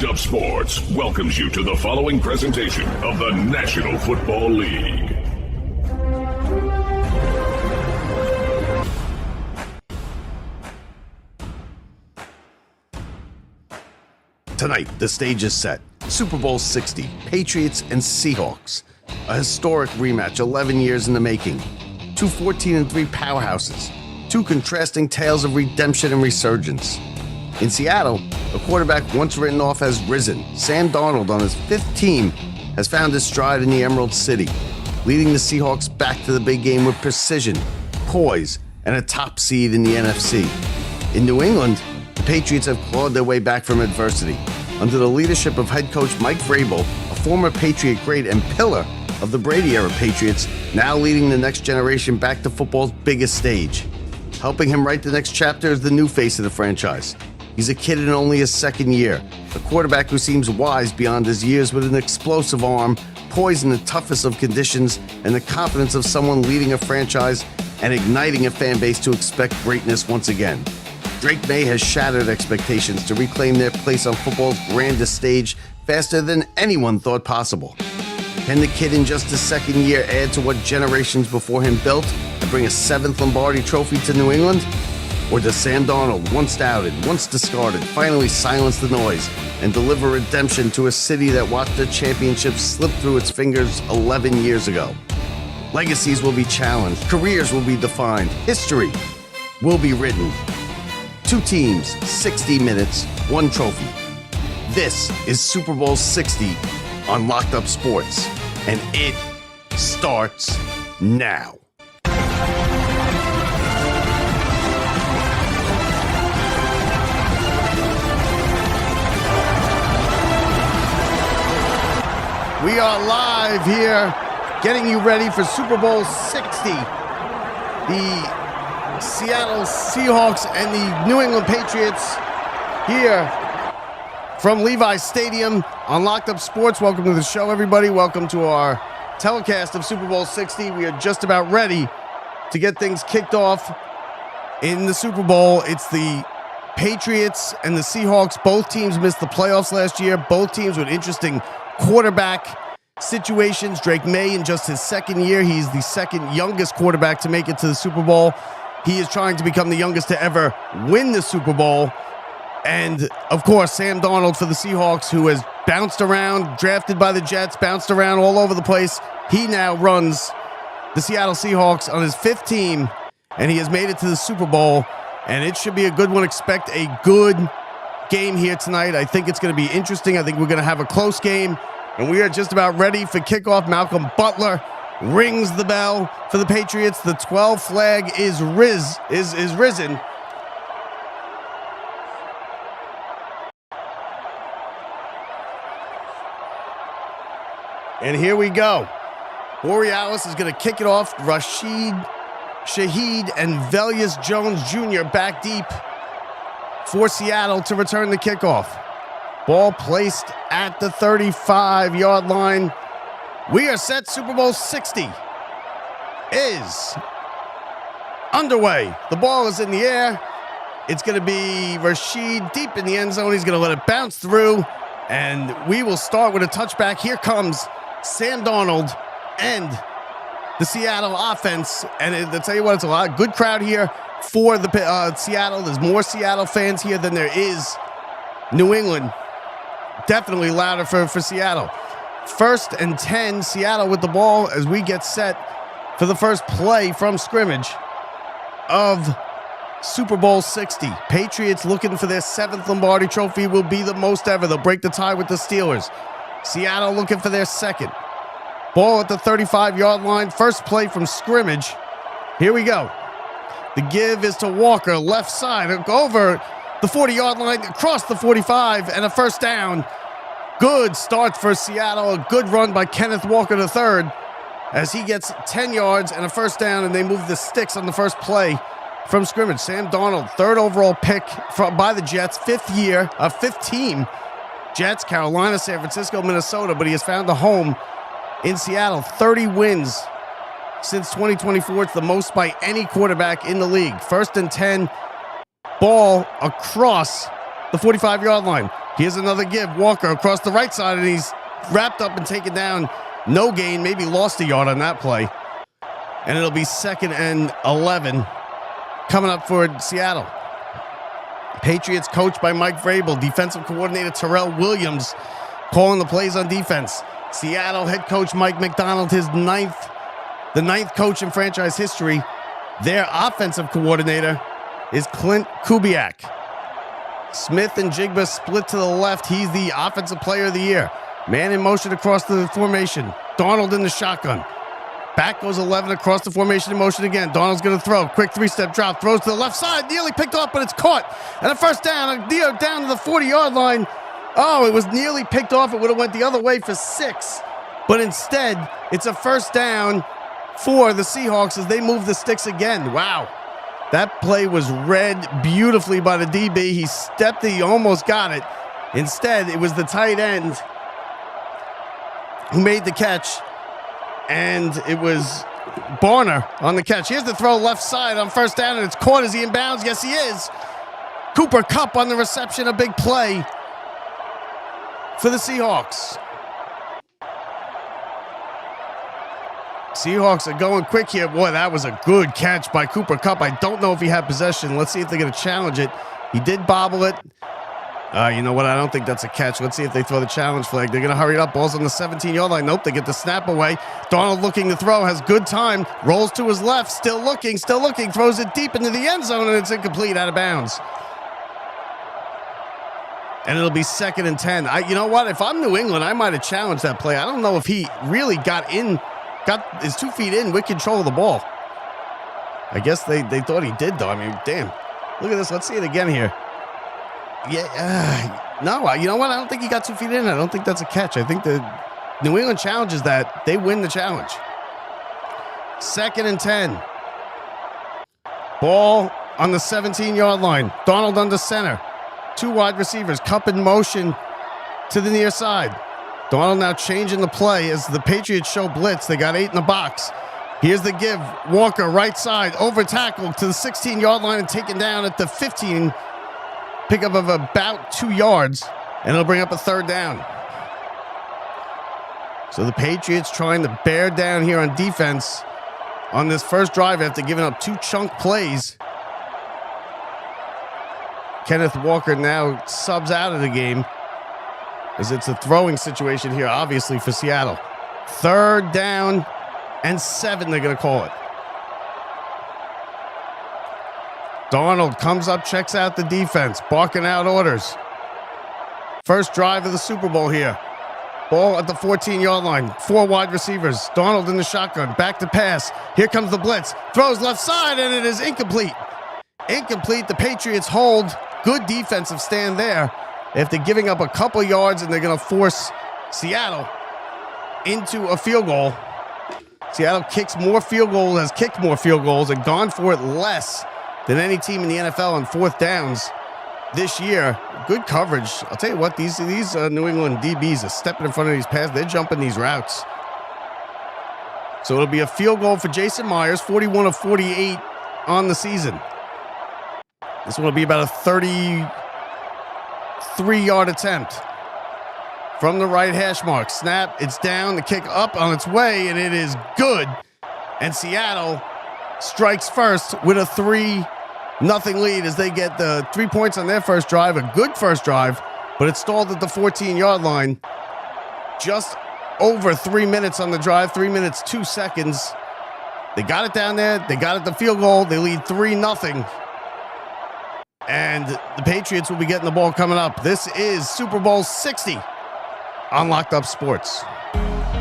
Locked Up Sports welcomes you to the following presentation of the National Football League. Tonight, the stage is set. Super Bowl 60, Patriots and Seahawks. A historic rematch 11 years in the making. Two 14-3 powerhouses. Two contrasting tales of redemption and resurgence. In Seattle, a quarterback once written off has risen. Sam Darnold, on his fifth team, has found his stride in the Emerald City, leading the Seahawks back to the big game with precision, poise, and a top seed in the NFC. In New England, the Patriots have clawed their way back from adversity. Under the leadership of head coach Mike Vrabel, a former Patriot great and pillar of the Brady-era Patriots, now leading the next generation back to football's biggest stage. Helping him write the next chapter is the new face of the franchise. He's a kid in only his second year, a quarterback who seems wise beyond his years with an explosive arm, poised in the toughest of conditions, and the confidence of someone leading a franchise and igniting a fan base to expect greatness once again. Drake May has shattered expectations to reclaim their place on football's grandest stage faster than anyone thought possible. Can the kid in just his second year add to what generations before him built and bring a seventh Lombardi trophy to New England? Or does Sam Darnold, once doubted, once discarded, finally silence the noise and deliver redemption to a city that watched the championship slip through its fingers 11 years ago? Legacies will be challenged, careers will be defined, history will be written. Two teams, 60 minutes, one trophy. This is Super Bowl 60 on Locked Up Sports, and it starts now. We are live here, getting you ready for Super Bowl 60. The Seattle Seahawks and the New England Patriots here from Levi's Stadium on Locked Up Sports. Welcome to the show, everybody. Welcome to our telecast of Super Bowl 60. We are just about ready to get things kicked off in the Super Bowl. It's the Patriots and the Seahawks. Both teams missed the playoffs last year. Both teams with interesting quarterback situations. Drake May, in just his second year, he's the second youngest quarterback to make it to the Super Bowl. He is trying to become the youngest to ever win the Super Bowl. And, of course, Sam Darnold for the Seahawks, who has bounced around, drafted by the Jets, bounced around all over the place. He now runs the Seattle Seahawks on his fifth team, and he has made it to the Super Bowl. And it should be a good one. Expect a good game here tonight. I think it's going to be interesting. I think we're going to have a close game. And we are just about ready for kickoff. Malcolm Butler rings the bell for the Patriots. The 12 flag is risen. And here we go. Borealis is going to kick it off. Rashid Shaheed and Velius Jones Jr. back deep for Seattle to return the kickoff. Ball placed at the 35-yard line. We are set. Super Bowl 60 is underway. The ball is in the air. It's going to be Rashid deep in the end zone. He's going to let it bounce through. And we will start with a touchback. Here comes Sam Darnold and the Seattle offense. And I'll tell you what, it's a lot good crowd here for the Seattle. There's more Seattle fans here than there is New England. Definitely louder for Seattle. 1st and 10, Seattle with the ball as we get set for the first play from scrimmage of Super Bowl 60. Patriots looking for their 7th Lombardi trophy, will be the most ever. They'll break the tie with the Steelers. Seattle looking for their 2nd. Ball at the 35-yard line. First play from scrimmage. Here we go. The give is to Walker, left side, over the 40-yard line, across the 45, and a first down. Good start for Seattle. A good run by Kenneth Walker III as he gets 10 yards and a first down, and they move the sticks on the first play from scrimmage. Sam Darnold, 3rd overall pick by the Jets, 5th team. Jets, Carolina, San Francisco, Minnesota, but he has found a home in Seattle. 30 wins since 2024. It's the most by any quarterback in the league. 1st and 10. Ball across the 45-yard line. Here's another give. Walker across the right side, and he's wrapped up and taken down. No gain, maybe lost a yard on that play. And it'll be 2nd and 11 coming up for Seattle. Patriots coached by Mike Vrabel. Defensive coordinator Terrell Williams calling the plays on defense. Seattle head coach Mike McDonald, the ninth coach in franchise history. Their offensive coordinator is Clint Kubiak. Smith and Jigba split to the left. He's the offensive player of the year. Man in motion across the formation. Darnold in the shotgun. Back goes 11 across the formation in motion again. Darnold's going to throw. Quick 3-step drop. Throws to the left side. Nearly picked off, but it's caught. And a first down. Down to the 40-yard line. Oh, it was nearly picked off. It would have went the other way for 6. But instead, it's a first down for the Seahawks as they move the sticks again. Wow. That play was read beautifully by the DB. He stepped it. He almost got it. Instead, it was the tight end who made the catch. And it was Barner on the catch. Here's the throw left side on first down, and it's caught. Is he in bounds? Yes, he is. Cooper Kupp on the reception, a big play for the Seahawks. Seahawks are going quick here. Boy, that was a good catch by Cooper Kupp. I don't know if he had possession. Let's see if they're going to challenge it. He did bobble it. You know what? I don't think that's a catch. Let's see if they throw the challenge flag. They're going to hurry it up. Ball's on the 17-yard line. Nope, they get the snap away. Darnold looking to throw, has good time. Rolls to his left, still looking. Throws it deep into the end zone, and it's incomplete, out of bounds. And it'll be 2nd and 10. You know what? If I'm New England, I might have challenged that play. I don't know if he really got his 2 feet in with control of the ball. I guess they thought he did, though. I mean, damn. Look at this. Let's see it again here. Yeah, no, you know what? I don't think he got 2 feet in. I don't think that's a catch. I think the New England challenges that. They win the challenge. 2nd and 10. Ball on the 17-yard line. Darnold under center. 2 wide receivers. Kupp in motion to the near side. Darnold now changing the play as the Patriots show blitz. They got 8 in the box. Here's the give. Walker, right side, over tackle to the 16-yard line and taken down at the 15. Pickup of about 2 yards, and it'll bring up a 3rd down. So the Patriots trying to bear down here on defense on this first drive after giving up 2 chunk plays. Kenneth Walker now subs out of the game as it's a throwing situation here, obviously, for Seattle. 3rd down and 7, they're going to call it. Darnold comes up, checks out the defense, barking out orders. First drive of the Super Bowl here. Ball at the 14-yard line. 4 wide receivers. Darnold in the shotgun. Back to pass. Here comes the blitz. Throws left side, and it is incomplete. Incomplete. The Patriots hold. Good defensive stand there. After giving up a couple yards, and they're going to force Seattle into a field goal. Seattle has kicked more field goals, and gone for it less than any team in the NFL on 4th downs this year. Good coverage. I'll tell you what, these New England DBs are stepping in front of these passes. They're jumping these routes. So it'll be a field goal for Jason Myers, 41 of 48 on the season. This one will be about a 33-yard attempt from the right hash mark. Snap, it's down, the kick up on its way, and it is good. And Seattle strikes first with a 3-0 lead as they get the 3 points on their first drive. A good first drive, but it stalled at the 14-yard line. Just over 3 minutes on the drive, 3 minutes, 2 seconds. They got it down there. They got it the field goal. They lead 3-0. And the Patriots will be getting the ball coming up. This is Super Bowl 60 on Locked Up Sports.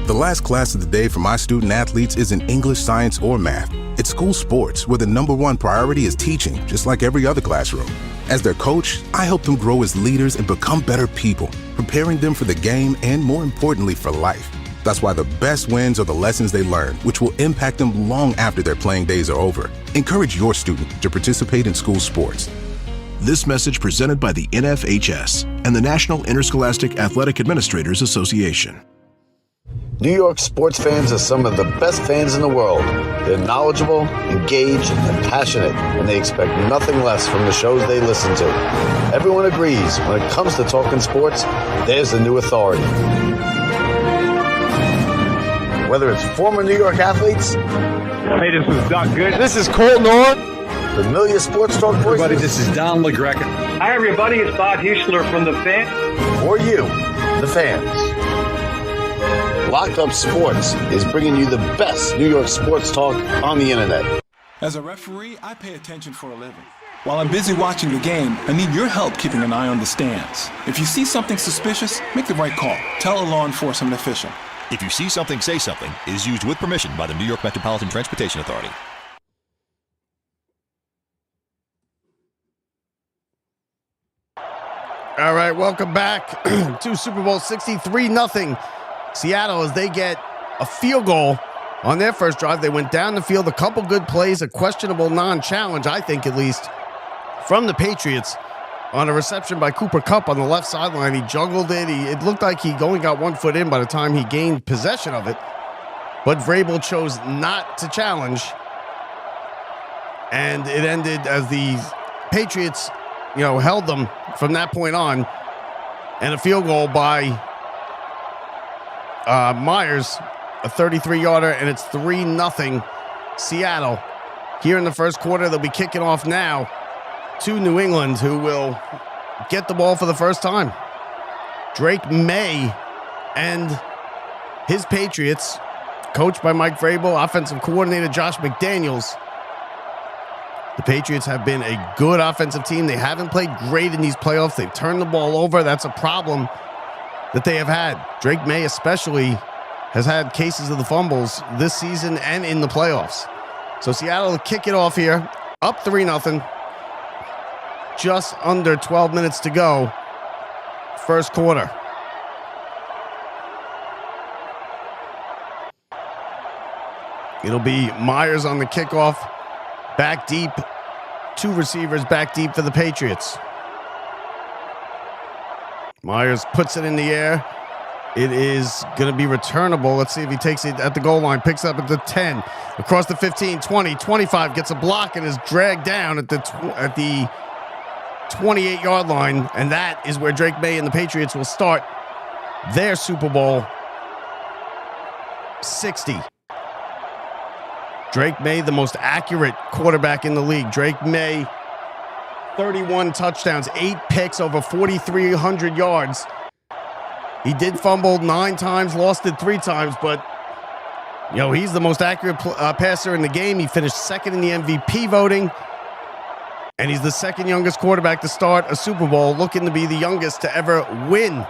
The last class of the day for my student athletes isn't English, science, or math. It's school sports, where the #1 priority is teaching, just like every other classroom. As their coach, I help them grow as leaders and become better people, preparing them for the game and, more importantly, for life. That's why the best wins are the lessons they learn, which will impact them long after their playing days are over. Encourage your student to participate in school sports. This message presented by the NFHS and the National Interscholastic Athletic Administrators Association. New York sports fans are some of the best fans in the world. They're knowledgeable, engaged, and passionate, and they expect nothing less from the shows they listen to. Everyone agrees when it comes to talking sports, there's the new authority. Whether it's former New York athletes, hey, this is Doc Good. This is Colton Orr. familiar sports talk voices, Everybody, this is Don LaGreca. Hi, everybody. It's Bob Huschler from The Fan. or you, the fans. Locked Up Sports is bringing you the best New York sports talk on the internet. As a referee, I pay attention for a living. While I'm busy watching the game, I need your help keeping an eye on the stands. If you see something suspicious, make the right call. Tell a law enforcement official. If you see something, say something is used with permission by the New York Metropolitan Transportation Authority. All right, welcome back to Super Bowl 63-0. Seattle, as they get a field goal on their first drive. They went down the field, a couple good plays, a questionable non-challenge, I think at least, from the Patriots on a reception by Cooper Kupp on the left sideline. He juggled it. It looked like he only got 1 foot in by the time he gained possession of it. But Vrabel chose not to challenge. And it ended as the Patriots, held them from that point on. And a field goal by Myers, a 33-yarder, and it's 3-0 Seattle. Here in the first quarter, they'll be kicking off now to New England, who will get the ball for the first time. Drake May and his Patriots, coached by Mike Vrabel, offensive coordinator Josh McDaniels. The Patriots have been a good offensive team. They haven't played great in these playoffs. They've turned the ball over. That's a problem that they have had. Drake May especially has had cases of the fumbles this season and in the playoffs. So Seattle will kick it off here, up 3-0. Just under 12 minutes to go, first quarter. It'll be Myers on the kickoff, back deep. 2 receivers back deep for the Patriots. Myers puts it in the air. It is going to be returnable. Let's see if he takes it at the goal line. Picks up at the 10, across the 15, 20, 25. Gets a block and is dragged down at the 28-yard line. And that is where Drake May and the Patriots will start their Super Bowl 60. Drake May, the most accurate quarterback in the league. Drake May, 31 touchdowns, 8 picks, over 4,300 yards. He did fumble 9 times, lost it 3 times, but he's the most accurate passer in the game. He finished second in the MVP voting, and he's the second youngest quarterback to start a Super Bowl, looking to be the youngest to ever win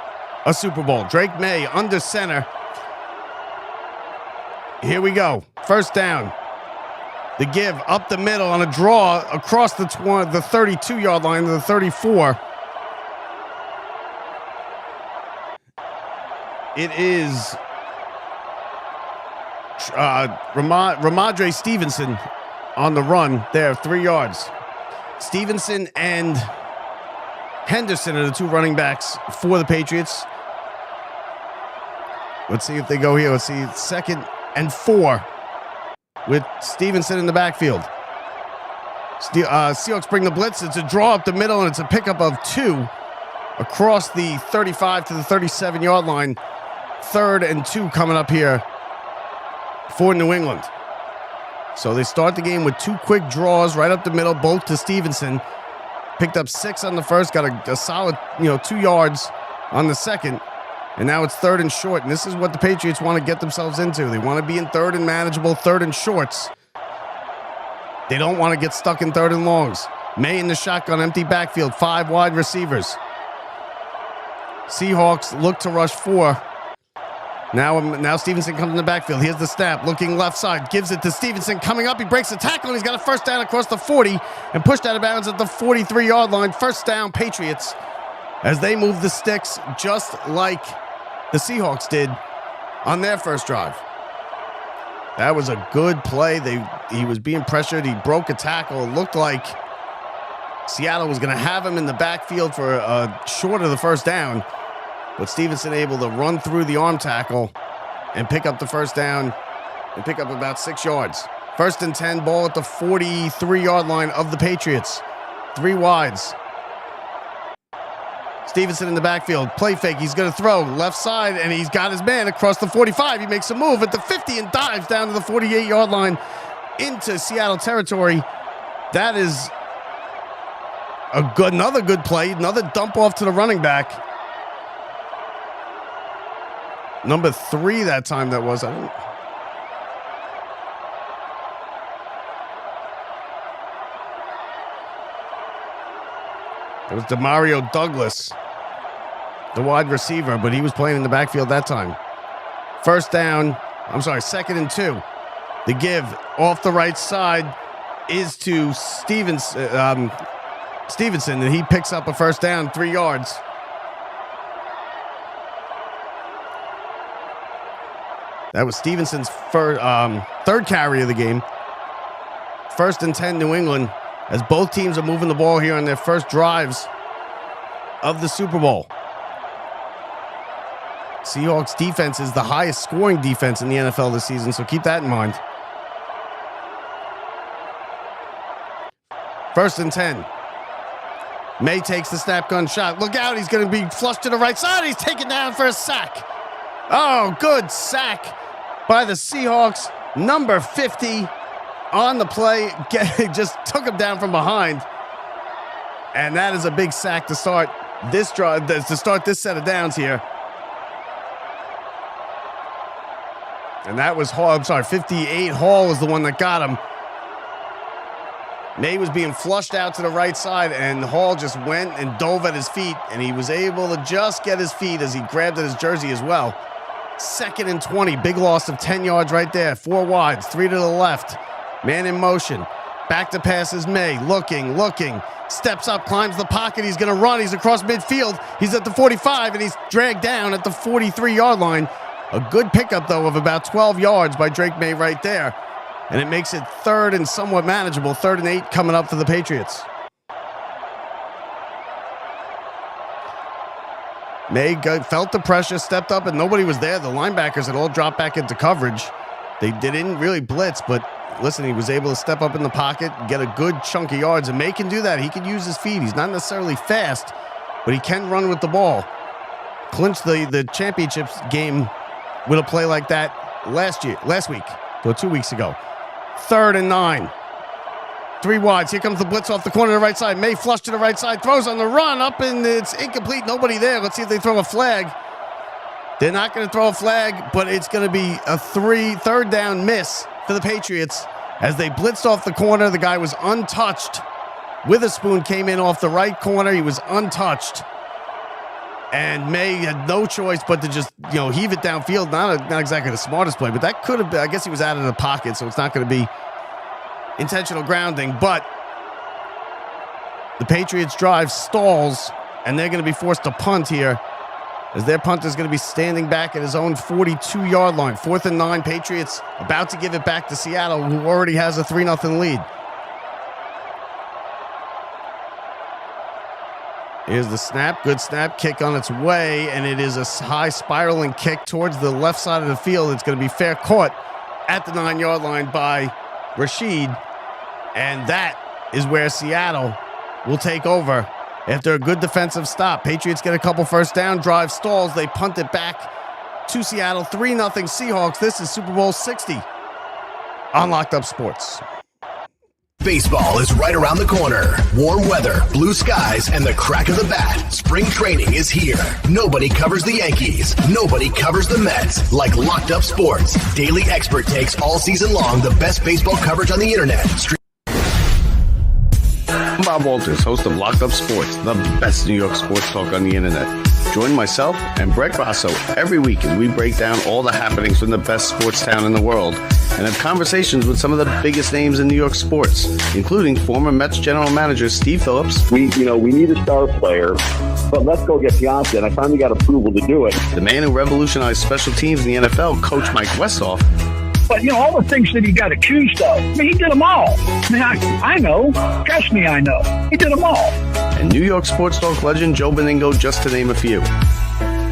a Super Bowl. Drake May under center. Here we go. First down. The give up the middle on a draw across the 32-yard line to the 34. It is Ramondre Stevenson on the run there, 3 yards. Stevenson and Henderson are the 2 running backs for the Patriots. Let's see if they go here. Let's see, 2nd and 4 with Stevenson in the backfield. Seahawks bring the blitz. It's a draw up the middle, and it's a pickup of 2 across the 35 to the 37-yard line. 3rd and 2 coming up here for New England. So they start the game with 2 quick draws right up the middle, both to Stevenson. Picked up 6 on the first, got a solid 2 yards on the second. And now it's 3rd and short, and this is what the Patriots want to get themselves into. They want to be in 3rd and manageable, 3rd and shorts. They don't want to get stuck in 3rd and longs. May in the shotgun, empty backfield, 5 wide receivers. Seahawks look to rush 4. Now Stevenson comes in the backfield. Here's the snap, looking left side, gives it to Stevenson. Coming up, he breaks the tackle, and he's got a first down across the 40 and pushed out of bounds at the 43-yard line. First down, Patriots, as they move the sticks just like the Seahawks did on their first drive. That was a good play. He was being pressured. He broke a tackle. It looked like Seattle was going to have him in the backfield for short of the first down. But Stevenson able to run through the arm tackle and pick up the first down and pick up about 6 yards. 1st and 10, ball at the 43-yard line of the Patriots. 3 wides. Stevenson in the backfield. Play fake. He's going to throw left side, and he's got his man across the 45. He makes a move at the 50 and dives down to the 48-yard line into Seattle territory. That is another good play. Another dump off to the running back. Number 3 that time that was. It was Demario Douglas, the wide receiver, but he was playing in the backfield that time. 2nd and 2. The give off the right side is to Stevenson, and he picks up a first down, 3 yards. That was Stevenson's 3rd carry of the game. 1st and 10, New England, as both teams are moving the ball here on their first drives of the Super Bowl. Seahawks defense is the highest scoring defense in the NFL this season, so keep that in mind. 1st and 10. May takes the snap gun shot. Look out, he's going to be flushed to the right side. He's taken down for a sack. Oh, good sack by the Seahawks. Number 50 on the play. Just took him down from behind. And that is a big sack to start this drive, to start this set of downs here. And that was Hall. 58. Hall was the one that got him. May was being flushed out to the right side, and Hall just went and dove at his feet, and he was able to just get his feet as he grabbed at his jersey as well. 2nd and 20. Big loss of 10 yards right there. 4 wides, 3 to the left. Man in motion. Back to pass is May. Looking. Steps up, climbs the pocket. He's going to run. He's across midfield. He's at the 45, and he's dragged down at the 43-yard line. A good pickup, though, of about 12 yards by Drake May right there. And it makes it 3rd and somewhat manageable. 3rd and 8 coming up for the Patriots. May felt the pressure, stepped up, and nobody was there. The linebackers had all dropped back into coverage. They didn't really blitz, but listen, he was able to step up in the pocket, get a good chunk of yards, and May can do that. He can use his feet. He's not necessarily fast, but he can run with the ball. Clinched the championships game with a play like that last week, or 2 weeks ago. 3rd and 9. 3 wides. Here comes the blitz off the corner to the right side. May flush to the right side. Throws on the run. Up and it's incomplete. Nobody there. Let's see if they throw a flag. They're not going to throw a flag, but it's going to be a 3rd down miss for the Patriots. As they blitzed off the corner, the guy was untouched. Witherspoon came in off the right corner. He was untouched. And May had no choice but to just, heave it downfield. Not exactly the smartest play, but that could have been, I guess he was out of the pocket, so it's not going to be intentional grounding. But the Patriots drive stalls, and they're going to be forced to punt here, as their punter is going to be standing back at his own 42-yard line. 4th and 9, Patriots about to give it back to Seattle, who already has a 3-0 lead. Here's the snap. Good snap. Kick on its way, and it is a high spiraling kick towards the left side of the field. It's going to be fair caught at the 9-yard line by Rashid, and that is where Seattle will take over after a good defensive stop. Patriots get a couple first down, drive stalls. They punt it back to Seattle. 3-0 Seahawks. This is Super Bowl 60 on Locked Up Sports. Baseball is right around the corner. Warm weather, blue skies, and the crack of the bat. Spring training is here. Nobody covers the Yankees. Nobody covers the Mets like Locked Up Sports. Daily expert takes all season long, the best baseball coverage on the internet. I'm Bob Walters, host of Locked Up Sports, the best New York sports talk on the internet. Join myself and Brett Grasso every week as we break down all the happenings from the best sports town in the world and have conversations with some of the biggest names in New York sports, including former Mets general manager Steve Phillips. We need a star player, but let's go get Beyonce, and I finally got approval to do it. The man who revolutionized special teams in the NFL, Coach Mike Westhoff. But, all the things that he got accused of, he did them all. I know. Trust me, I know. He did them all. And New York sports talk legend Joe Beningo, just to name a few.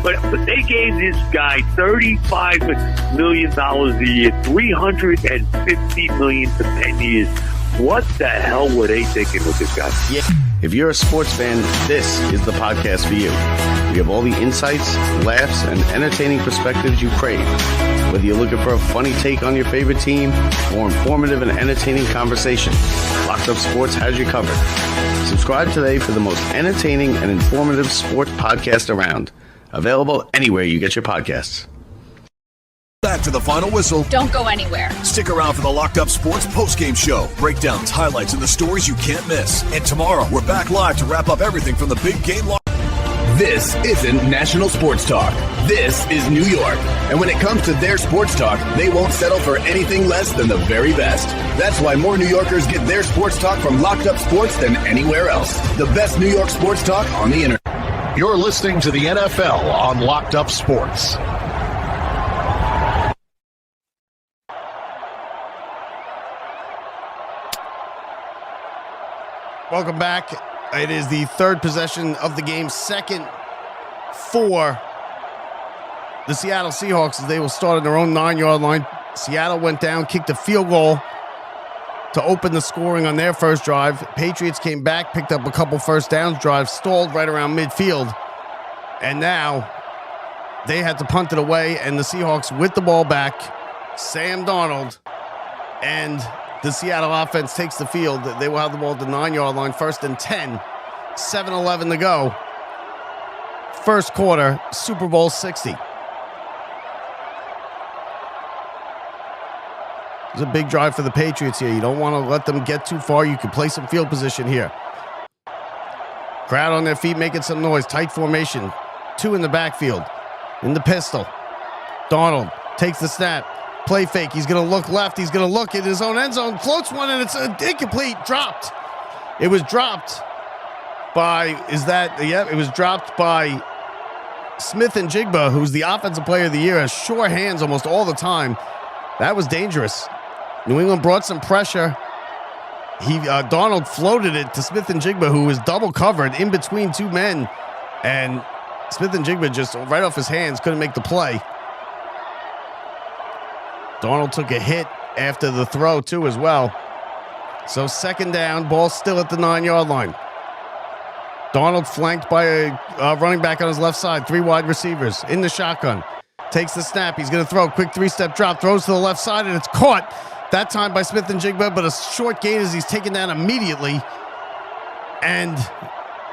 But they gave this guy $35 million a year, $350 million for 10 years. What the hell were they thinking with this guy? Yeah. If you're a sports fan, this is the podcast for you. We have all the insights, laughs, and entertaining perspectives you crave. Whether you're looking for a funny take on your favorite team or informative and entertaining conversation, Locked Up Sports has you covered. Subscribe today for the most entertaining and informative sports podcast around. Available anywhere you get your podcasts. Back to the final whistle. Don't go anywhere. Stick around for the Locked Up Sports postgame show. Breakdowns, highlights, and the stories you can't miss. And tomorrow, we're back live to wrap up everything from the big game. This isn't national sports talk. This is New York. And when it comes to their sports talk, they won't settle for anything less than the very best. That's why more New Yorkers get their sports talk from Locked Up Sports than anywhere else. The best New York sports talk on the internet. You're listening to the NFL on Locked Up Sports. Welcome back. It is the third possession of the game, second for the Seattle Seahawks as they will start on their own 9-yard line. Seattle went down, kicked a field goal to open the scoring on their first drive. Patriots came back, picked up a couple first downs drives, stalled right around midfield. And now they had to punt it away, and the Seahawks with the ball back, Sam Darnold, and the Seattle offense takes the field. They will have the ball at the 9-yard line, 1st and 10, 7:11 to go. First quarter, Super Bowl 60. It's a big drive for the Patriots here. You don't want to let them get too far. You can play some field position here. Crowd on their feet making some noise. Tight formation. 2 in the backfield. In the pistol. Darnold takes the snap. Play fake. He's going to look left. He's going to look in his own end zone. Floats one, and it's incomplete. Dropped. It was dropped by, it was dropped by Smith and Jigba, who's the offensive player of the year, has sure hands almost all the time. That was dangerous. New England brought some pressure. Darnold floated it to Smith and Jigba, who was double covered in between two men. And Smith and Jigba just right off his hands couldn't make the play. Darnold took a hit after the throw, too, as well. So second down, ball still at the 9-yard line. Darnold flanked by a running back on his left side. 3 wide receivers in the shotgun. Takes the snap. He's going to throw. Quick 3-step drop. Throws to the left side, and it's caught. That time by Smith and Jigba, but a short gain as he's taken down immediately. And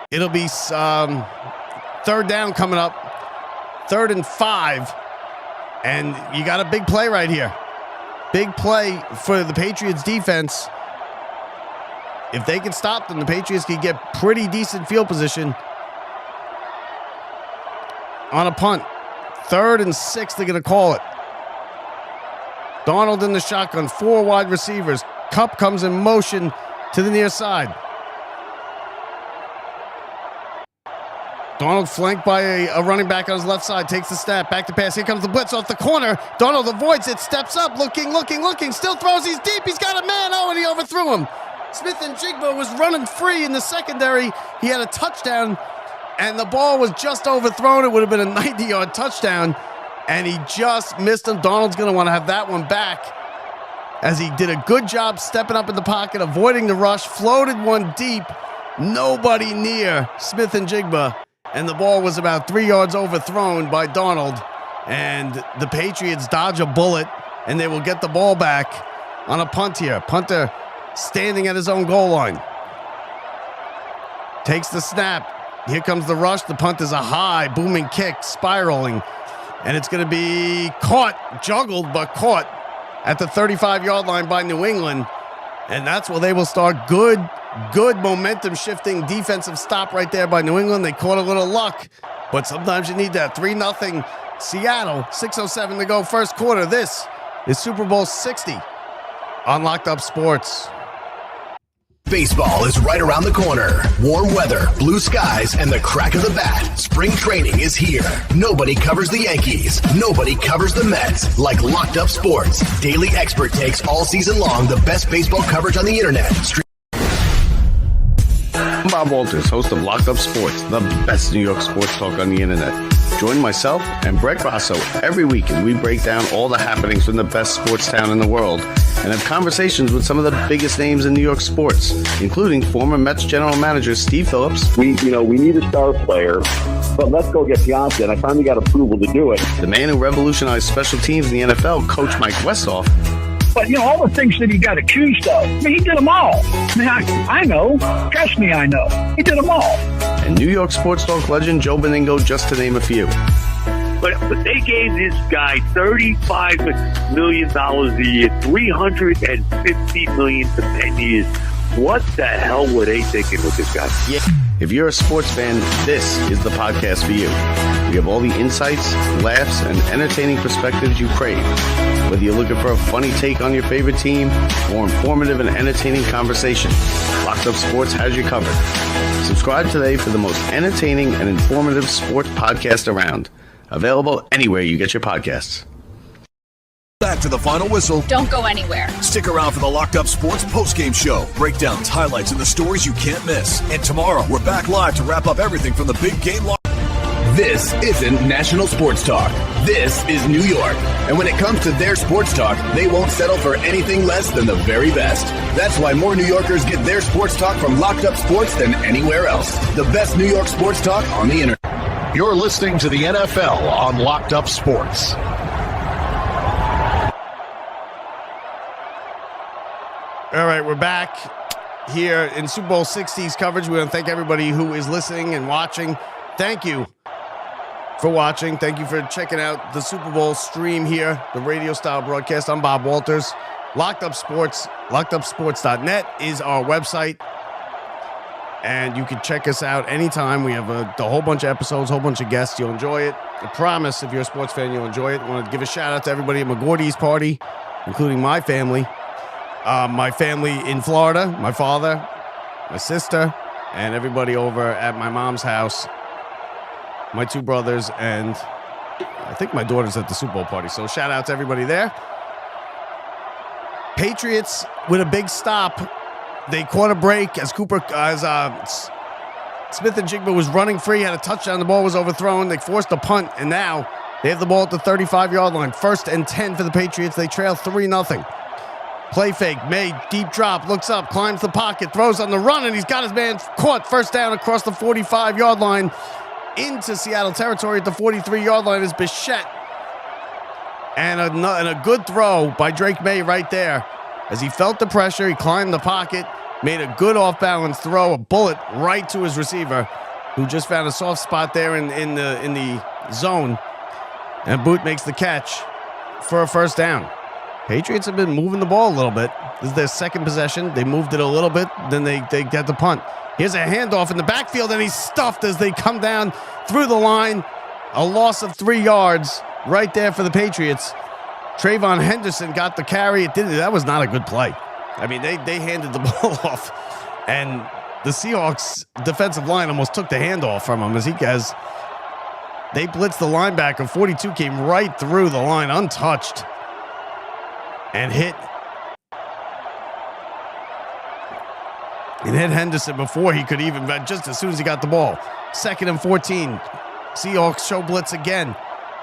it'll be third down coming up. 3rd and 5. And you got a big play right here. Big play for the Patriots defense. If they can stop them, the Patriots can get pretty decent field position on a punt. 3rd and 6, they're going to call it. Darnold in the shotgun, 4 wide receivers. Kupp comes in motion to the near side. Darnold flanked by a running back on his left side, takes the snap, back to pass. Here comes the blitz off the corner. Darnold avoids it, steps up, looking, still throws. He's deep. He's got a man. Oh, and he overthrew him. Smith and Jigba was running free in the secondary. He had a touchdown, and the ball was just overthrown. It would have been a 90-yard touchdown, and he just missed him. Darnold's going to want to have that one back, as he did a good job stepping up in the pocket, avoiding the rush, floated one deep. Nobody near Smith and Jigba. And the ball was about 3 yards overthrown by Darnold. And the Patriots dodge a bullet, and they will get the ball back on a punt here. Punter standing at his own goal line. Takes the snap. Here comes the rush. The punt is a high, booming kick, spiraling. And it's going to be caught, juggled, but caught at the 35-yard line by New England. And that's where they will start. Good momentum-shifting defensive stop right there by New England. They caught a little luck, but sometimes you need that. 3-0 Seattle, 6:07 to go, first quarter. This is Super Bowl 60 on Locked Up Sports. Baseball is right around the corner. Warm weather, blue skies, and the crack of the bat. Spring training is here. Nobody covers the Yankees. Nobody covers the Mets like Locked Up Sports. Daily expert takes all season long, the best baseball coverage on the internet. I'm Bob Walters, host of Locked Up Sports, the best New York sports talk on the internet. Join myself and Brett Grasso every week as we break down all the happenings from the best sports town in the world and have conversations with some of the biggest names in New York sports, including former Mets general manager Steve Phillips. We need a star player, but let's go get Piazza, and I finally got approval to do it. The man who revolutionized special teams in the NFL, Coach Mike Westhoff. But, all the things that he got accused of, he did them all. I know. Trust me, I know. He did them all. And New York sports talk legend Joe Beningo, just to name a few. But they gave this guy $35 million a year, $350 million for 10 years. What the hell were they thinking with this guy? Yeah. If you're a sports fan, this is the podcast for you. We have all the insights, laughs, and entertaining perspectives you crave. Whether you're looking for a funny take on your favorite team or informative and entertaining conversation, Locked Up Sports has you covered. Subscribe today for the most entertaining and informative sports podcast around. Available anywhere you get your podcasts. Back to the final whistle. Don't go anywhere. Stick around for the Locked Up Sports postgame show. Breakdowns, highlights, and the stories you can't miss. And tomorrow, we're back live to wrap up everything from the big game. This isn't national sports talk. This is New York. And when it comes to their sports talk, they won't settle for anything less than the very best. That's why more New Yorkers get their sports talk from Locked Up Sports than anywhere else. The best New York sports talk on the internet. You're listening to the NFL on Locked Up Sports. All right, we're back here in Super Bowl 60's coverage. We want to thank everybody who is listening and watching. Thank you for watching. Thank you for checking out the Super Bowl stream here, the radio-style broadcast. I'm Bob Walters. Locked Up Sports, lockedupsports.net is our website, and you can check us out anytime. We have a whole bunch of episodes, whole bunch of guests. You'll enjoy it. I promise, if you're a sports fan, you'll enjoy it. I want to give a shout-out to everybody at McGordy's party, including my family. My family in Florida, my father, my sister, and everybody over at my mom's house. My two brothers, and I think my daughter's at the Super Bowl party. So shout out to everybody there. Patriots with a big stop. They caught a break as Smith and Jigba was running free, had a touchdown. The ball was overthrown. They forced a punt, and now they have the ball at the 35-yard line. 1st and 10 for the Patriots. They trail 3-0. Play fake, made, deep drop, looks up, climbs the pocket, throws on the run, and he's got his man caught. 1st down across the 45-yard line into Seattle territory at the 43-yard line is Bichette. And a good throw by Drake May right there. As he felt the pressure, he climbed the pocket, made a good off-balance throw, a bullet right to his receiver, who just found a soft spot there in the zone. And Boot makes the catch for a 1st down. Patriots have been moving the ball a little bit. This is their second possession. They moved it a little bit, then they get the punt. Here's a handoff in the backfield, and he's stuffed as they come down through the line. A loss of 3 yards right there for the Patriots. Trayvon Henderson got the carry. That was not a good play. I mean, they handed the ball off, and the Seahawks defensive line almost took the handoff from him as they blitzed the linebacker. 42 came right through the line untouched. And hit Henderson before he could even, just as soon as he got the ball. 2nd and 14. Seahawks show blitz again.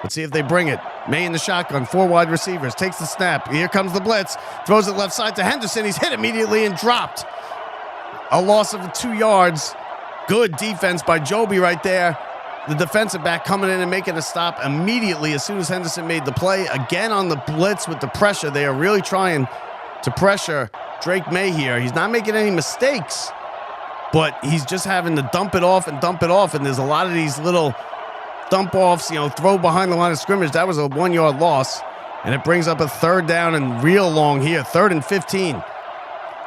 Let's see if they bring it. May in the shotgun, 4 wide receivers, takes the snap. Here comes the blitz, throws it left side to Henderson. He's hit immediately and dropped. A loss of 2 yards. Good defense by Joby right there. The defensive back coming in and making a stop immediately as soon as Henderson made the play. Again on the blitz with the pressure. They are really trying to pressure Drake May here. He's not making any mistakes, but he's just having to dump it off. And there's a lot of these little dump offs, throw behind the line of scrimmage. That was a 1-yard loss. And it brings up a 3rd down and real long here. 3rd and 15.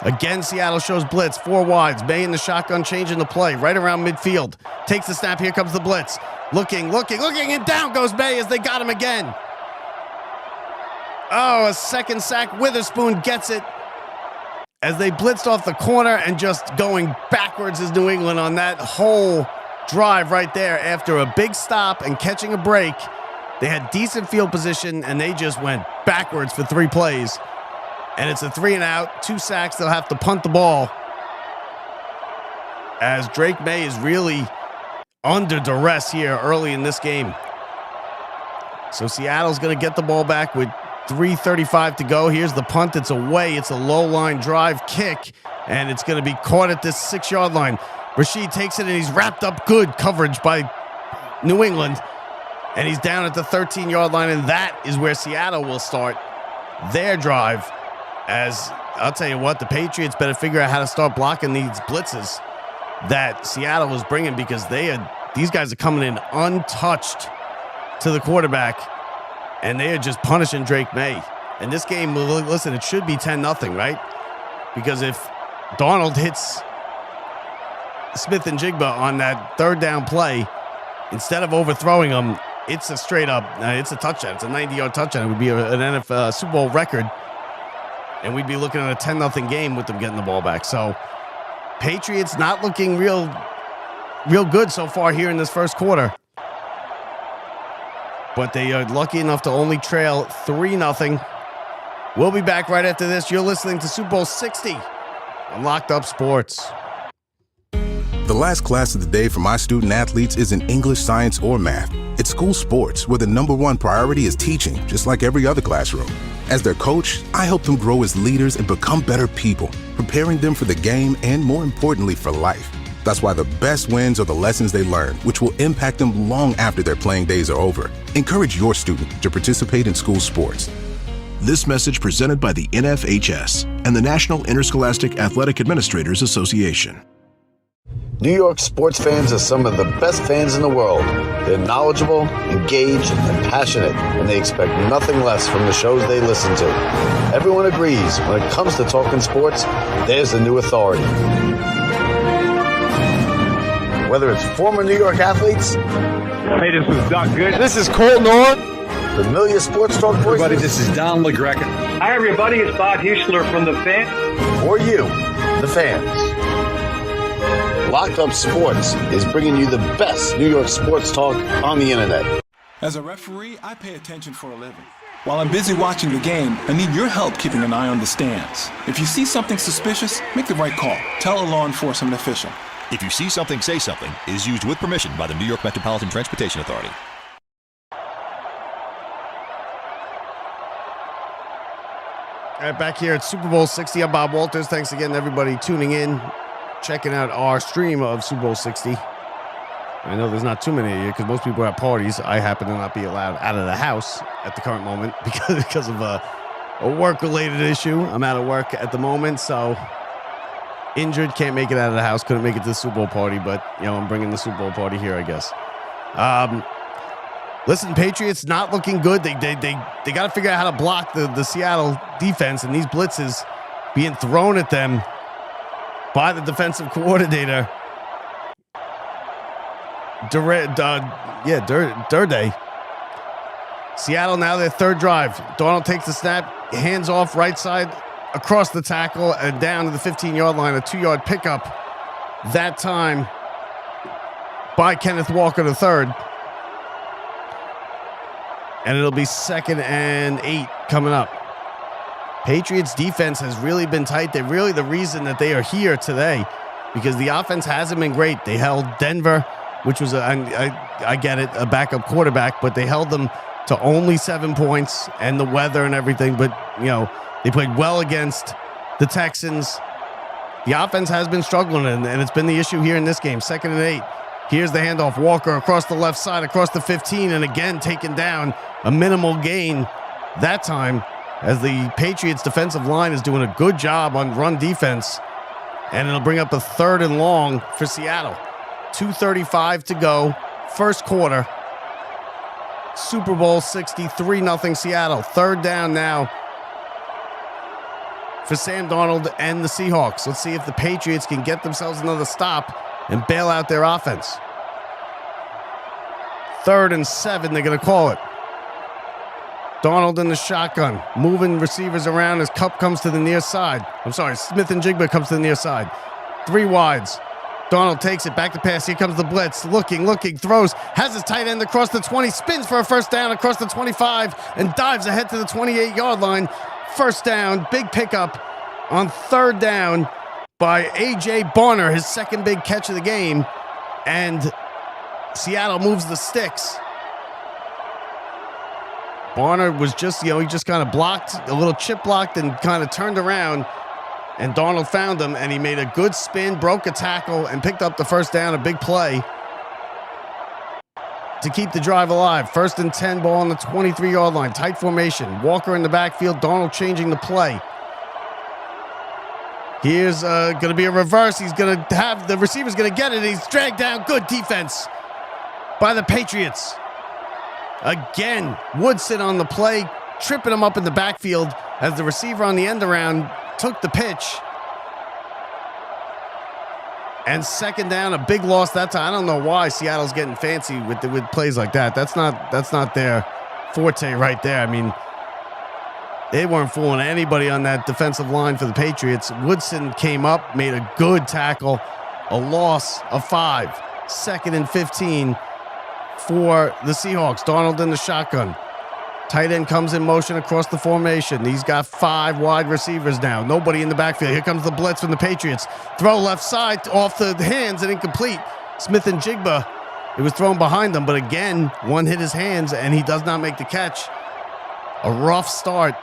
Again, Seattle shows blitz, 4 wides. May in the shotgun, changing the play right around midfield. Takes the snap. Here comes the blitz. Looking, and down goes May as they got him again. Oh, a 2nd sack. Witherspoon gets it as they blitzed off the corner, and just going backwards is New England on that whole drive right there. After a big stop and catching a break, they had decent field position, and they just went backwards for 3 plays. And it's a 3 and out, 2 sacks. They'll have to punt the ball as Drake May is really under duress here early in this game. So Seattle's going to get the ball back with 3:35 to go. Here's the punt. It's away. It's a low-line drive kick, and it's going to be caught at this 6-yard line. Rashid takes it, and he's wrapped up good coverage by New England, and he's down at the 13-yard line, and that is where Seattle will start their drive. As I'll tell you what, the Patriots better figure out how to start blocking these blitzes that Seattle was bringing, because these guys are coming in untouched to the quarterback, and they are just punishing Drake May. And this game, listen, it should be 10-0, right? Because if Darnold hits Smith and Jigba on that third down play, instead of overthrowing him, it's a straight up, it's a touchdown. It's a 90-yard touchdown. It would be an NFL Super Bowl record, and we'd be looking at a 10-0 game with them getting the ball back. So Patriots not looking real good so far here in this first quarter. But they are lucky enough to only trail 3-0. We'll be back right after this. You're listening to Super Bowl 60 on Locked Up Sports. The last class of the day for my student athletes isn't English, science, or math. It's school sports, where the #1 priority is teaching, just like every other classroom. As their coach, I help them grow as leaders and become better people, preparing them for the game and, more importantly, for life. That's why the best wins are the lessons they learn, which will impact them long after their playing days are over. Encourage your student to participate in school sports. This message presented by the NFHS and the National Interscholastic Athletic Administrators Association. New York sports fans are some of the best fans in the world. They're knowledgeable, engaged, and passionate, and they expect nothing less from the shows they listen to. Everyone agrees when it comes to talking sports, there's the new authority. Whether it's former New York athletes. Hey, this is Doc Good. This is Colton Orr. Familiar sports talk voices. Everybody, this is Don LaGreca. Hi, everybody. It's Bob Huesler from The Fan. Or you, the fans. Locked Up Sports is bringing you the best New York sports talk on the internet. As a referee, I pay attention for a living. While I'm busy watching the game, I need your help keeping an eye on the stands. If you see something suspicious, make the right call. Tell a law enforcement official. If you see something, say something is used with permission by the New York Metropolitan Transportation Authority. All right, back here at Super Bowl 60. I'm Bob Walters. Thanks again, everybody, tuning in, checking out our stream of Super Bowl 60. I know there's not too many of you because most people are at parties. I happen to not be allowed out of the house at the current moment because of a work-related issue. I'm out of work at the moment, so injured, can't make it out of the house, couldn't make it to the Super Bowl party, but, I'm bringing the Super Bowl party here, I guess. Listen, Patriots not looking good. They got to figure out how to block the Seattle defense and these blitzes being thrown at them by the defensive coordinator, Durday. Seattle now their third drive. Darnold takes the snap, hands off right side, across the tackle, and down to the 15-yard line, a 2-yard pickup that time by Kenneth Walker III. And it'll be 2nd and 8 coming up. Patriots defense has really been tight. They're really the reason that they are here today, because the offense hasn't been great. They held Denver, which was, I get it, a backup quarterback, but they held them to only 7 points, and the weather and everything. But, they played well against the Texans. The offense has been struggling, and it's been the issue here in this game. 2nd and 8. Here's the handoff. Walker across the left side, across the 15, and again taken down. A minimal gain that time, as the Patriots defensive line is doing a good job on run defense, and it'll bring up a 3rd and long for Seattle. 2:35 to go, first quarter. Super Bowl 60, 3-0 Seattle. 3rd down now for Sam Darnold and the Seahawks. Let's see if the Patriots can get themselves another stop and bail out their offense. 3rd and 7, they're going to call it. Darnold in the shotgun, moving receivers around as Kupp comes to the near side. Smith and Jigba comes to the near side. 3 wides. Darnold takes it, back to pass. Here comes the blitz. Looking, throws, has his tight end across the 20, spins for a first down across the 25, and dives ahead to the 28-yard line. First down, big pickup on 3rd down by A.J. Barner, his second big catch of the game, and Seattle moves the sticks. Barner was just, he just kind of blocked, a little chip blocked and kind of turned around, and Darnold found him, and he made a good spin, broke a tackle, and picked up the first down, a big play to keep the drive alive. 1st and 10, ball on the 23-yard line. Tight formation. Walker in the backfield. Darnold changing the play. Here's going to be a reverse. He's going to have the receiver's going to get it. He's dragged down. Good defense by the Patriots. Again, Woodson on the play, tripping him up in the backfield as the receiver on the end around took the pitch. And 2nd down, a big loss that time. I don't know why Seattle's getting fancy with plays like that. That's not their forte right there. I mean, they weren't fooling anybody on that defensive line for the Patriots. Woodson came up, made a good tackle, a loss of 5. 2nd and 15 for the Seahawks. Darnold in the shotgun. Tight end comes in motion across the formation. He's got 5 wide receivers now. Nobody in the backfield. Here comes the blitz from the Patriots. Throw left side off the hands and incomplete. Smith and Jigba. It was thrown behind him, but again, one hit his hands and he does not make the catch. A rough start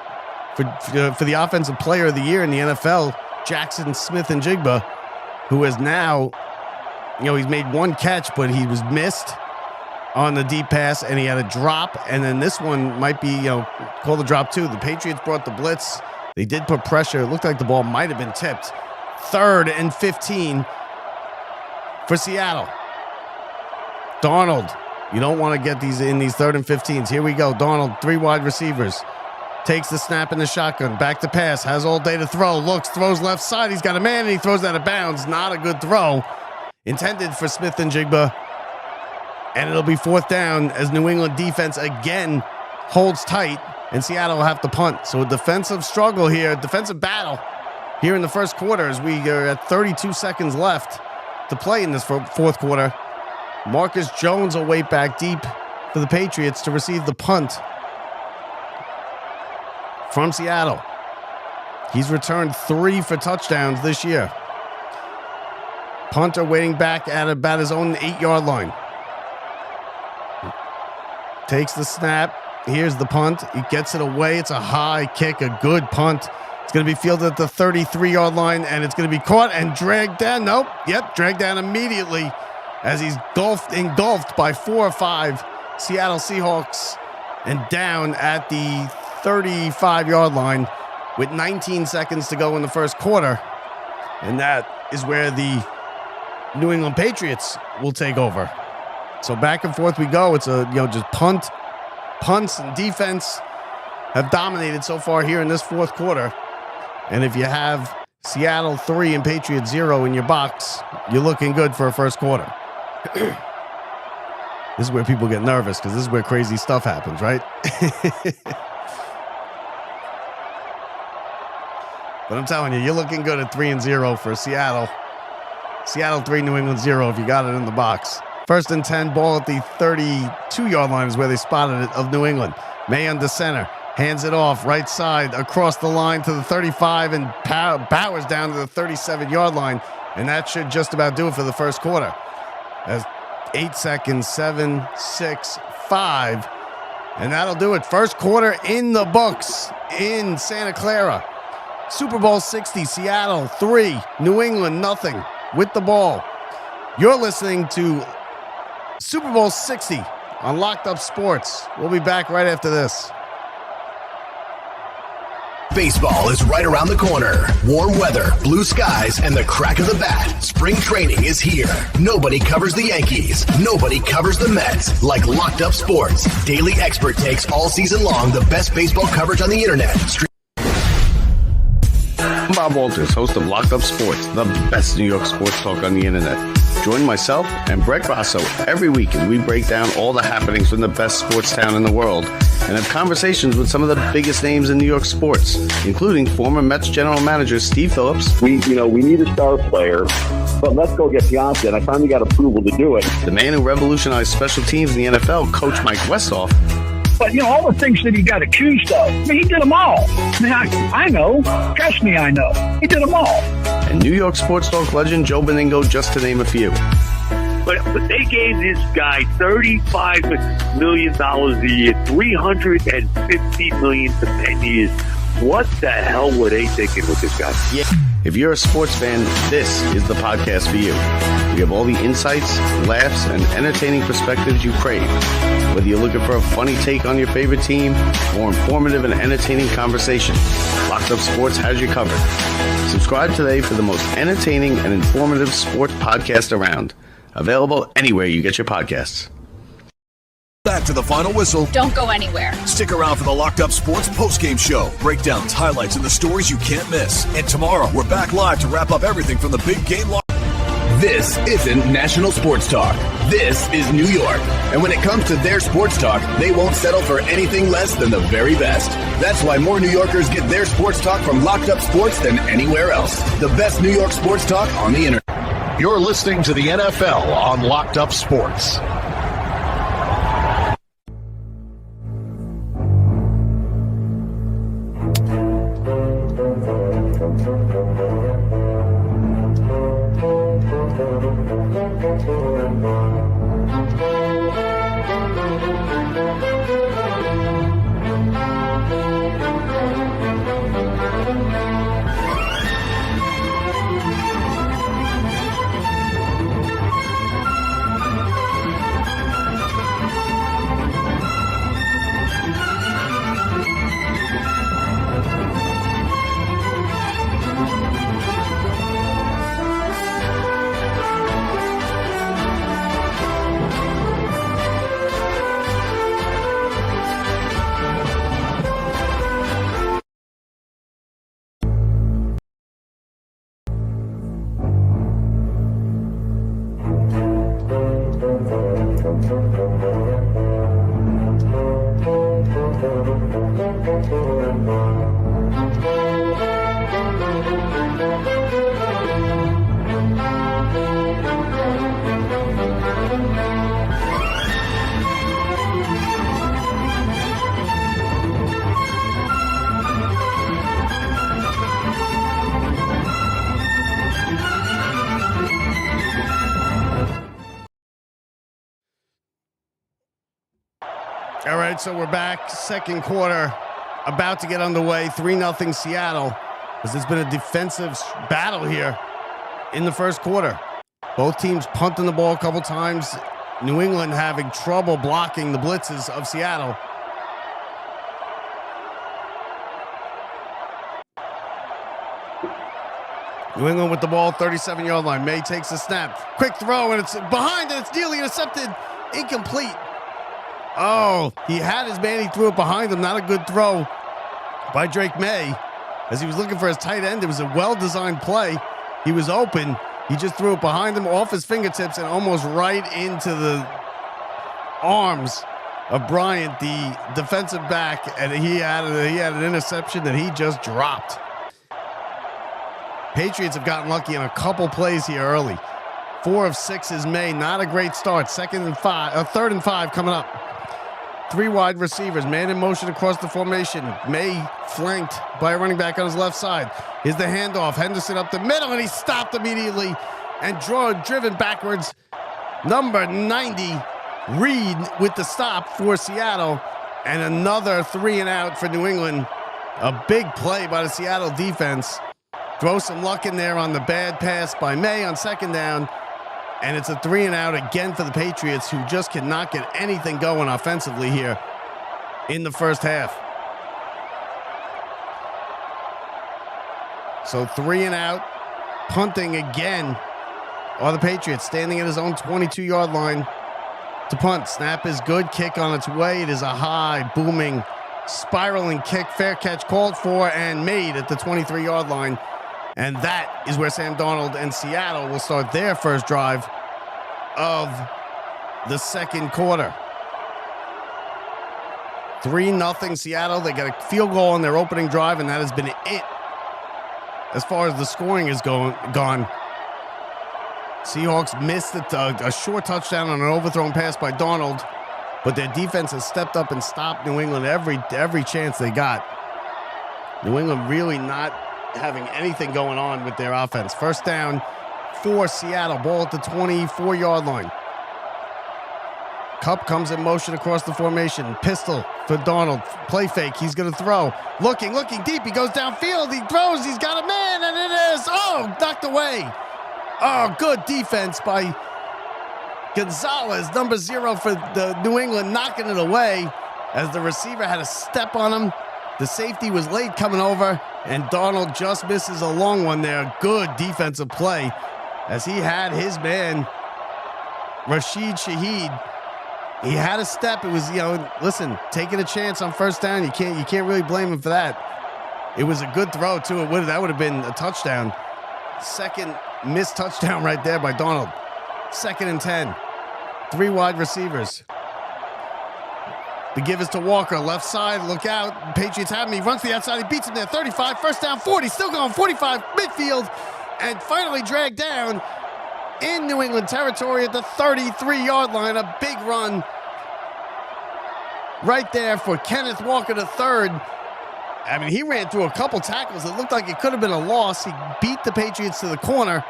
for the offensive player of the year in the NFL, Jackson Smith and Jigba, who has now, he's made 1 catch, but he was missed on the deep pass, and he had a drop, and then this one might be, called a drop too. The Patriots brought the blitz. They did put pressure. It looked like the ball might have been tipped. 3rd and 15 for Seattle. Darnold, you don't want to get these 3rd and 15s. Here we go. Darnold, 3 wide receivers. Takes the snap in the shotgun. Back to pass. Has all day to throw. Looks, throws left side. He's got a man, and he throws out of bounds. Not a good throw. Intended for Smith and Jigba. And it'll be 4th down as New England defense again holds tight, and Seattle will have to punt. So a defensive struggle here, defensive battle here in the first quarter as we are at 32 seconds left to play in this 4th quarter. Marcus Jones will wait back deep for the Patriots to receive the punt from Seattle. He's returned 3 for touchdowns this year. Punter waiting back at about his own 8-yard line. Takes the snap. Here's the punt. He gets it away. It's a high kick, a good punt. It's going to be fielded at the 33-yard line, and it's going to be caught and dragged down. Nope. Yep, dragged down immediately as he's engulfed by 4 or 5 Seattle Seahawks and down at the 35-yard line with 19 seconds to go in the first quarter. And that is where the New England Patriots will take over. So back and forth we go. It's a, just punts and defense have dominated so far here in this 4th quarter. And if you have Seattle 3 and Patriots 0 in your box, you're looking good for a first quarter. This is where people get nervous because this is where crazy stuff happens, right? But I'm telling you, you're looking good at 3-0 for Seattle. Seattle 3, New England 0 if you got it in the box. 1st and 10, ball at the 32-yard line is where they spotted it of New England. May under center, hands it off right side across the line to the 35 and powers down to the 37-yard line. And that should just about do it for the first quarter. As 8 seconds, 7, 6, 5. And that'll do it. First quarter in the books in Santa Clara. Super Bowl 60, Seattle 3, New England nothing with the ball. You're listening to Super Bowl 60 on Locked Up Sports. We'll be back right after this. Baseball is right around the corner. Warm weather, blue skies, and the crack of the bat. Spring training is here. Nobody covers the Yankees. Nobody covers the Mets like Locked Up Sports. Daily expert takes all season long the best baseball coverage on the internet. I'm Bob Walters, host of Locked Up Sports, the best New York sports talk on the internet. Join myself and Brett Grasso every week as we break down all the happenings from the best sports town in the world and have conversations with some of the biggest names in New York sports, including former Mets general manager Steve Phillips. We need a star player, but let's go get Beyonce. And I finally got approval to do it. The man who revolutionized special teams in the NFL, Coach Mike Westhoff. But, all the things that he got accused of, he did them all. I know. Trust me, I know. He did them all. And New York sports talk legend Joe Beningo, just to name a few. But they gave this guy $35 million a year, $350 million for 10 years. What the hell were they thinking with this guy? Yeah. If you're a sports fan, this is the podcast for you. We have all the insights, laughs, and entertaining perspectives you crave. Whether you're looking for a funny take on your favorite team or informative and entertaining conversation, Locked Up Sports has you covered. Subscribe today for the most entertaining and informative sports podcast around. Available anywhere you get your podcasts. Back to the final whistle. Don't go anywhere. Stick around for the Locked Up Sports postgame show. Breakdowns, highlights, and the stories you can't miss. And tomorrow, we're back live to wrap up everything from the big game. This isn't national sports talk. This is New York. And when it comes to their sports talk, they won't settle for anything less than the very best. That's why more New Yorkers get their sports talk from Locked Up Sports than anywhere else. The best New York sports talk on the internet. You're listening to the NFL on Locked Up Sports. All right, so we're back. Second quarter, about to get underway. 3-0 Seattle. There's been a defensive battle here in the first quarter. Both teams punting the ball a couple times. New England having trouble blocking the blitzes of Seattle. New England with the ball, 37-yard line. May takes a snap. Quick throw, and it's behind, and it's nearly intercepted. Incomplete. Oh, he had his man. He threw it behind him. Not a good throw by Drake May. As he was looking for his tight end, it was a well-designed play. He was open. He just threw it behind him, off his fingertips, and almost right into the arms of Bryant, the defensive back. And he had an interception that he just dropped. Patriots have gotten lucky on a couple plays here early. 4 of 6 is May. Not a great start. 3rd and 5 coming up. 3 wide receivers, man in motion across the formation. May flanked by a running back on his left side. Here's the handoff. Henderson up the middle, and he stopped immediately and driven backwards. Number 90, Reed with the stop for Seattle, and another 3 and out for New England. A big play by the Seattle defense. Throw some luck in there on the bad pass by May on second down. And it's a 3 and out again for the Patriots, who just cannot get anything going offensively here in the first half. So 3 and out, punting again are the Patriots, standing at his own 22-yard line to punt. Snap is good, kick on its way. It is a high, booming, spiraling kick. Fair catch called for and made at the 23-yard line. And that is where Sam Darnold and Seattle will start their first drive of the second quarter. 3-0 Seattle. They got a field goal on their opening drive, and that has been it as far as the scoring is gone. Seahawks missed a short touchdown on an overthrown pass by Darnold, but their defense has stepped up and stopped New England every chance they got. New England really not having anything going on with their offense. First down for Seattle. Ball at the 24-yard line. Kupp comes in motion across the formation. Pistol for Darnold. Play fake. He's going to throw. Looking deep. He goes downfield. He throws. He's got a man, and it is, knocked away. Oh, good defense by Gonzalez, number 0 for the New England, knocking it away as the receiver had a step on him. The safety was late coming over, and Darnold just misses a long one there. Good defensive play as he had his man, Rashid Shaheed. He had a step. It was, listen, taking a chance on first down. You can't really blame him for that. It was a good throw, too. That would have been a touchdown. Second missed touchdown right there by Darnold. 2nd and 10. 3 wide receivers. The give is to Walker. Left side, look out. Patriots have him. He runs to the outside. He beats him there. 35, first down, 40. Still going, 45, midfield. And finally dragged down in New England territory at the 33-yard line. A big run right there for Kenneth Walker III. I mean, he ran through a couple tackles. It looked like it could have been a loss. He beat the Patriots to the corner.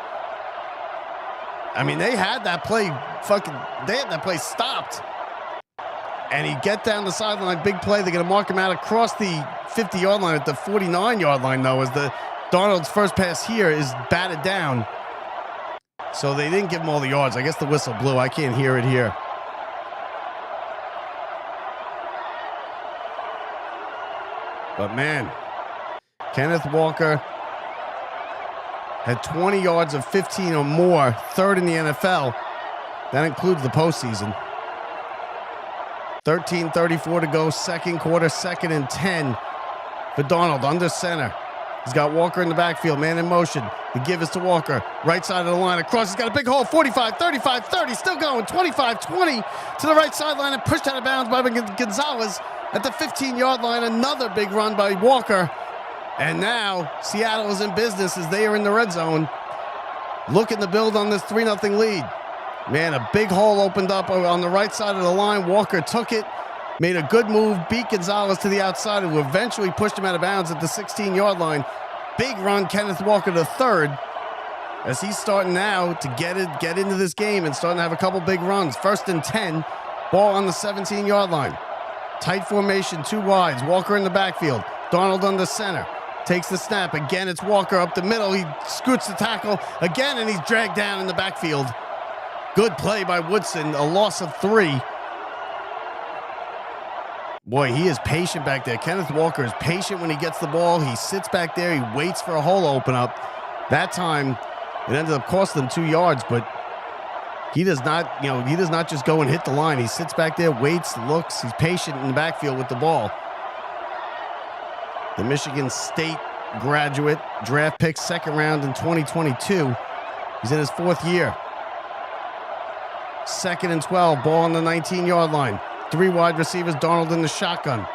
I mean, they had that play stopped. And he get down the sideline, big play. They're going to mark him out across the 50-yard line at the 49-yard line, though, as the Darnold's first pass here is batted down. So they didn't give him all the yards. I guess the whistle blew. I can't hear it here. But, man, Kenneth Walker had 20 yards of 15 or more, 3rd in the NFL. That includes the postseason. 13:34 to go, second quarter, 2nd and 10 for Darnold under center. He's got Walker in the backfield, man in motion. The give is to Walker, right side of the line, across. He's got a big hole, 45, 35, 30, still going, 25, 20 to the right sideline and pushed out of bounds by Gonzalez at the 15-yard line. Another big run by Walker. And now Seattle is in business as they are in the red zone, looking to build on this 3-0 lead. Man, a big hole opened up on the right side of the line. Walker took it, made a good move, beat Gonzalez to the outside, who eventually pushed him out of bounds at the 16-yard line. Big run, Kenneth Walker III, as he's starting now to get into this game and starting to have a couple big runs. 1st and 10, ball on the 17-yard line. Tight formation, 2 wides. Walker in the backfield. Darnold under center. Takes the snap. Again, it's Walker up the middle. He scoots the tackle again, and he's dragged down in the backfield. Good play by Woodson, a loss of 3. Boy, he is patient back there. Kenneth Walker is patient when he gets the ball. He sits back there. He waits for a hole to open up. That time, it ended up costing them 2 yards, but he does not, he does not just go and hit the line. He sits back there, waits, looks. He's patient in the backfield with the ball. The Michigan State graduate, draft pick, 2nd round in 2022. He's in his 4th year. 2nd and 12, ball on the 19-yard line. 3 wide receivers, Darnold in the shotgun.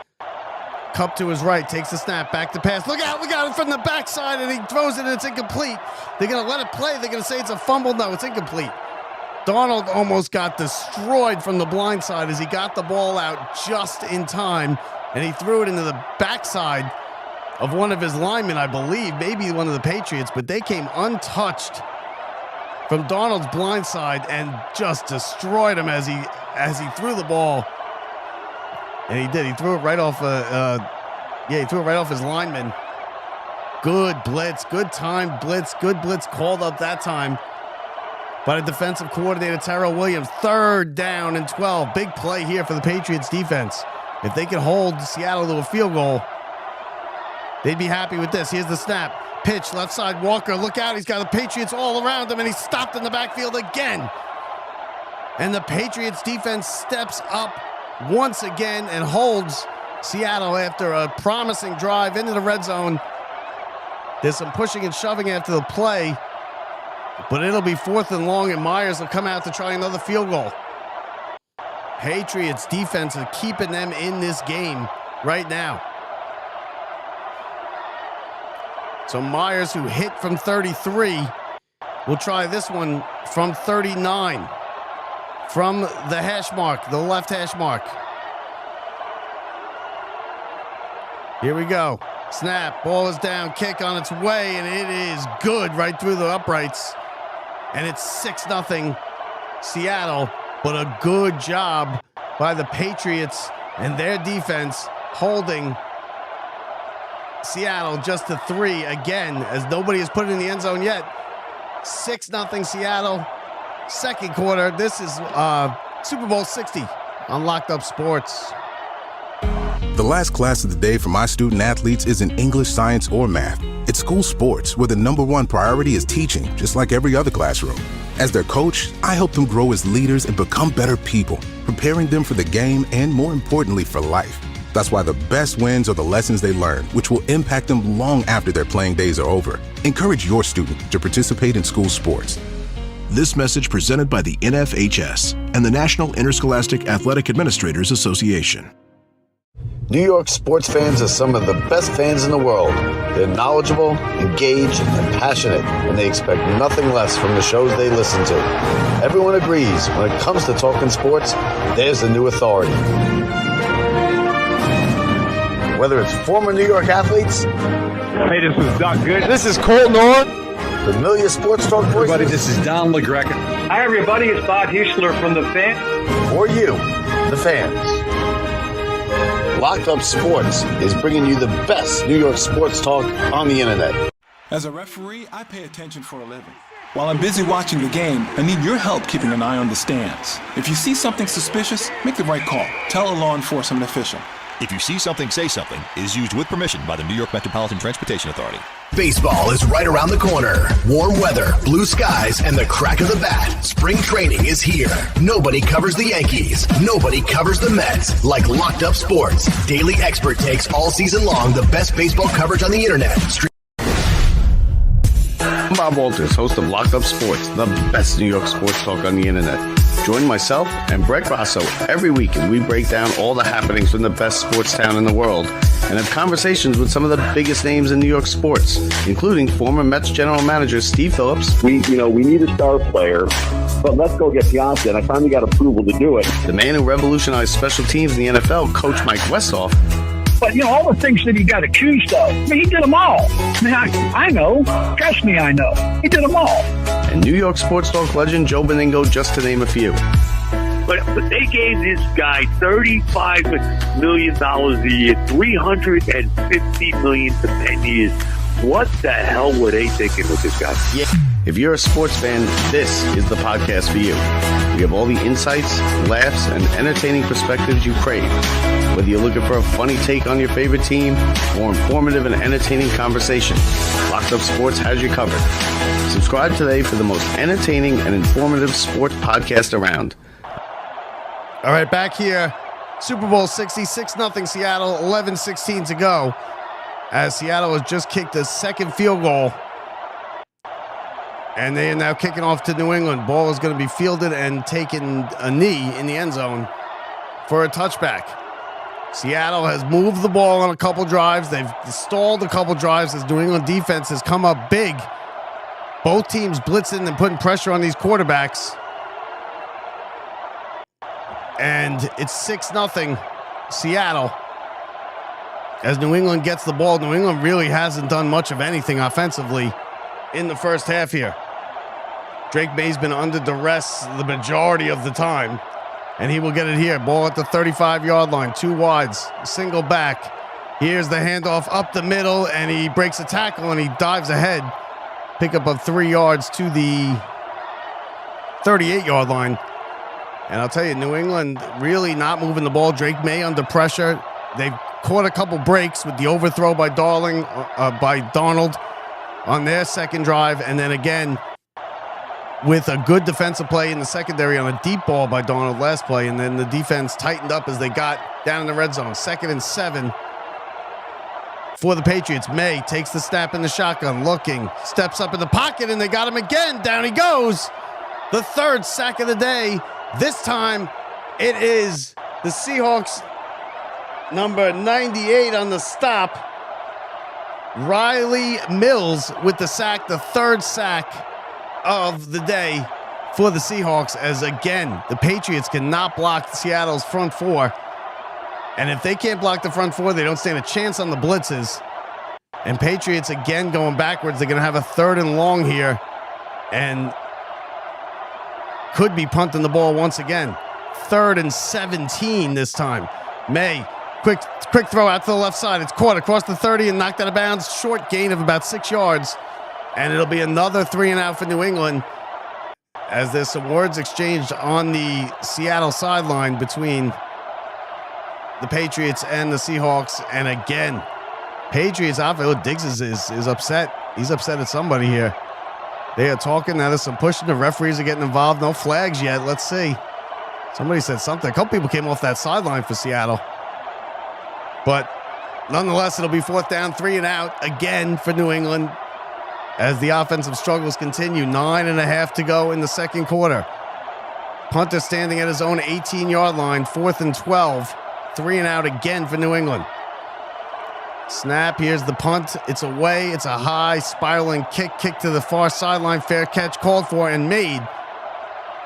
Kupp to his right, takes the snap, back to pass. Look out it from the backside, and he throws it, and it's incomplete. They're going to let it play. They're going to say it's a fumble. No, it's incomplete. Darnold almost got destroyed from the blind side as he got the ball out just in time, and he threw it into the backside of one of his linemen, I believe, maybe one of the Patriots, but they came untouched from Darnold's blind side and just destroyed him as he threw the ball. And he did. He threw it right off. He threw it right off his lineman. Good blitz, good time blitz, good blitz called up that time by the defensive coordinator Tyrell Williams. 3rd down and 12. Big play here for the Patriots defense. If they can hold Seattle to a field goal, they'd be happy with this. Here's the snap. Pitch, left side, Walker, look out. He's got the Patriots all around him, and he's stopped in the backfield again. And the Patriots defense steps up once again and holds Seattle after a promising drive into the red zone. There's some pushing and shoving after the play, but it'll be 4th and long, and Myers will come out to try another field goal. Patriots defense are keeping them in this game right now. So Myers, who hit from 33, will try this one from 39. From the hash mark, the left hash mark. Here we go. Snap, ball is down, kick on its way, and it is good right through the uprights. and it's 6-0 Seattle, but a good job by the Patriots and their defense holding Seattle just to 3 again, as nobody has put it in the end zone yet. 6-0 Seattle. Second quarter. This is Super Bowl 60 on Locked Up Sports. The last class of the day for my student athletes isn't English, science, or math. It's school sports, where the #1 priority is teaching, just like every other classroom. As their coach, I help them grow as leaders and become better people, preparing them for the game and, more importantly, for life. That's why the best wins are the lessons they learn, which will impact them long after their playing days are over. Encourage your student to participate in school sports. This message presented by the NFHS and the National Interscholastic Athletic Administrators Association. New York sports fans are some of the best fans in the world. They're knowledgeable, engaged, and passionate, and they expect nothing less from the shows they listen to. Everyone agrees when it comes to talking sports, there's the new authority. Whether it's former New York athletes, hey, this is Doc Good. This is Cole Norn, familiar sports talk voices. Everybody, this is Don LaGreca. Hi, everybody. It's Bob Huesler from The Fan. Or you, the fans. Locked Up Sports is bringing you the best New York sports talk on the internet. As a referee, I pay attention for a living. While I'm busy watching the game, I need your help keeping an eye on the stands. If you see something suspicious, make the right call. Tell a law enforcement official. If you see something, say something is used with permission by the New York Metropolitan Transportation Authority. Baseball is right around the corner. Warm weather, blue skies, and the crack of the bat. Spring training is here. Nobody covers the Yankees. Nobody covers the Mets like Locked Up Sports. Daily expert takes all season long the best baseball coverage on the internet. I'm Bob Walters, host of Locked Up Sports, the best New York sports talk on the internet. Join myself and Brett Grasso every week as we break down all the happenings from the best sports town in the world and have conversations with some of the biggest names in New York sports, including former Mets general manager Steve Phillips. We need a star player, but let's go get Piazza, and I finally got approval to do it. The man who revolutionized special teams in the NFL, Coach Mike Westhoff. But, all the things that he got accused of, he did them all. I know. Trust me, I know. He did them all. And New York sports talk legend Joe Beningo, just to name a few. But they gave this guy $35 million a year, $350 million for 10 years. What the hell were they thinking with this guy? Yeah. If you're a sports fan, this is the podcast for you. We have all the insights, laughs, and entertaining perspectives you crave. Whether you're looking for a funny take on your favorite team or informative and entertaining conversation, Locked Up Sports has you covered. Subscribe today for the most entertaining and informative sports podcast around. All right, back here. Super Bowl 60, 6-0 Seattle, 11:16 to go. As Seattle has just kicked a second field goal. And they are now kicking off to New England. Ball is going to be fielded and taking a knee in the end zone for a touchback. Seattle has moved the ball on a couple drives. They've stalled a couple drives as New England defense has come up big. Both teams blitzing and putting pressure on these quarterbacks. And it's 6-0 Seattle. As New England gets the ball, New England really hasn't done much of anything offensively in the first half here. Drake May's been under duress the majority of the time, and he will get it here. Ball at the 35-yard line, 2 wides, single back. Here's the handoff up the middle, and he breaks a tackle, and he dives ahead. Pick up of 3 yards to the 38-yard line. And I'll tell you, New England really not moving the ball. Drake May under pressure. They've caught a couple breaks with the overthrow by Darnold on their second drive, and then again with a good defensive play in the secondary on a deep ball by Darnold last play, and then the defense tightened up as they got down in the red zone. 2nd and 7 for the Patriots. May takes the snap in the shotgun, looking, steps up in the pocket, and they got him again. Down he goes. The 3rd sack of the day. This time it is the Seahawks number 98 on the stop. Riley Mills with the sack, the 3rd sack of the day for the Seahawks, as again, the Patriots cannot block Seattle's front 4. And if they can't block the front 4, they don't stand a chance on the blitzes. And Patriots again going backwards. They're going to have a 3rd and long here. And could be punting the ball once again. 3rd and 17 this time. May, quick throw out to the left side. It's caught across the 30 and knocked out of bounds. Short gain of about 6 yards. And it'll be another 3 and out for New England, as there's some words exchanged on the Seattle sideline between the Patriots and the Seahawks. And again, Patriots offense, Diggs is upset. He's upset at somebody here. They are talking. Now there's some pushing. The referees are getting involved. No flags yet. Let's see. Somebody said something. A couple people came off that sideline for Seattle. But nonetheless, it'll be 4th down, 3 and out again for New England as the offensive struggles continue. 9.5 to go in the second quarter. Punter standing at his own 18-yard line. 4th and 12. 3 and out again for New England. Snap. Here's the punt. It's away. It's a high spiraling kick to the far sideline. Fair catch called for and made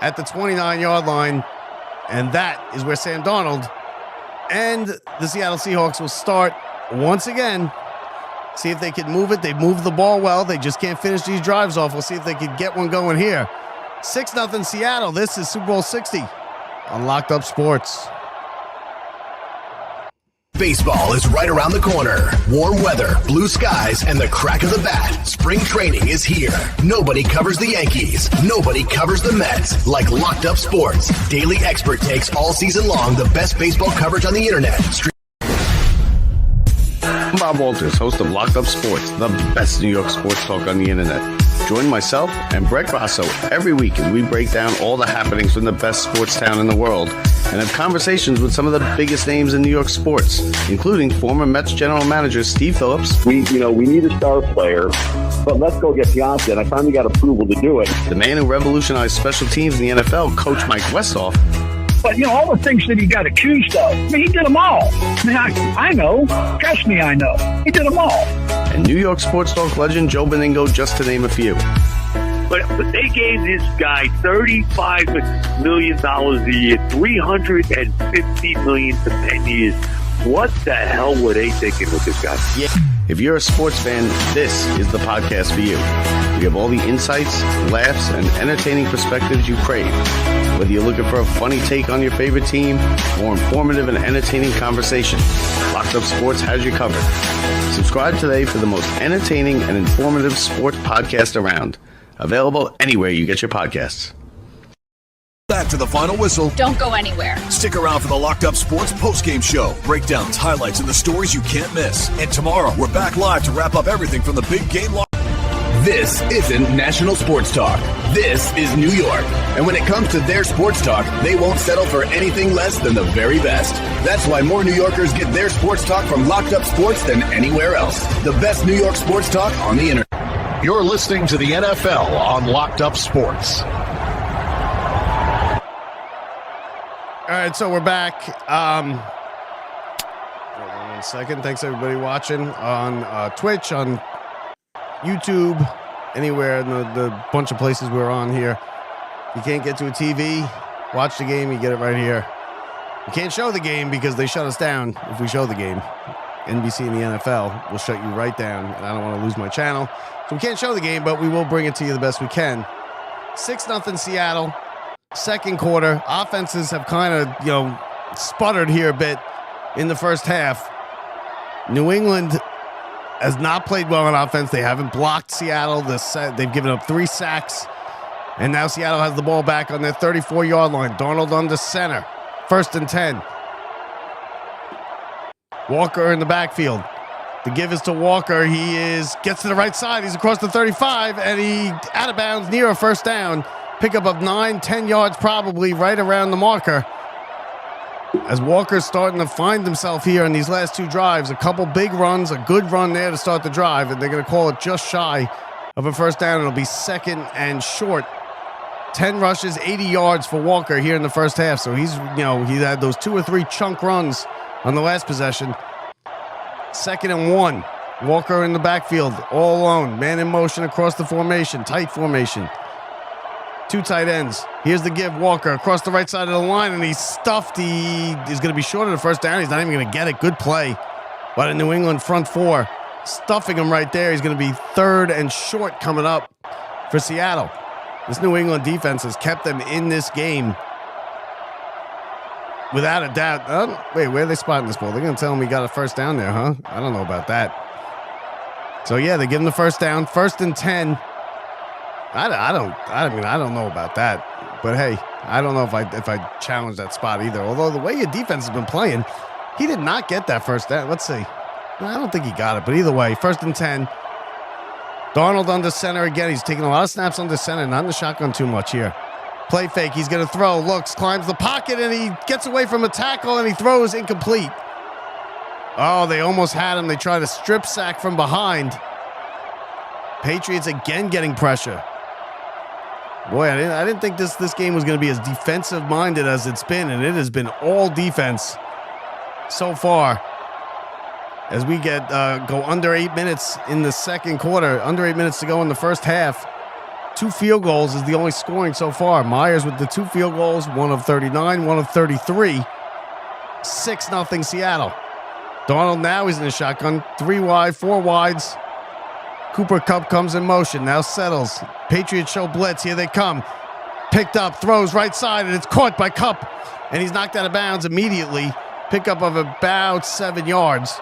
at the 29-yard line. And that is where Sam Darnold and the Seattle Seahawks will start once again. See if they can move it. They move the ball well. They just can't finish these drives off. We'll see if they can get one going here. 6-0 Seattle. This is Super Bowl 60 on Locked Up Sports. Baseball is right around the corner. Warm weather, blue skies, and the crack of the bat. Spring training is here. Nobody covers the Yankees. Nobody covers the Mets like Locked Up Sports. Daily expert takes all season long the best baseball coverage on the internet. I'm Bob Walters, host of Locked Up Sports, the best New York sports talk on the internet. Join myself and Brett Grasso every week as we break down all the happenings from the best sports town in the world and have conversations with some of the biggest names in New York sports, including former Mets general manager Steve Phillips. We need a star player, but let's go get Piazza, and I finally got approval to do it. The man who revolutionized special teams in the NFL, Coach Mike Westhoff. But, all the things that he got accused of, he did them all. I know. Trust me, I know. He did them all. And New York sports talk legend Joe Beningo, just to name a few. But they gave this guy $35 million a year, $350 million for 10 years. What the hell were they thinking with this guy? Yeah. If you're a sports fan, this is the podcast for you. We have all the insights, laughs, and entertaining perspectives you crave. Whether you're looking for a funny take on your favorite team or informative and entertaining conversation, Locked Up Sports has you covered. Subscribe today for the most entertaining and informative sports podcast around. Available anywhere you get your podcasts. Back to the final whistle. Don't go anywhere. Stick around for the Locked Up Sports postgame show. Breakdowns, highlights, and the stories you can't miss. And tomorrow, we're back live to wrap up everything from the big game. This isn't national sports talk. This is New York. And when it comes to their sports talk, they won't settle for anything less than the very best. That's why more New Yorkers get their sports talk from Locked Up Sports than anywhere else. The best New York sports talk on the internet. You're listening to the NFL on Locked Up Sports. All right, so we're back. Hold on 1 second. Thanks, everybody watching on Twitch, on YouTube, anywhere in the bunch of places we're on here. You can't get to a TV, watch the game, you get it right here. You can't show the game because they shut us down if we show the game. NBC and the NFL will shut you right down, and I don't want to lose my channel. So we can't show the game, but we will bring it to you the best we can. 6-0 Seattle. Second quarter. Offenses have kind of, sputtered here a bit in the first half. New England has not played well on offense. They haven't blocked Seattle. They've given up 3 sacks. And now Seattle has the ball back on their 34-yard line. Darnold under center. 1st and 10. Walker in the backfield. The give is to Walker. He gets to the right side. He's across the 35, and he out of bounds near a first down. Pickup of 9-10 yards probably right around the marker. As Walker's starting to find himself here in these last 2 drives. A couple big runs, a good run there to start the drive, and they're going to call it just shy of a first down. It'll be 2nd and short. 10 rushes, 80 yards for Walker here in the first half. So he had those 2 or 3 chunk runs on the last possession. 2nd and 1. Walker in the backfield, all alone. Man in motion across the formation, tight formation. 2 tight ends. Here's the give. Walker across the right side of the line, and he's stuffed. He is going to be short of the first down. He's not even going to get it. Good play by the New England front 4. Stuffing him right there. He's going to be 3rd and short coming up for Seattle. This New England defense has kept them in this game without a doubt. Wait, where are they spotting this ball? They're going to tell them we got a first down there, huh? I don't know about that. So, yeah, they give them the first down. 1st and 10. I don't know about that. But, hey, I don't know if I challenge that spot either. Although the way your defense has been playing, he did not get that first down. Let's see. I don't think he got it. But either way, 1st and 10. Darnold under center again. He's taking a lot of snaps under center, not in the shotgun too much here. Play fake. He's going to throw. Looks, climbs the pocket, and he gets away from a tackle, and he throws incomplete. Oh, they almost had him. They tried a strip sack from behind. Patriots again getting pressure. Boy, I didn't think this game was going to be as defensive-minded as it's been, and it has been all defense so far. As we go under 8 minutes in the second quarter, under 8 minutes to go in the first half. 2 field goals is the only scoring so far. Myers with the 2 field goals, 1 of 39, 1 of 33. 6-0 Seattle. Darnold now is in the shotgun. 3 wide, 4 wides. Cooper Kupp comes in motion, now settles. Patriots show blitz, here they come. Picked up, throws right side, and it's caught by Kupp. And he's knocked out of bounds immediately. Pickup of about 7 yards.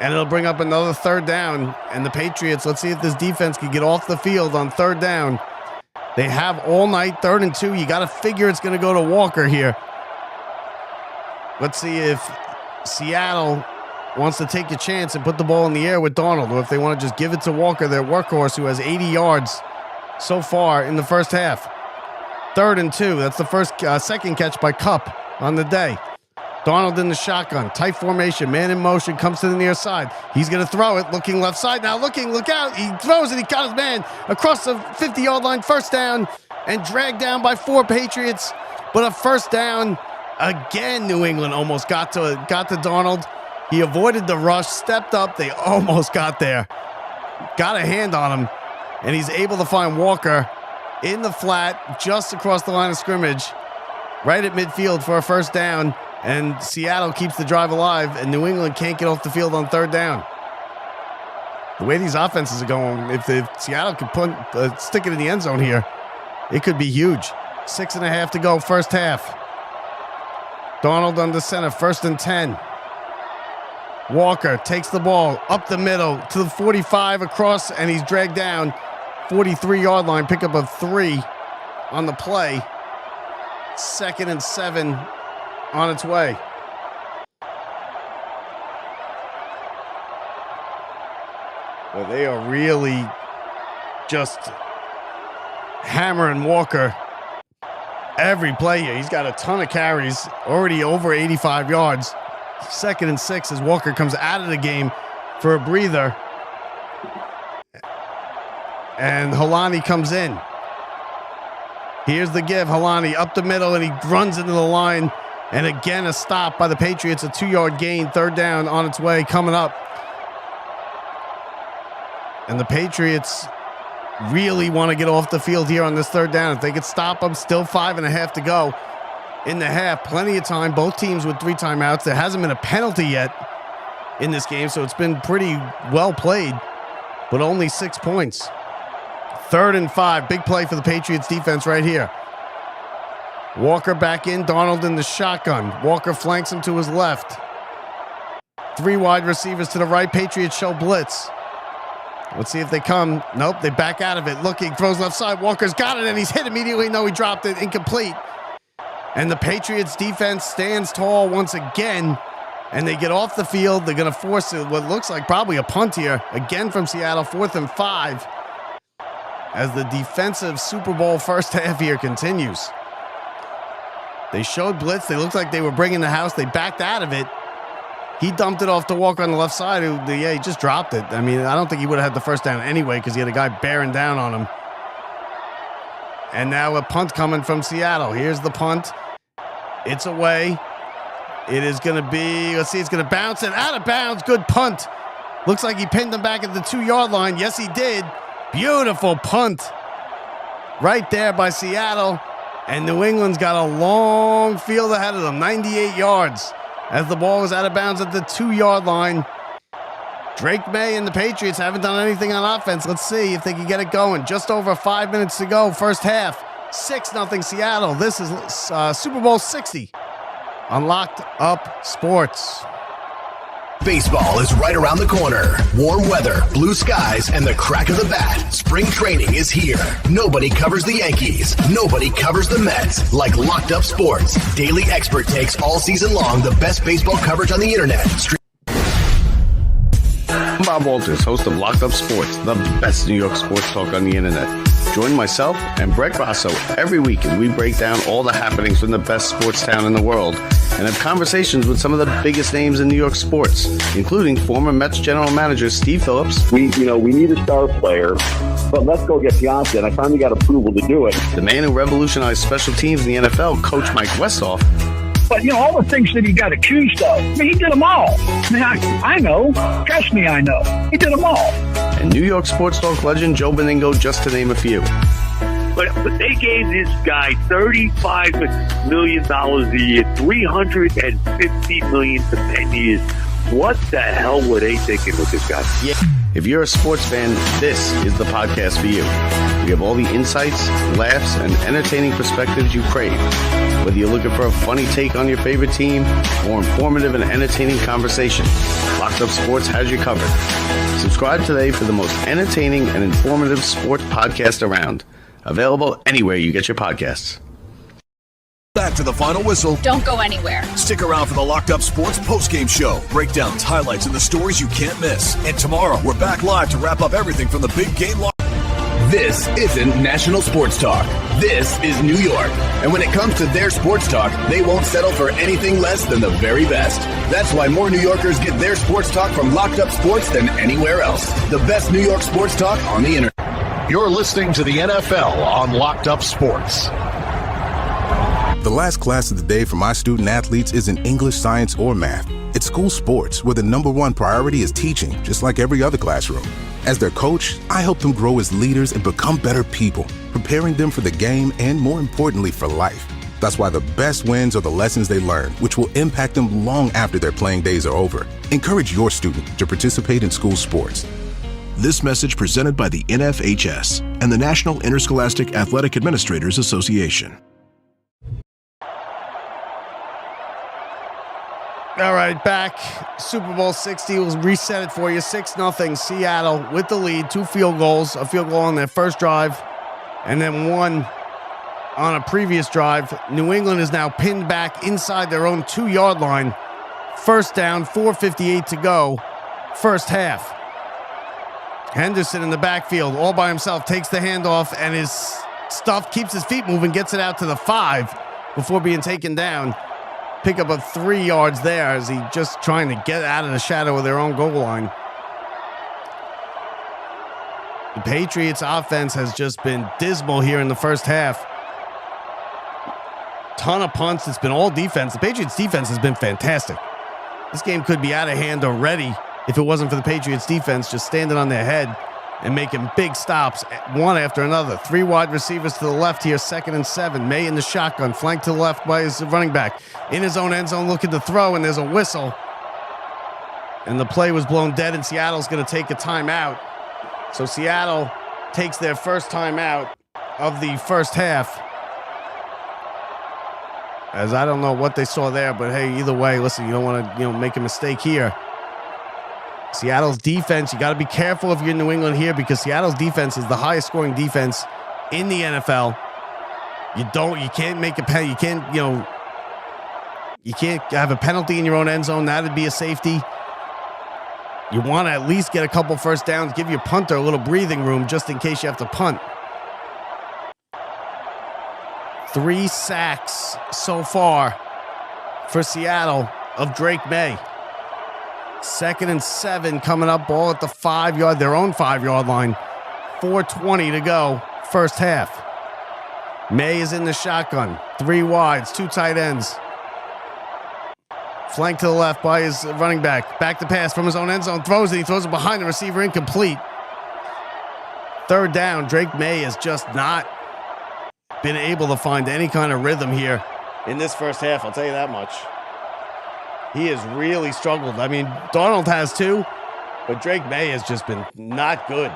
And it'll bring up another 3rd down. And the Patriots, let's see if this defense can get off the field on 3rd down. They have all night, 3rd and 2. You got to figure it's going to go to Walker here. Let's see if Seattle wants to take a chance and put the ball in the air with Darnold, or if they want to just give it to Walker, their workhorse, who has 80 yards so far in the first half. 3rd and 2. That's the second catch by Kupp on the day. Darnold in the shotgun, tight formation, man in motion, comes to the near side. He's going to throw it, looking left side now, look out. He throws it, he got his man across the 50-yard line, 1st down, and dragged down by 4 Patriots. But a 1st down, again, New England almost got to Darnold. He avoided the rush, stepped up, they almost got there. Got a hand on him, and he's able to find Walker in the flat, just across the line of scrimmage, right at midfield for a 1st down. And Seattle keeps the drive alive, and New England can't get off the field on 3rd down. The way these offenses are going, if Seattle can stick it in the end zone here, it could be huge. 6.5 to go, first half. Darnold under center, 1st and 10. Walker takes the ball up the middle to the 45 across, and he's dragged down 43-yard line, pickup of 3 on the play. 2nd and 7. On its way. Well, they are really just hammering Walker every play here. He's got a ton of carries, already over 85 yards. 2nd and 6 as Walker comes out of the game for a breather. And Helani comes in. Here's the give. Helani up the middle, and he runs into the line. And again, a stop by the Patriots, a 2-yard gain, 3rd down on its way, coming up. And the Patriots really want to get off the field here on this 3rd down. If they could stop them, still 5.5 to go in the half. Plenty of time, both teams with 3 timeouts. There hasn't been a penalty yet in this game, so it's been pretty well played, but only 6 points. 3rd and 5, big play for the Patriots defense right here. Walker back in, Darnold in the shotgun. Walker flanks him to his left. 3 wide receivers to the right. Patriots show blitz. Let's see if they come. Nope, they back out of it. Looking, throws left side. Walker's got it, and he's hit immediately. No, he dropped it. Incomplete. And the Patriots defense stands tall once again, and they get off the field. They're going to force it, what looks like probably a punt here. Again from Seattle, 4th and 5. As the defensive Super Bowl first half here continues. They showed blitz. They looked like they were bringing the house. They backed out of it. He dumped it off to Walker on the left side. He just dropped it. I mean, I don't think he would have had the 1st down anyway because he had a guy bearing down on him. And now a punt coming from Seattle. Here's the punt. It's away. It is going to be, let's see, it's going to bounce and out of bounds. Good punt. Looks like he pinned him back at the 2-yard line. Yes, he did. Beautiful punt. Right there by Seattle. And New England's got a long field ahead of them, 98 yards, as the ball was out of bounds at the 2-yard line. Drake May and the Patriots haven't done anything on offense. Let's see if they can get it going. Just over 5 minutes to go, first half. 6-0 Seattle. This is Super Bowl 60 on Locked Up Sports. Baseball is right around the corner. Warm weather, blue skies, and the crack of the bat. Spring training is here. Nobody covers the Yankees. Nobody covers the Mets like Locked Up Sports. Daily expert takes all season long the best baseball coverage on the internet. I'm Bob Walters, host of Locked Up Sports, the best New York sports talk on the internet. Join myself and Brett Grasso every week as we break down all the happenings from the best sports town in the world and have conversations with some of the biggest names in New York sports, including former Mets general manager Steve Phillips. We need a star player, but let's go get Piazza, and I finally got approval to do it. The man who revolutionized special teams in the NFL, Coach Mike Westhoff. But, all the things that he got accused of, he did them all. I know. Trust me, I know. He did them all. And New York sports talk legend Joe Beningo, just to name a few. But they gave this guy $35 million a year, $350 million for 10 years. What the hell were they thinking with this guy? Yeah. If you're a sports fan, this is the podcast for you. We have all the insights, laughs, and entertaining perspectives you crave. Whether you're looking for a funny take on your favorite team or informative and entertaining conversation, Locked Up Sports has you covered. Subscribe today for the most entertaining and informative sports podcast around. Available anywhere you get your podcasts. Back to the final whistle. Don't go anywhere. Stick around for the Locked Up Sports postgame show. Breakdowns, highlights, and the stories you can't miss. And tomorrow, we're back live to wrap up everything from the big game. This isn't national sports talk. This is New York. And when it comes to their sports talk, they won't settle for anything less than the very best. That's why more New Yorkers get their sports talk from Locked Up Sports than anywhere else. The best New York sports talk on the internet. You're listening to the NFL on Locked Up Sports. The last class of the day for my student athletes isn't English, science, or math. It's school sports, where the number one priority is teaching, just like every other classroom. As their coach, I help them grow as leaders and become better people, preparing them for the game and, more importantly, for life. That's why the best wins are the lessons they learn, which will impact them long after their playing days are over. Encourage your student to participate in school sports. This message presented by the NFHS and the National Interscholastic Athletic Administrators Association. All right, back. Super Bowl 60 will reset it for you. 6-0 Seattle with the lead. 2 field goals. A field goal on their first drive, and then one on a previous drive. New England is now pinned back inside their own 2-yard line. First down, 4:58 to go. First half. Henderson in the backfield, all by himself, takes the handoff, and his stuff keeps his feet moving, gets it out to the 5 before being taken down. Pick up of 3 yards there as he just trying to get out of the shadow of their own goal line. The Patriots offense has just been dismal here in the first half. Ton of punts. It's been all defense. The Patriots defense has been fantastic. This game could be out of hand already if it wasn't for the Patriots defense just standing on their head and making big stops, one after another. 3 wide receivers to the left here, 2nd and 7. May in the shotgun, flanked to the left by his running back. In his own end zone, looking to throw, and there's a whistle. And the play was blown dead, and Seattle's going to take a timeout. So Seattle takes their first timeout of the first half. As I don't know what they saw there, but hey, either way, listen, you don't want to make a mistake here. Seattle's defense, you got to be careful if you're in New England here, because Seattle's defense is the highest scoring defense in the NFL. You can't make a penalty. You can't have a penalty in your own end zone. That'd be a safety. You want to at least get a couple first downs, give your punter a little breathing room just in case you have to punt. 3 sacks so far for Seattle of Drake May. 2nd and 7 coming up, ball at the 5-yard, their own 5-yard line. 4:20 to go, first half. May is in the shotgun. 3 wides, 2 tight ends. Flanked to the left by his running back. Back to pass from his own end zone. Throws it. He throws it behind the receiver, incomplete. 3rd down. Drake May has just not been able to find any kind of rhythm here in this first half. I'll tell you that much. He has really struggled. I mean, Darnold has too, But Drake May has just been not good.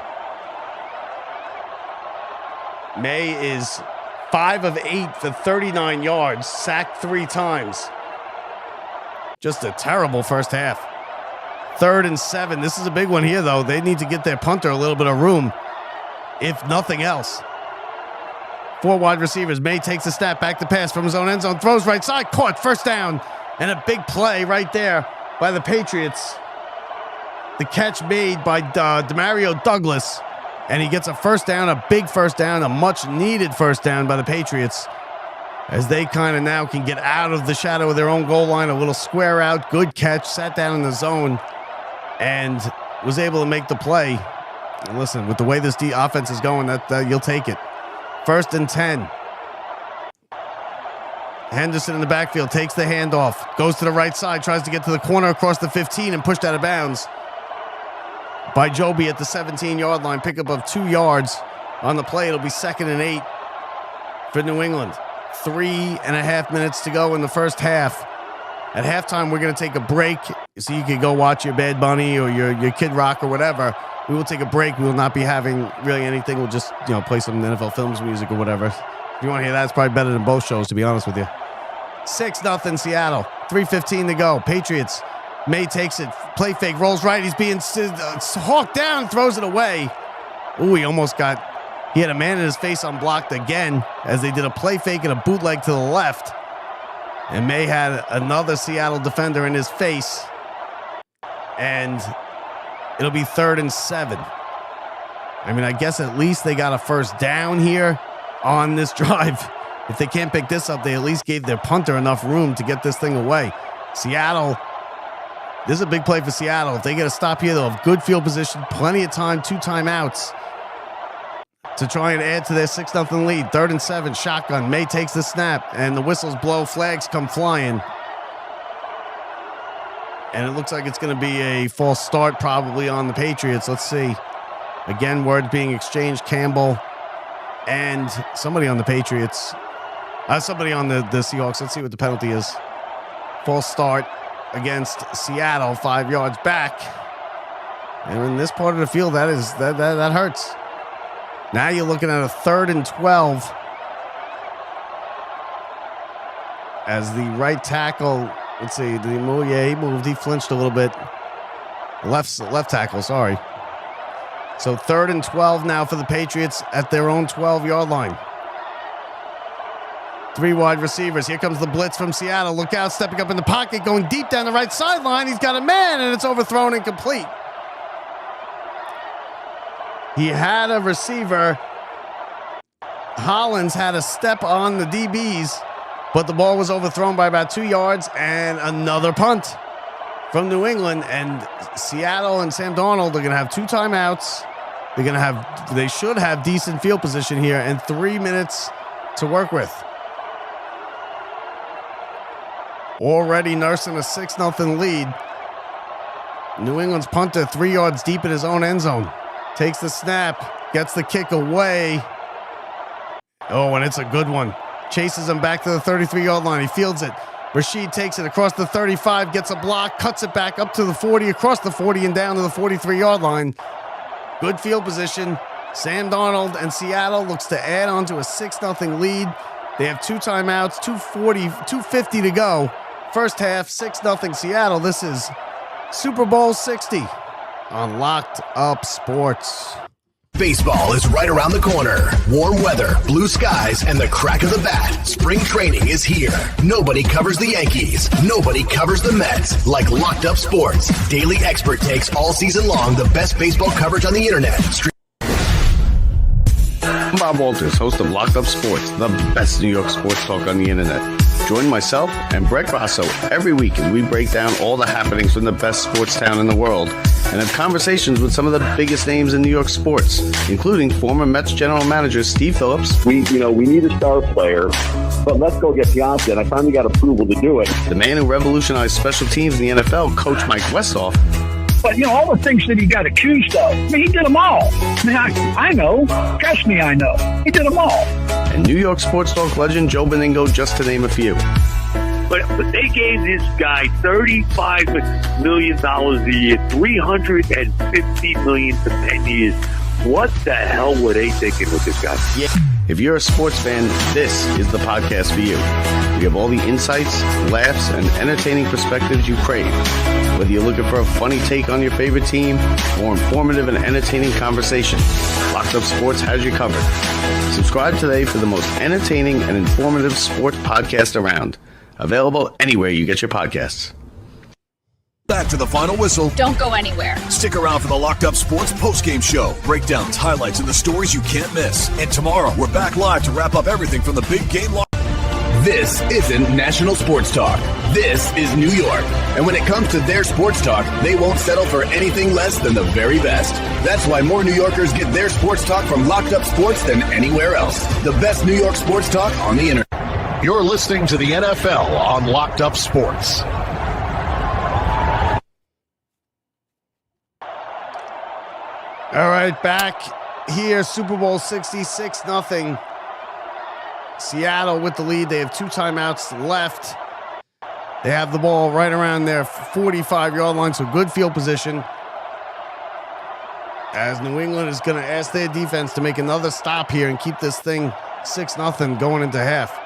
May is 5 of 8 for 39 yards, sacked 3 times. Just a terrible first half. 3rd and 7. This is a big one here, though. They need to get their punter a little bit of room, if nothing else. 4 wide receivers. May takes a snap, back to pass from his own end zone, throws right side, caught, first down, and a big play right there by the Patriots. The catch made by Demario Douglas, and he gets a first down, a big first down, a much-needed first down by the Patriots, as they kind of now can get out of the shadow of their own goal line. A little square out, good catch, sat down in the zone, and was able to make the play. And listen, with the way this offense is going, that you'll take it. 1st and 10. Henderson in the backfield takes the handoff, goes to the right side, tries to get to the corner across the 15 and pushed out of bounds by Joby at the 17-yard line. Pickup of 2 yards on the play. It'll be 2nd and 8 for New England. 3.5 minutes to go in the first half. At halftime, we're going to take a break so you can go watch your Bad Bunny or your Kid Rock or whatever. We will take a break. We will not be having really anything. We'll just, play some NFL Films music or whatever. If you want to hear that, it's probably better than both shows, to be honest with you. 6-0 Seattle. 3:15 to go. Patriots. May takes it. Play fake. Rolls right. He's being hawked down. Throws it away. Ooh, he had a man in his face unblocked again as they did a play fake and a bootleg to the left. And May had another Seattle defender in his face. And it'll be 3rd and 7. I mean, I guess at least they got a first down here on this drive. If they can't pick this up, they at least gave their punter enough room to get this thing away. Seattle, this is a big play for Seattle. If they get a stop here, they'll have good field position, plenty of time, 2 timeouts to try and add to their 6-0 lead. 3rd and 7, shotgun. May takes the snap, and the whistles blow. Flags come flying. And it looks like it's going to be a false start probably on the Patriots. Let's see. Again, word being exchanged. Campbell and somebody on the Patriots. Somebody on the Seahawks. Let's see what the penalty is. False start against Seattle, 5 yards back. And in this part of the field, that hurts. Now you're looking at a 3rd and 12 as the right tackle. Let's see. Did he move? Yeah, he moved. He flinched a little bit. Left tackle. Sorry. So 3rd and 12 now for the Patriots at their own 12-yard line. 3 wide receivers. Here comes the blitz from Seattle. Look out, stepping up in the pocket, going deep down the right sideline. He's got a man, and it's overthrown and complete. He had a receiver. Hollins had a step on the DBs, but the ball was overthrown by about 2 yards, and another punt from New England. And Seattle and Sam Darnold are going to have 2 timeouts. They should have decent field position here and 3 minutes to work with. Already nursing a 6-0 lead. New England's punter 3 yards deep in his own end zone. Takes the snap, gets the kick away. Oh, and it's a good one. Chases him back to the 33-yard line. He fields it. Rashid takes it across the 35, gets a block, cuts it back up to the 40, across the 40 and down to the 43-yard line. Good field position. Sam Darnold and Seattle looks to add on to a 6-0 lead. They have 2 timeouts, 2:50 to go. First half, 6-0 Seattle. This is Super Bowl 60 on Locked Up Sports. Baseball is right around the corner. Warm weather, blue skies, and the crack of the bat. Spring training is here. Nobody covers the Yankees. Nobody covers the Mets like Locked Up Sports. Daily expert takes all season long the best baseball coverage on the internet. I'm Bob Walters, host of Locked Up Sports, the best New York sports talk on the internet. Join myself and Brett Grasso every week as we break down all the happenings from the best sports town in the world and have conversations with some of the biggest names in New York sports, including former Mets general manager Steve Phillips. We need a star player, but let's go get Piazza, and I finally got approval to do it. The man who revolutionized special teams in the NFL, Coach Mike Westhoff. But, all the things that he got accused of, he did them all. I know. Trust me, I know. He did them all. And New York sports talk legend Joe Beningo, just to name a few. But they gave this guy $35 million a year, $350 million for 10 years. What the hell were they thinking with this guy? Yeah. If you're a sports fan, this is the podcast for you. We have all the insights, laughs, and entertaining perspectives you crave. Whether you're looking for a funny take on your favorite team or informative and entertaining conversation, Locked Up Sports has you covered. Subscribe today for the most entertaining and informative sports podcast around. Available anywhere you get your podcasts. Back to the final whistle. Don't go anywhere. Stick around for the Locked Up Sports postgame show. Breakdowns, highlights, and the stories you can't miss. And tomorrow, we're back live to wrap up everything from the big game. This isn't national sports talk. This is New York. And when it comes to their sports talk, they won't settle for anything less than the very best. That's why more New Yorkers get their sports talk from Locked Up Sports than anywhere else. The best New York sports talk on the internet. You're listening to the NFL on Locked Up Sports. All right, back here, Super Bowl 66-0. Seattle with the lead. They have 2 timeouts left. They have the ball right around their 45-yard line, so good field position. As New England is going to ask their defense to make another stop here and keep this thing 6-0 going into half.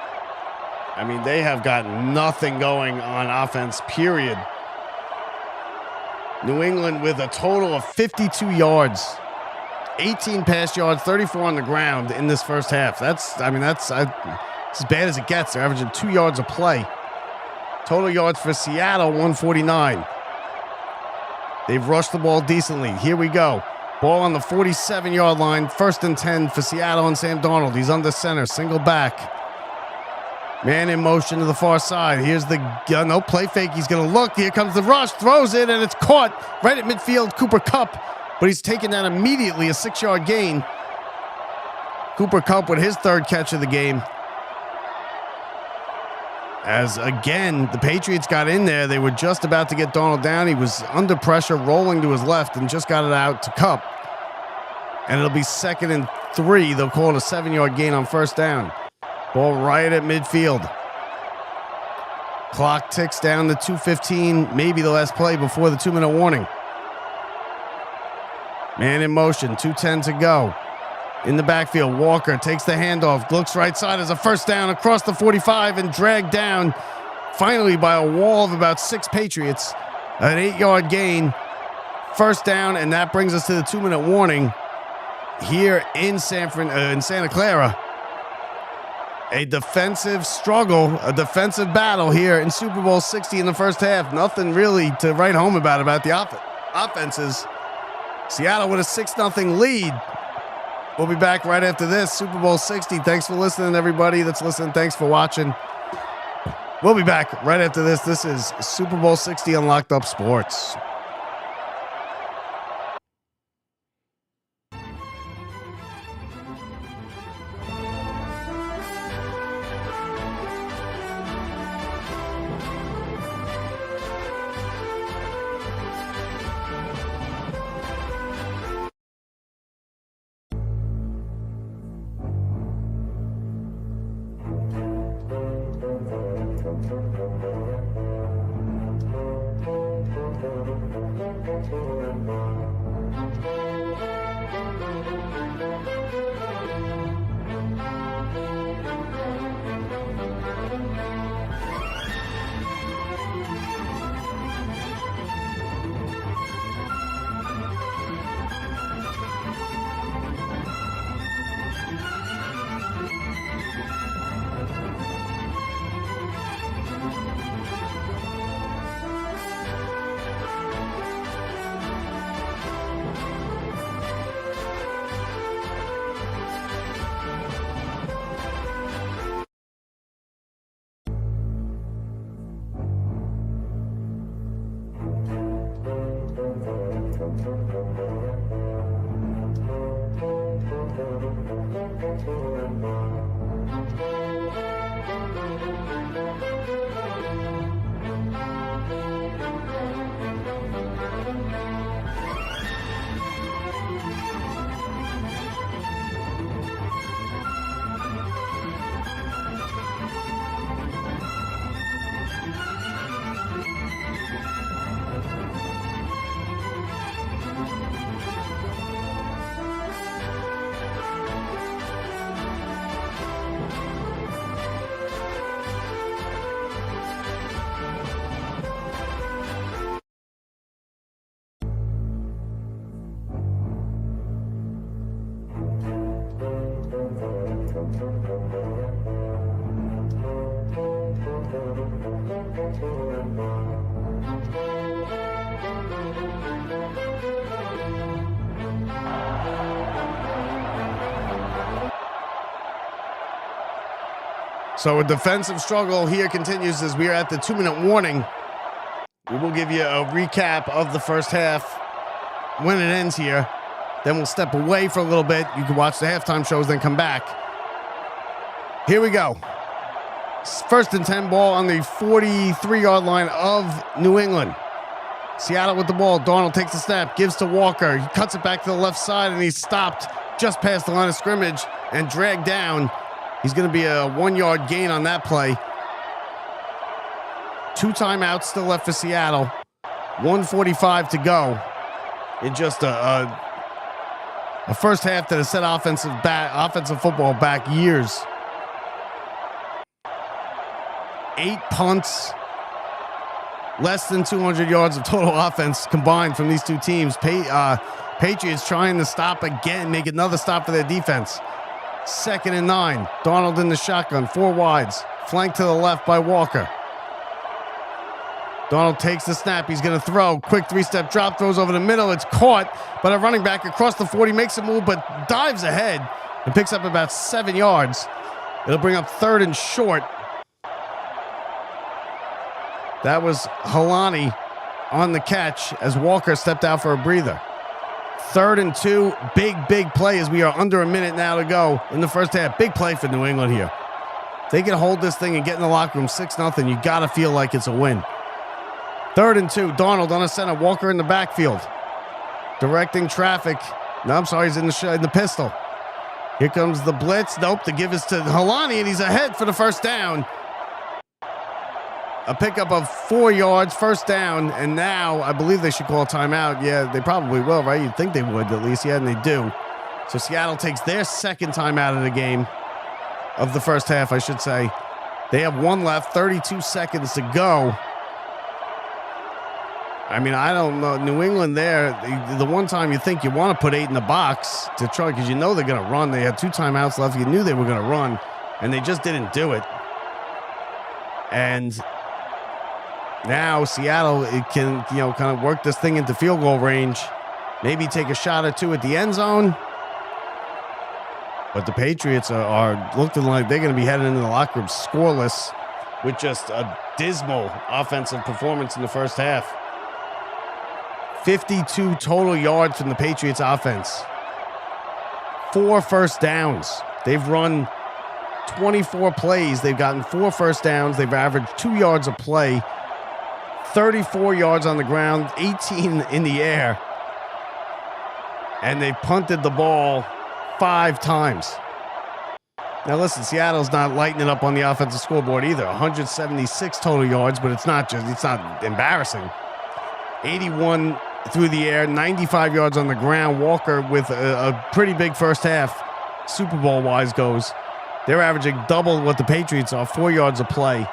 I mean, they have got nothing going on offense, period. New England with a total of 52 yards, 18 pass yards, 34 on the ground in this first half. That's as bad as it gets. They're averaging 2 yards a play. Total yards for Seattle, 149. They've rushed the ball decently. Here we go. Ball on the 47-yard line. 1st and 10 for Seattle and Sam Darnold. He's under center, single back. Man in motion to the far side. Here's the no play fake. He's going to look. Here comes the rush. Throws it, and it's caught right at midfield. Cooper Kupp, but he's taken down immediately. A 6-yard gain. Cooper Kupp with his 3rd catch of the game. As, again, the Patriots got in there. They were just about to get Darnold down. He was under pressure, rolling to his left, and just got it out to Kupp. And it'll be 2nd and 3. They'll call it a 7-yard gain on 1st down. Ball right at midfield. Clock ticks down to 2:15, maybe the last play before the 2-minute warning. Man in motion, 2:10 to go. In the backfield, Walker takes the handoff, looks right side as a 1st down across the 45 and dragged down finally by a wall of about 6 Patriots. An 8-yard gain, 1st down, and that brings us to the 2-minute warning here in Santa Clara. A defensive struggle, a defensive battle here in Super Bowl 60 in the first half. Nothing really to write home about the offenses. Seattle with a 6-0 lead. We'll be back right after this, Super Bowl 60. Thanks for listening, everybody that's listening. Thanks for watching. We'll be back right after this. This is Super Bowl 60 on Locked Up Sports. So a defensive struggle here continues as we are at the 2-minute warning. We will give you a recap of the first half when it ends here. Then we'll step away for a little bit. You can watch the halftime shows, then come back. Here we go. First and 10 ball on the 43-yard line of New England. Seattle with the ball. Darnold takes the snap, gives to Walker. He cuts it back to the left side, and he's stopped just past the line of scrimmage and dragged down. He's going to be a 1-yard gain on that play. 2 timeouts still left for Seattle. 1:45 to go. In just a first half that has set offensive football back years. 8 punts. Less than 200 yards of total offense combined from these two teams. Patriots trying to stop again, make another stop for their defense. 2nd and 9. Darnold in the shotgun, 4 wides. Flanked to the left by Walker. Darnold takes the snap. He's going to throw. Quick 3-step drop, throws over the middle. It's caught, but a running back across the 40 makes a move, but dives ahead and picks up about 7 yards. It'll bring up 3rd and short. That was Halani on the catch as Walker stepped out for a breather. 3rd and 2, big play as we are under a minute now to go in the first half. Big play for New England here. If they can hold this thing and get in the locker room 6-0, you got to feel like it's a win. 3rd and 2, Darnold on a center, Walker in the backfield. Directing traffic. No, I'm sorry, he's in the pistol. Here comes the blitz. Nope, the give is to Halani, and he's ahead for the first down. A pickup of 4 yards, first down, and now I believe they should call a timeout. Yeah, they probably will, right? You'd think they would at least. Yeah, and they do. So Seattle takes their second timeout of the game, of the first half, I should say. They have 1 left, 32 seconds to go. I mean, I don't know. New England there, the one time you think you want to put 8 in the box to try, because you know they're going to run. They had 2 timeouts left. You knew they were going to run, and they just didn't do it. And now Seattle, it can, kind of work this thing into field goal range. Maybe take a shot or 2 at the end zone. But the Patriots are looking like they're going to be heading into the locker room scoreless with just a dismal offensive performance in the first half. 52 total yards from the Patriots offense. 4 first downs. They've run 24 plays. They've gotten 4 first downs. They've averaged 2 yards a play. 34 yards on the ground, 18 in the air. And they punted the ball 5 times. Now listen, Seattle's not lighting it up on the offensive scoreboard either. 176 total yards, but it's not embarrassing. 81 through the air, 95 yards on the ground. Walker with a pretty big first half, Super Bowl-wise goes. They're averaging double what the Patriots are, 4 yards a play.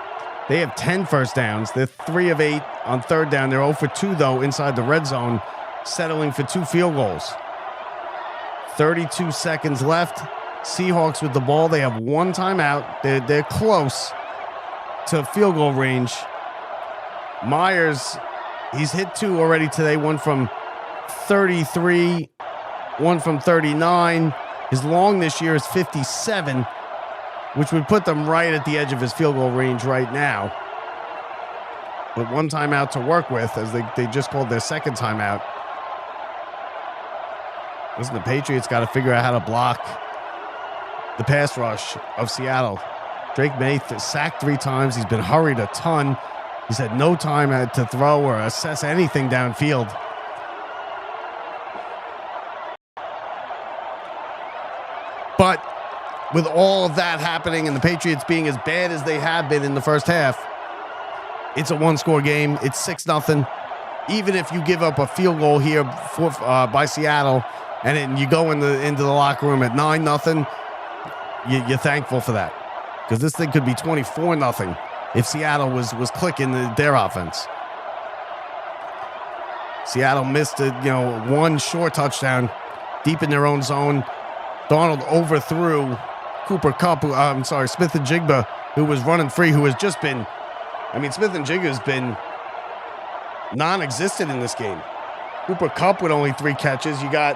They have 10 first downs. They're 3 of 8 on 3rd down. They're 0 for 2, though, inside the red zone, settling for 2 field goals. 32 seconds left. Seahawks with the ball. They have 1 timeout. They're close to field goal range. Myers, he's hit 2 already today. 1 from 33, 1 from 39. His long this year is 57, which would put them right at the edge of his field goal range right now. But 1 timeout to work with, as they just called their second timeout. Listen, the Patriots got to figure out how to block the pass rush of Seattle. Drake May sacked 3 times. He's been hurried a ton. He's had no time to throw or assess anything downfield. But with all of that happening and the Patriots being as bad as they have been in the first half, it's a 1-score game. It's 6-0. Even if you give up a field goal here by Seattle and then you go into the locker room at 9-0, you're thankful for that, because this thing could be 24-0 if Seattle was clicking their offense. Seattle missed 1 short touchdown deep in their own zone. Darnold overthrew Cooper Kupp, Smith and Jigba, who was running free, who has just been, Smith and Jigba has been non-existent in this game. Cooper Kupp with only 3 catches. You got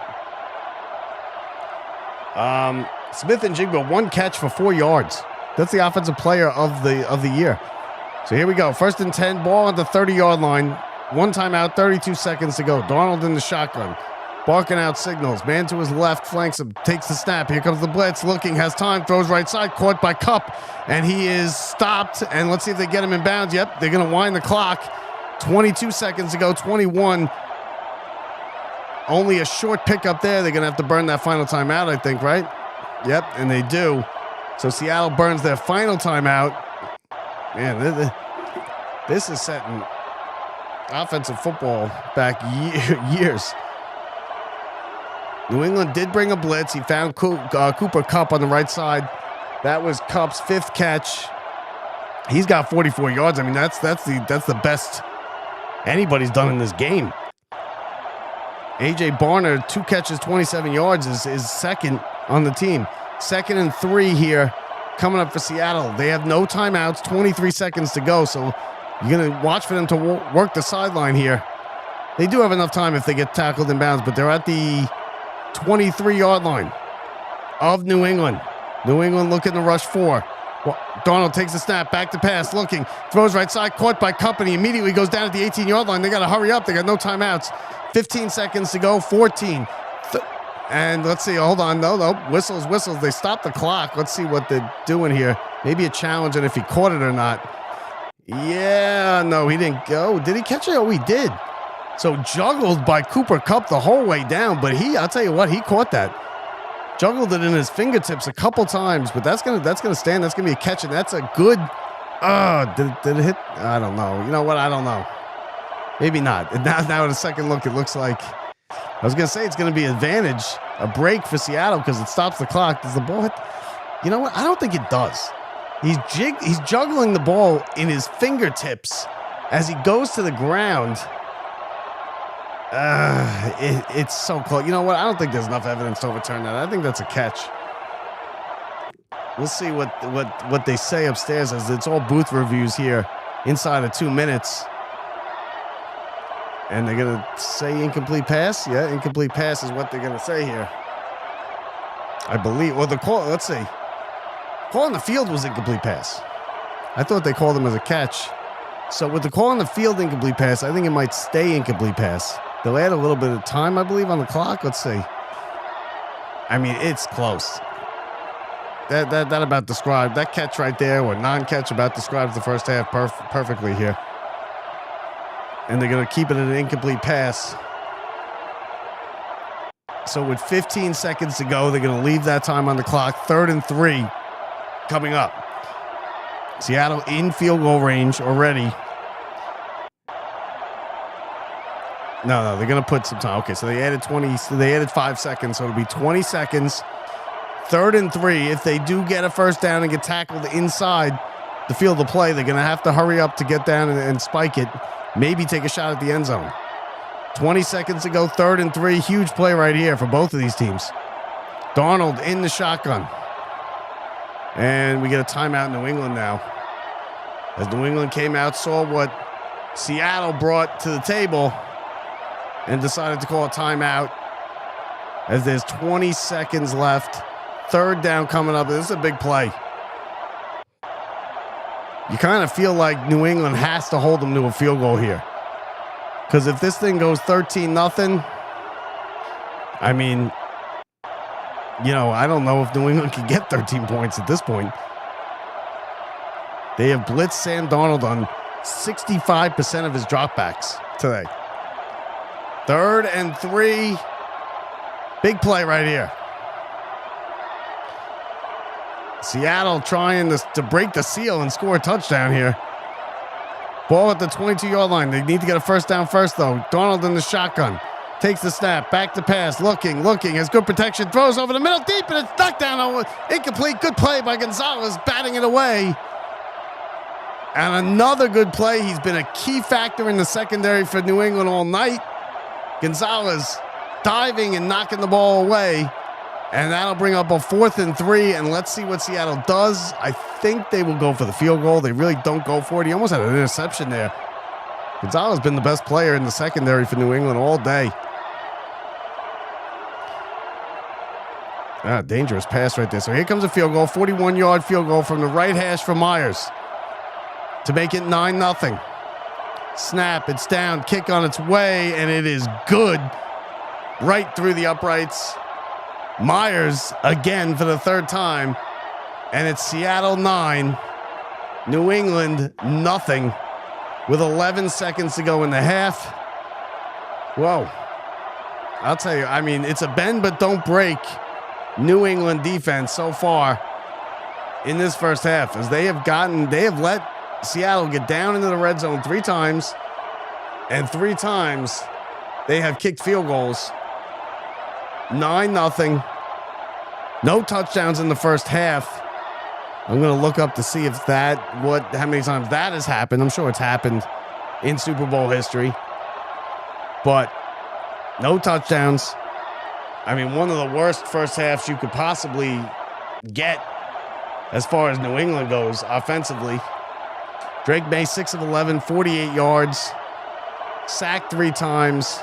Smith and Jigba, 1 catch for 4 yards. That's the offensive player of the year. So here we go. 1st and 10, ball at the 30-yard line. 1 timeout, 32 seconds to go. Darnold in the shotgun. Barking out signals. Man to his left, flanks him, takes the snap. Here comes the blitz, looking, has time, throws right side, caught by Kupp, and he is stopped. And let's see if they get him in bounds. Yep, they're going to wind the clock. 22 seconds to go, 21. Only a short pickup there. They're going to have to burn that final timeout, I think, right? Yep, and they do. So Seattle burns their final timeout. Man, this is setting offensive football back years. New England did bring a blitz. He found Cooper Kupp on the right side. That was Kupp's 5th catch. He's got 44 yards. That's the best anybody's done in this game. A.J. Barner, 2 catches, 27 yards is second on the team. 2nd and 3 here coming up for Seattle. They have no timeouts, 23 seconds to go. So you're going to watch for them to work the sideline here. They do have enough time if they get tackled in bounds, but they're at the 23-yard line of New England. New England looking to rush 4. Well, Darnold takes the snap, back to pass, looking, throws right side, caught by Kupp, and he immediately goes down at the 18-yard line. They got to hurry up. They got no timeouts. 15 seconds to go, 14. And let's see, hold on. No, whistles. They stop the clock. Let's see what they're doing here. Maybe a challenge, and if he caught it or not. Yeah, no, he didn't go. Did he catch it? Oh, he did. So juggled by Cooper Kupp the whole way down, but I'll tell you what, he caught that. Juggled it in his fingertips a couple times, but that's gonna stand. That's gonna be a catch, and that's a good. Did it hit? I don't know. You know what? I don't know. Maybe not. Now at a second look, it looks like. I was gonna say it's gonna be an advantage, a break for Seattle because it stops the clock. Does the ball hit? You know what? I don't think it does. He's juggling the ball in his fingertips as he goes to the ground. It's so close. You know what? I don't think there's enough evidence to overturn that. I think that's a catch. We'll see what they say upstairs, as it's all booth reviews here inside of 2 minutes. And they're going to say incomplete pass. Yeah, incomplete pass is what they're going to say here. I believe. Well, the call, let's see. Call on the field was incomplete pass. I thought they called him as a catch. So with the call on the field incomplete pass, I think it might stay incomplete pass. They'll add a little bit of time, I believe, on the clock. Let's see. It's close. That about described, that catch right there, or non-catch, about describes the first half perfectly here. And they're going to keep it an incomplete pass. So with 15 seconds to go, they're going to leave that time on the clock. 3rd and 3 coming up. Seattle in field goal range already. No, they're going to put some time. Okay, so they added 5 seconds, so it'll be 20 seconds. 3rd and 3. If they do get a first down and get tackled inside the field of play, they're going to have to hurry up to get down and spike it. Maybe take a shot at the end zone. 20 seconds to go, 3rd and 3. Huge play right here for both of these teams. Darnold in the shotgun. And we get a timeout in New England now. As New England came out, saw what Seattle brought to the table, and decided to call a timeout as there's 20 seconds left. 3rd down coming up. This is a big play. You kind of feel like New England has to hold them to a field goal here. Because if this thing goes 13-0, I don't know if New England can get 13 points at this point. They have blitzed Sam Darnold on 65% of his dropbacks today. 3rd and 3. Big play right here. Seattle trying to break the seal and score a touchdown here. Ball at the 22-yard line. They need to get a first down first, though. Darnold in the shotgun. Takes the snap. Back to pass. Looking. Has good protection. Throws over the middle deep, and it's knocked down. Incomplete. Good play by Gonzalez, batting it away. And another good play. He's been a key factor in the secondary for New England all night. Gonzalez diving and knocking the ball away. And that'll bring up a 4th and 3, and let's see what Seattle does. I think they will go for the field goal. They really don't go for it. He almost had an interception there. Gonzalez's been the best player in the secondary for New England all day. Dangerous pass right there. So here comes a field goal, 41-yard field goal from the right hash for Myers to make it 9-0. Snap, it's down, kick on its way, and it is good right through the uprights. Myers again for the 3rd time, and it's Seattle 9, New England nothing, with 11 seconds to go in the half. Whoa. I'll tell you, I mean, it's a bend but don't break New England defense so far in this first half, as they have let Seattle get down into the red zone 3 times, and 3 times they have kicked field goals. 9-0. No touchdowns in the first half. I'm going to look up to see if how many times that has happened. I'm sure it's happened in Super Bowl history. But no touchdowns. I mean, one of the worst first halves you could possibly get as far as New England goes offensively. Drake May, 6 of 11, 48 yards, sacked 3 times.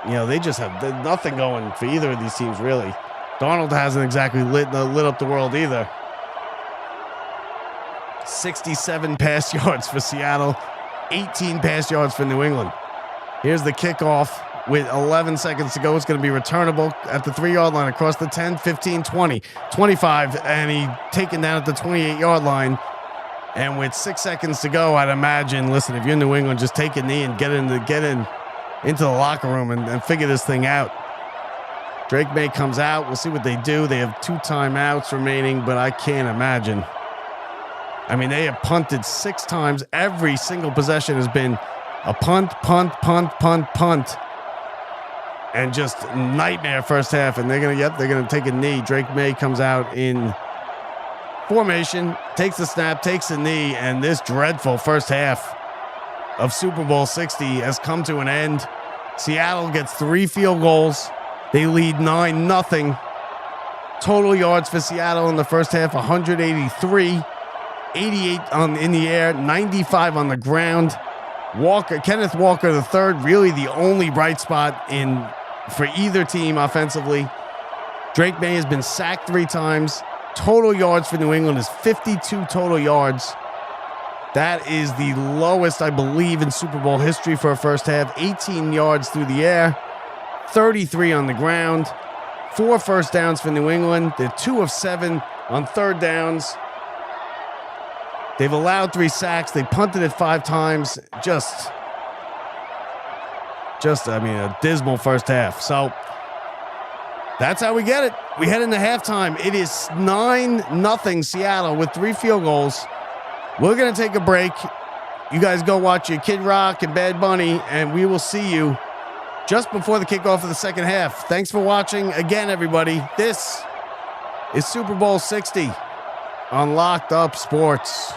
You know, they just have nothing going for either of these teams, really. Darnold hasn't exactly lit up the world either. 67 pass yards for Seattle, 18 pass yards for New England. Here's the kickoff with 11 seconds to go. It's going to be returnable at the 3-yard line across the 10, 15, 20, 25, and he taken down at the 28-yard line. And with 6 seconds to go, I'd imagine, listen, if you're New England, just take a knee and get into the locker room and figure this thing out. Drake May comes out. We'll see what they do. They have 2 timeouts remaining, but I can't imagine. I mean, they have punted 6 times. Every single possession has been a punt, and just nightmare first half. And they're gonna take a knee. Drake May comes out in formation, takes the snap, takes a knee, and this dreadful first half of Super Bowl 60 has come to an end. Seattle gets 3 field goals. They lead 9-0. Total yards for Seattle in the first half, 183, 88 in the air, 95 on the ground. Kenneth Walker III, really the only bright spot for either team offensively. Drake May has been sacked 3 times. Total yards for New England is 52 total yards. That is the lowest, I believe, in Super Bowl history for a first half. 18 yards through the air, 33 on the ground. 4 first downs for New England. They're 2 of 7 on 3rd downs. They've allowed 3 sacks. They punted it 5 times. Just a dismal first half. So that's how we get it. We head into halftime. It is 9-0 Seattle with 3 field goals. We're going to take a break. You guys go watch your Kid Rock and Bad Bunny, and we will see you just before the kickoff of the second half. Thanks for watching again, everybody. This is Super Bowl 60 on Locked Up Sports.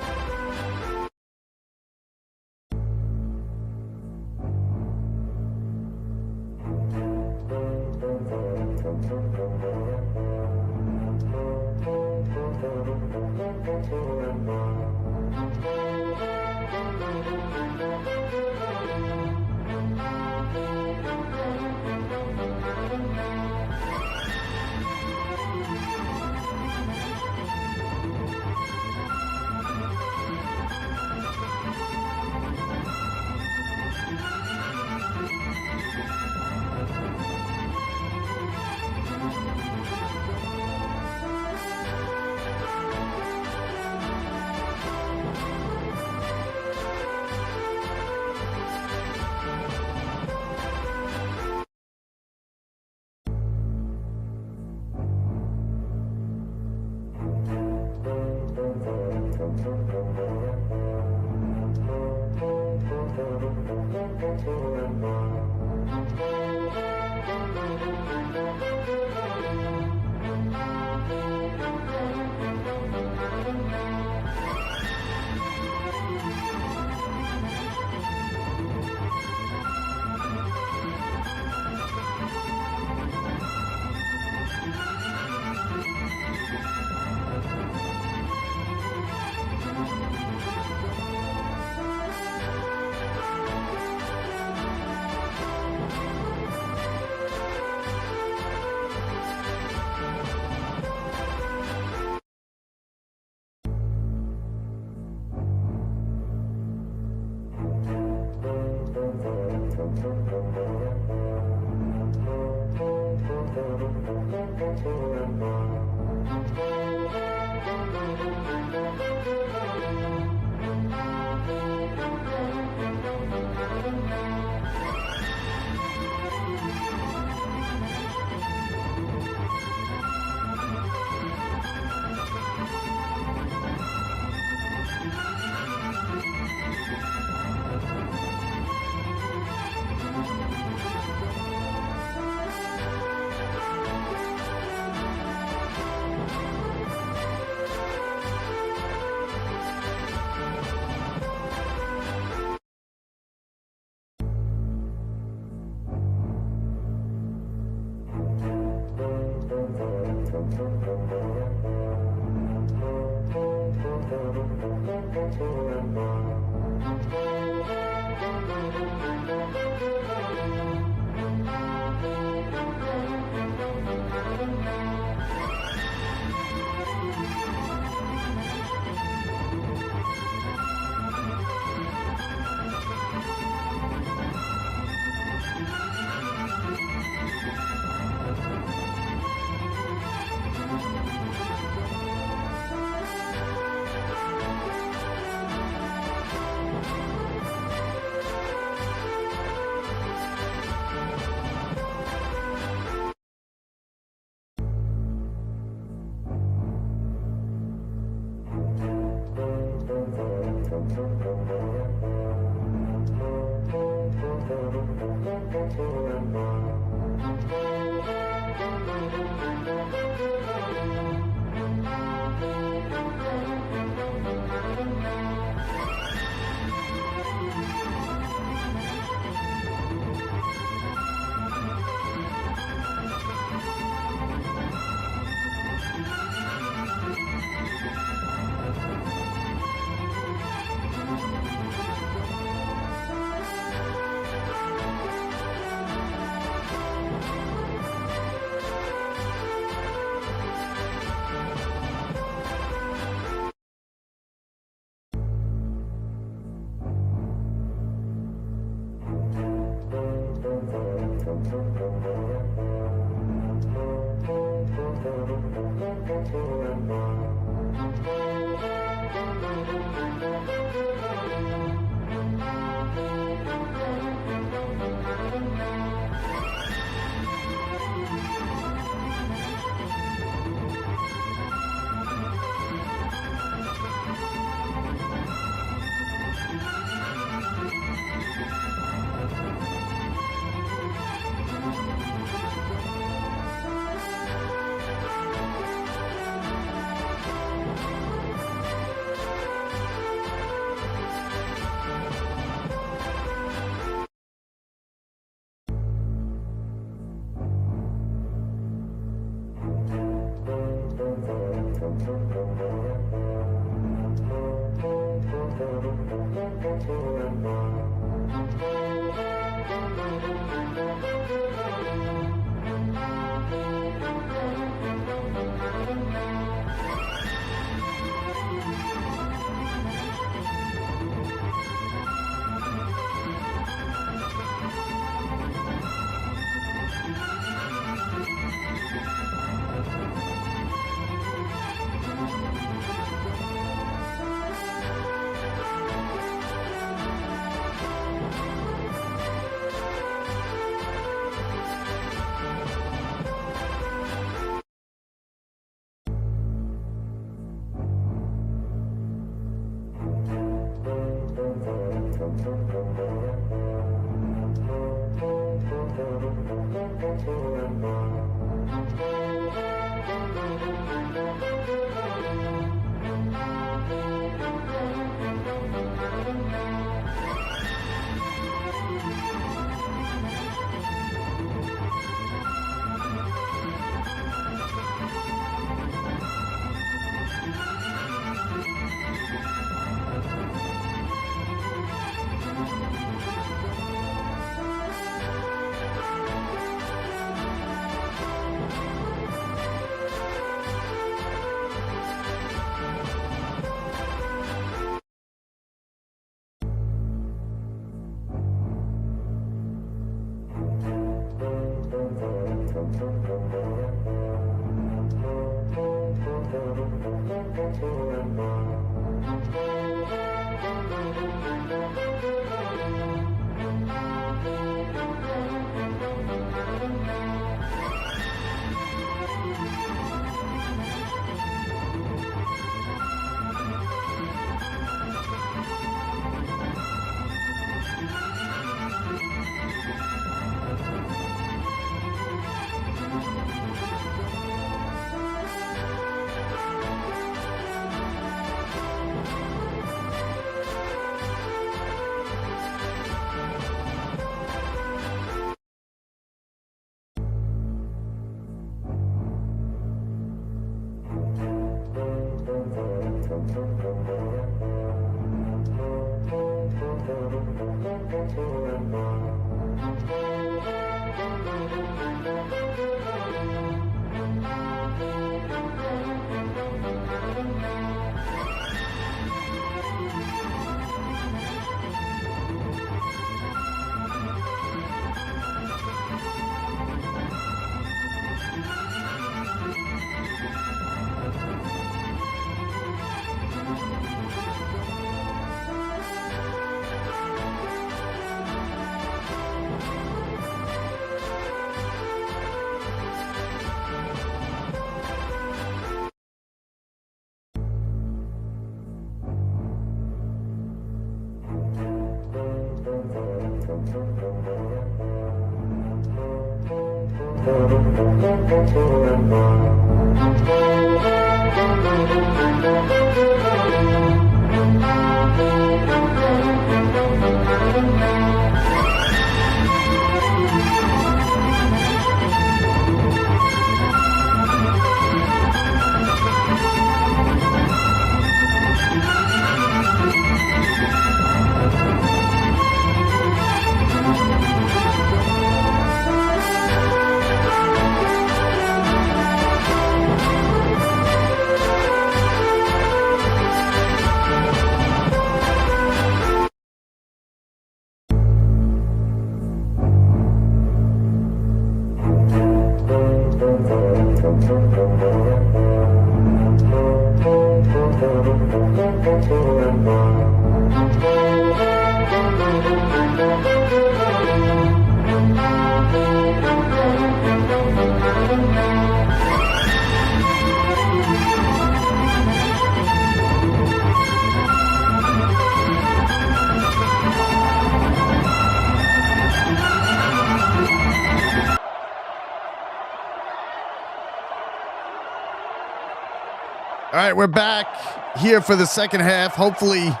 All right, we're back here for the second half. Hopefully, a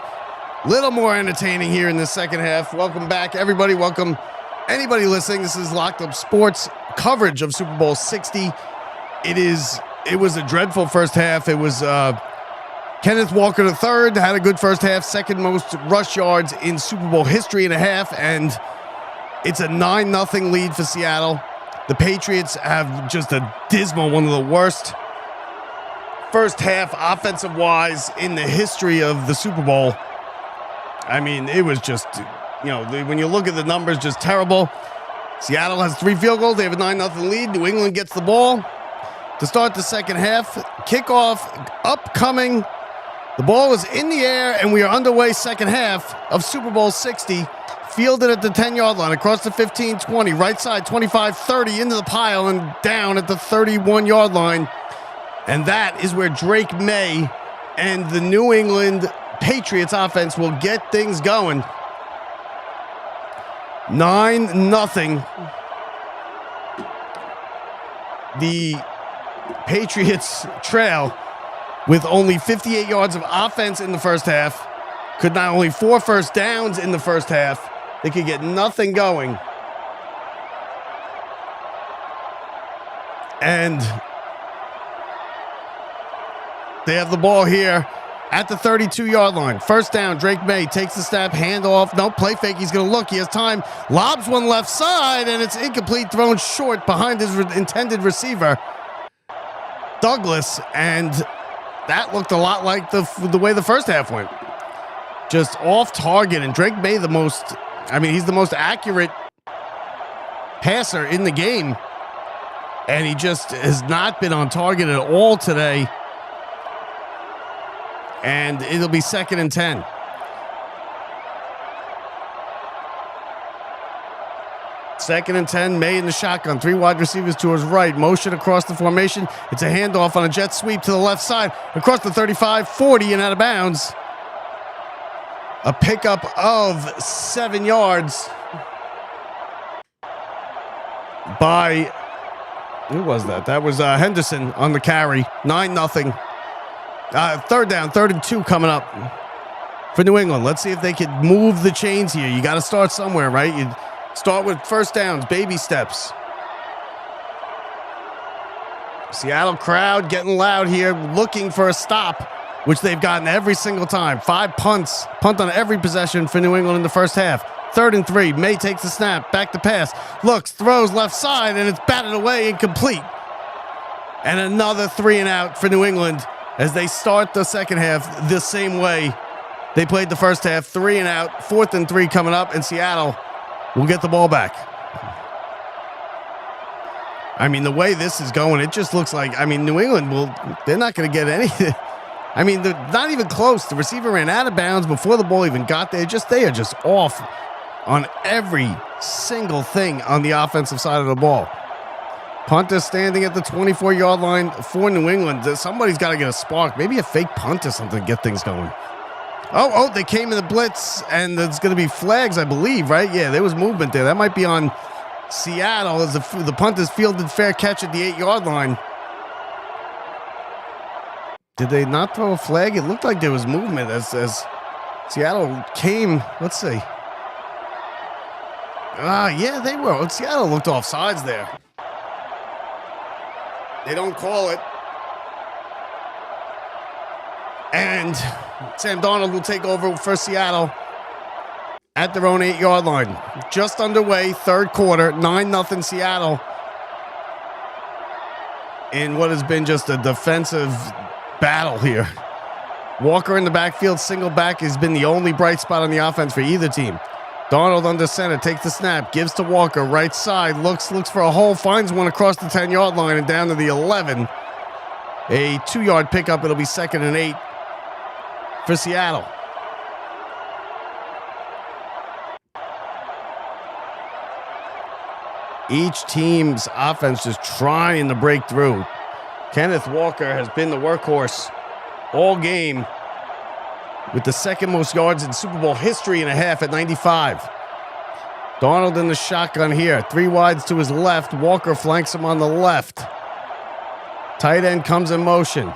little more entertaining here in the second half. Welcome back, everybody. Welcome anybody listening. This is Locked Up Sports coverage of Super Bowl 60. It was a dreadful first half. It was Kenneth Walker III had a good first half, second most rush yards in Super Bowl history and a half, and it's a 9-0 lead for Seattle. The Patriots have just a dismal, one of the worst first half offensive-wise in the history of the Super Bowl. I mean, it was just, when you look at the numbers, just terrible. Seattle has 3 field goals. They have a 9-0 lead. New England gets the ball to start the second half. Kickoff upcoming. The ball is in the air, and we are underway second half of Super Bowl 60. Fielded at the 10-yard line, across the 15-20, right side 25-30, into the pile, and down at the 31-yard line. And that is where Drake May and the New England Patriots offense will get things going. 9-0. The Patriots trail with only 58 yards of offense in the first half. Could not only 4 first downs in the first half. They could get nothing going. And they have the ball here at the 32-yard line. First down, Drake May takes the snap, handoff. No, play fake. He's going to look. He has time. Lobs one left side, and it's incomplete, thrown short behind his intended receiver, Douglas. And that looked a lot like the way the first half went. Just off target. And Drake May, he's the most accurate passer in the game. And he just has not been on target at all today. And it'll be 2nd and 10. Second and 10, May in the shotgun. 3 wide receivers to his right. Motion across the formation. It's a handoff on a jet sweep to the left side. Across the 35, 40 and out of bounds. A pickup of 7 yards by, who was that? That was Henderson on the carry. 9-0. Third down, 3rd and 2 coming up for New England. Let's see if they can move the chains here. You got to start somewhere, right? You start with first downs, baby steps. Seattle crowd getting loud here, looking for a stop, which they've gotten every single time. 5 punts, punt on every possession for New England in the first half. 3rd and 3, May takes the snap, back to pass, looks, throws left side, and it's batted away, incomplete. And another 3 and out for New England as they start the second half the same way they played the first half. 3 and out, 4th and 3 coming up, and Seattle will get the ball back. I mean, the way this is going, it just looks like, New England they're not going to get anything. They're not even close. The receiver ran out of bounds before the ball even got there. They are just off on every single thing on the offensive side of the ball. Punter standing at the 24-yard line for New England. Somebody's got to get a spark. Maybe a fake punt or something to get things going. Oh, they came in the blitz, and there's going to be flags, I believe, right? Yeah, there was movement there. That might be on Seattle as the punters fielded fair catch at the 8-yard line. Did they not throw a flag? It looked like there was movement as Seattle came. Let's see. Yeah, they were. Seattle looked off sides there. They don't call it. And Sam Darnold will take over for Seattle at their own 8-yard line. Just underway, third quarter, 9-0 Seattle. In what has been just a defensive battle here. Walker in the backfield, single back, has been the only bright spot on the offense for either team. Darnold under center, takes the snap, gives to Walker, right side, looks for a hole, finds one across the 10-yard line and down to the 11. A 2-yard pickup, it'll be 2nd and 8 for Seattle. Each team's offense just trying to break through. Kenneth Walker has been the workhorse all game with the 2nd most yards in Super Bowl history and a half at 95. Darnold in the shotgun here. 3 wides to his left. Walker flanks him on the left. Tight end comes in motion.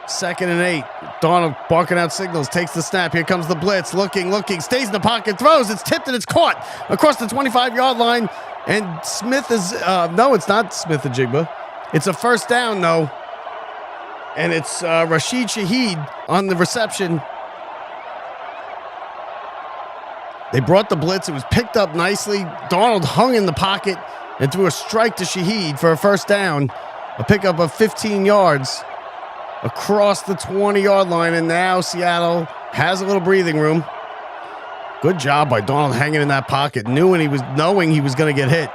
2nd and 8. Darnold barking out signals. Takes the snap. Here comes the blitz. Looking. Stays in the pocket. Throws. It's tipped and it's caught across the 25-yard line. And Smith is... no, it's not Smith-Njigba. It's a first down, though. And it's Rashid Shaheed on the reception. They brought the blitz. It was picked up nicely. Darnold hung in the pocket and threw a strike to Shaheed for a first down. A pickup of 15 yards across the 20-yard line. And now Seattle has a little breathing room. Good job by Darnold hanging in that pocket. Knowing he was going to get hit.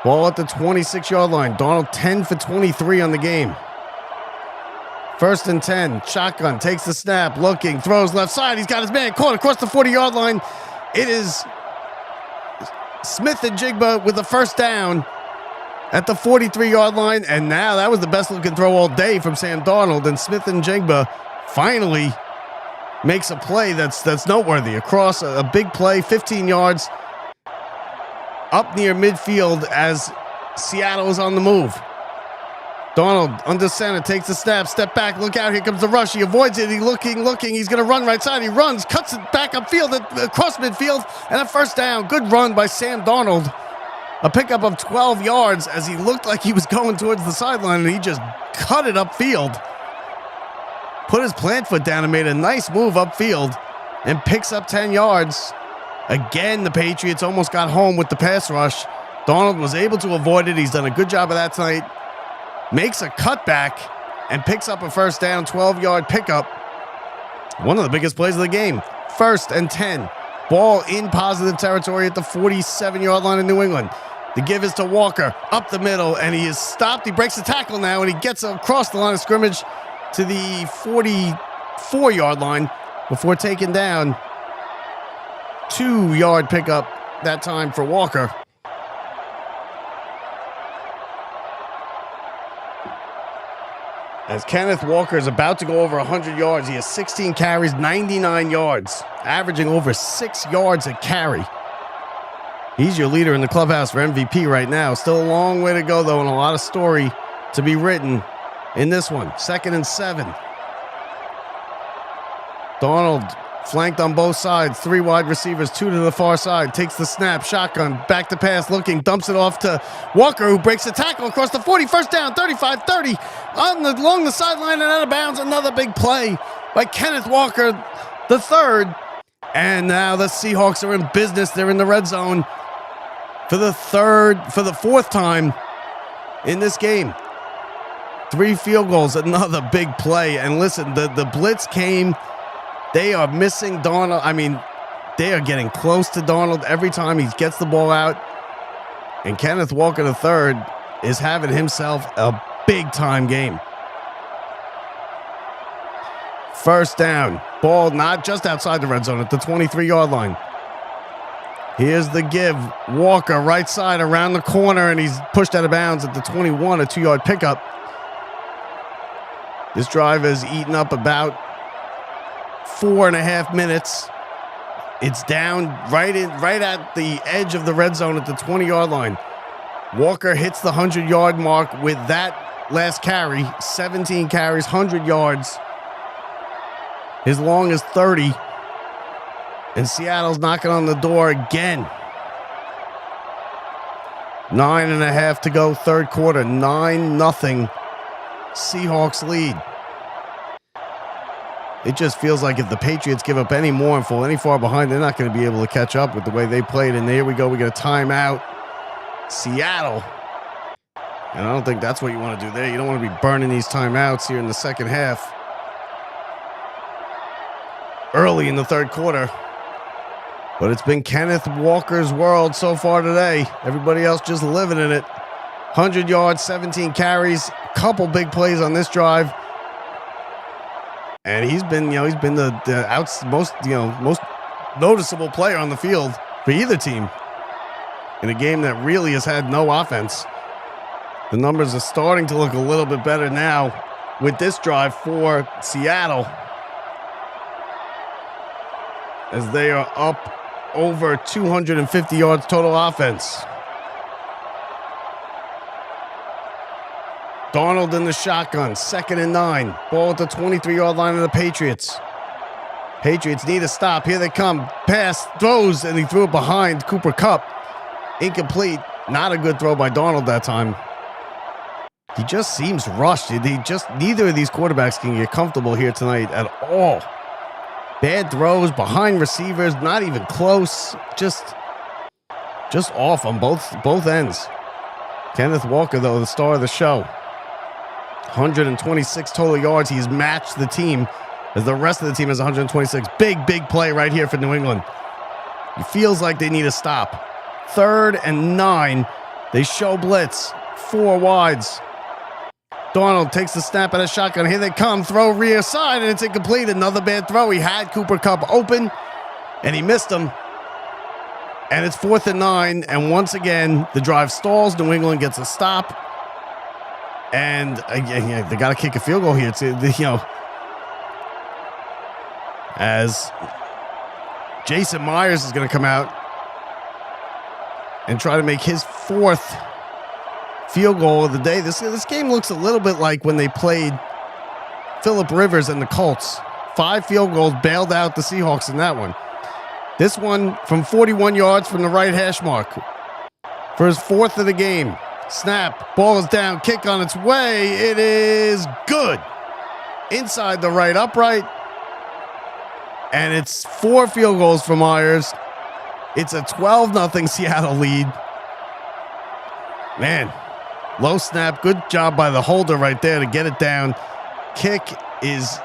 Ball at the 26-yard line. Darnold 10 for 23 on the game. 1st and 10. Shotgun takes the snap. Looking. Throws left side. He's got his man caught across the 40-yard line. It is Smith-Njigba with the first down at the 43-yard line. And now that was the best looking throw all day from Sam Darnold. And Smith-Njigba finally makes a play that's noteworthy. Across a big play, 15 yards. Up near midfield as Seattle is on the move. Darnold under center, takes the snap, step back, look out, here comes the rush. He avoids it, he's looking, he's going to run right side. He runs, cuts it back upfield, across midfield, and a first down. Good run by Sam Darnold. A pickup of 12 yards as he looked like he was going towards the sideline, and he just cut it upfield. Put his plant foot down and made a nice move upfield and picks up 10 yards. Again, the Patriots almost got home with the pass rush. Darnold was able to avoid it. He's done a good job of that tonight. Makes a cutback and picks up a first down, 12-yard pickup. One of the biggest plays of the game. 1st and 10. Ball in positive territory at the 47-yard line in New England. The give is to Walker up the middle, and he is stopped. He breaks the tackle now, and he gets across the line of scrimmage to the 44-yard line before taking down. 2-yard pickup that time for Walker. As Kenneth Walker is about to go over 100 yards, he has 16 carries, 99 yards, averaging over 6 yards a carry. He's your leader in the clubhouse for MVP right now. Still a long way to go, though, and a lot of story to be written in this one. 2nd and 7. Darnold flanked on both sides. 3 wide receivers, 2 to the far side. Takes the snap, shotgun, back to pass, looking, dumps it off to Walker, who breaks the tackle across the 40. First down, 35-30, along the sideline and out of bounds. Another big play by Kenneth Walker, the third. And now the Seahawks are in business. They're in the red zone for the fourth time in this game. 3 field goals, another big play. And listen, the blitz came. They are missing Darnold. I mean, they are getting close to Darnold every time he gets the ball out. And Kenneth Walker III is having himself a big-time game. First down. Ball not just outside the red zone, at the 23-yard line. Here's the give. Walker, right side, around the corner, and he's pushed out of bounds at the 21, a 2-yard pickup. This drive has eaten up about 4.5 minutes. It's down right at the edge of the red zone at the 20-yard line. Walker hits the 100-yard mark with that last carry. 17 carries, 100 yards. His long is 30. And Seattle's knocking on the door again. 9.5 to go, third quarter. 9-0 Seahawks lead. It just feels like if the Patriots give up any more and fall any far behind, they're not going to be able to catch up with the way they played. And there we go. We get a timeout. Seattle. And I don't think that's what you want to do there. You don't want to be burning these timeouts here in the second half. Early in the third quarter. But it's been Kenneth Walker's world so far today. Everybody else just living in it. 100 yards, 17 carries, couple big plays on this drive. And he's been the most noticeable player on the field for either team in a game that really has had no offense. The numbers are starting to look a little bit better now with this drive for Seattle, as they are up over 250 yards total offense. Darnold in the shotgun, 2nd and 9. Ball at the 23-yard line of the Patriots. Patriots need a stop. Here they come. Pass, throws, and he threw it behind Cooper Kupp. Incomplete. Not a good throw by Darnold that time. He just seems rushed. Neither of these quarterbacks can get comfortable here tonight at all. Bad throws, behind receivers, not even close. Just off on both ends. Kenneth Walker, though, the star of the show. 126 total yards. He's matched the team, as the rest of the team has 126. Big play right here for New England. It feels like they need a stop. 3rd and 9. They show blitz. 4 wides. Darnold takes the snap out of shotgun. Here they come. Throw rear side, and it's incomplete. Another bad throw. He had Cooper Kupp open, and he missed him. And it's 4th and 9. And once again, the drive stalls. New England gets a stop. And they got to kick a field goal here. As Jason Myers is going to come out and try to make his 4th field goal of the day. This game looks a little bit like when they played Phillip Rivers and the Colts. 5 field goals, bailed out the Seahawks in that one. This one from 41 yards from the right hash mark for his 4th of the game. Snap, ball is down, kick on its way. It is good. Inside the right upright. And it's 4 field goals for Myers. It's a 12-0 Seattle lead. Man, low snap. Good job by the holder right there to get it down. Kick is,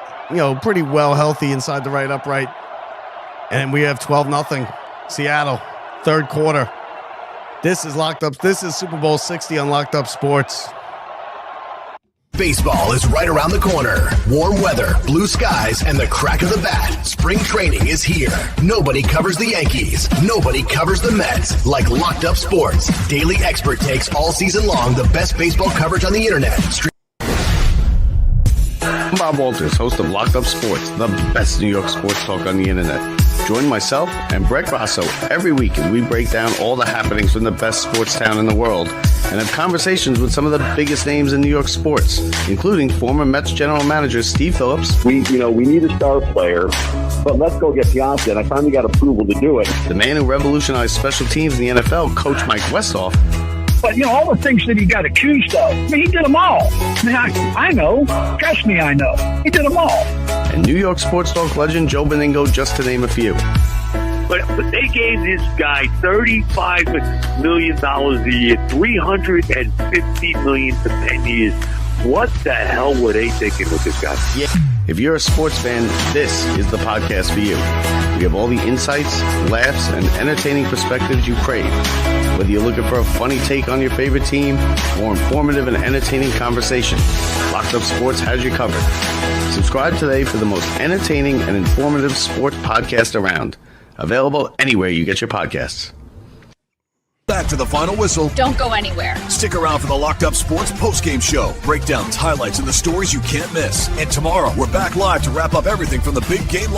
pretty well healthy inside the right upright. And we have 12-0 Seattle, third quarter. This is Locked Up. This is Super Bowl 60 on Locked Up Sports. Baseball is right around the corner. Warm weather, blue skies, and the crack of the bat. Spring training is here. Nobody covers the Yankees. Nobody covers the Mets like Locked Up Sports. Daily expert takes all season long the best baseball coverage on the internet. I'm Bob Walters, host of Locked Up Sports, the best New York sports talk on the internet. Join myself and Brett Grasso every week as we break down all the happenings from the best sports town in the world and have conversations with some of the biggest names in New York sports, including former Mets general manager Steve Phillips. We need a star player, but let's go get Piazza, and I finally got approval to do it. The man who revolutionized special teams in the NFL, Coach Mike Westhoff. But, all the things that he got accused of, he did them all. I know. Trust me, I know. He did them all. And New York sports talk legend Joe Beningo, just to name a few. But they gave this guy $35 million a year, $350 million for 10 years. What the hell were they thinking with this guy? Yeah. If you're a sports fan, this is the podcast for you. We have all the insights, laughs, and entertaining perspectives you crave. Whether you're looking for a funny take on your favorite team or informative and entertaining conversation, Locked Up Sports has you covered. Subscribe today for the most entertaining and informative sports podcast around. Available anywhere you get your podcasts. Back to the final whistle. Don't go anywhere. Stick around for the Locked Up Sports postgame show. Breakdowns, highlights, and the stories you can't miss. And tomorrow, we're back live to wrap up everything from the big game.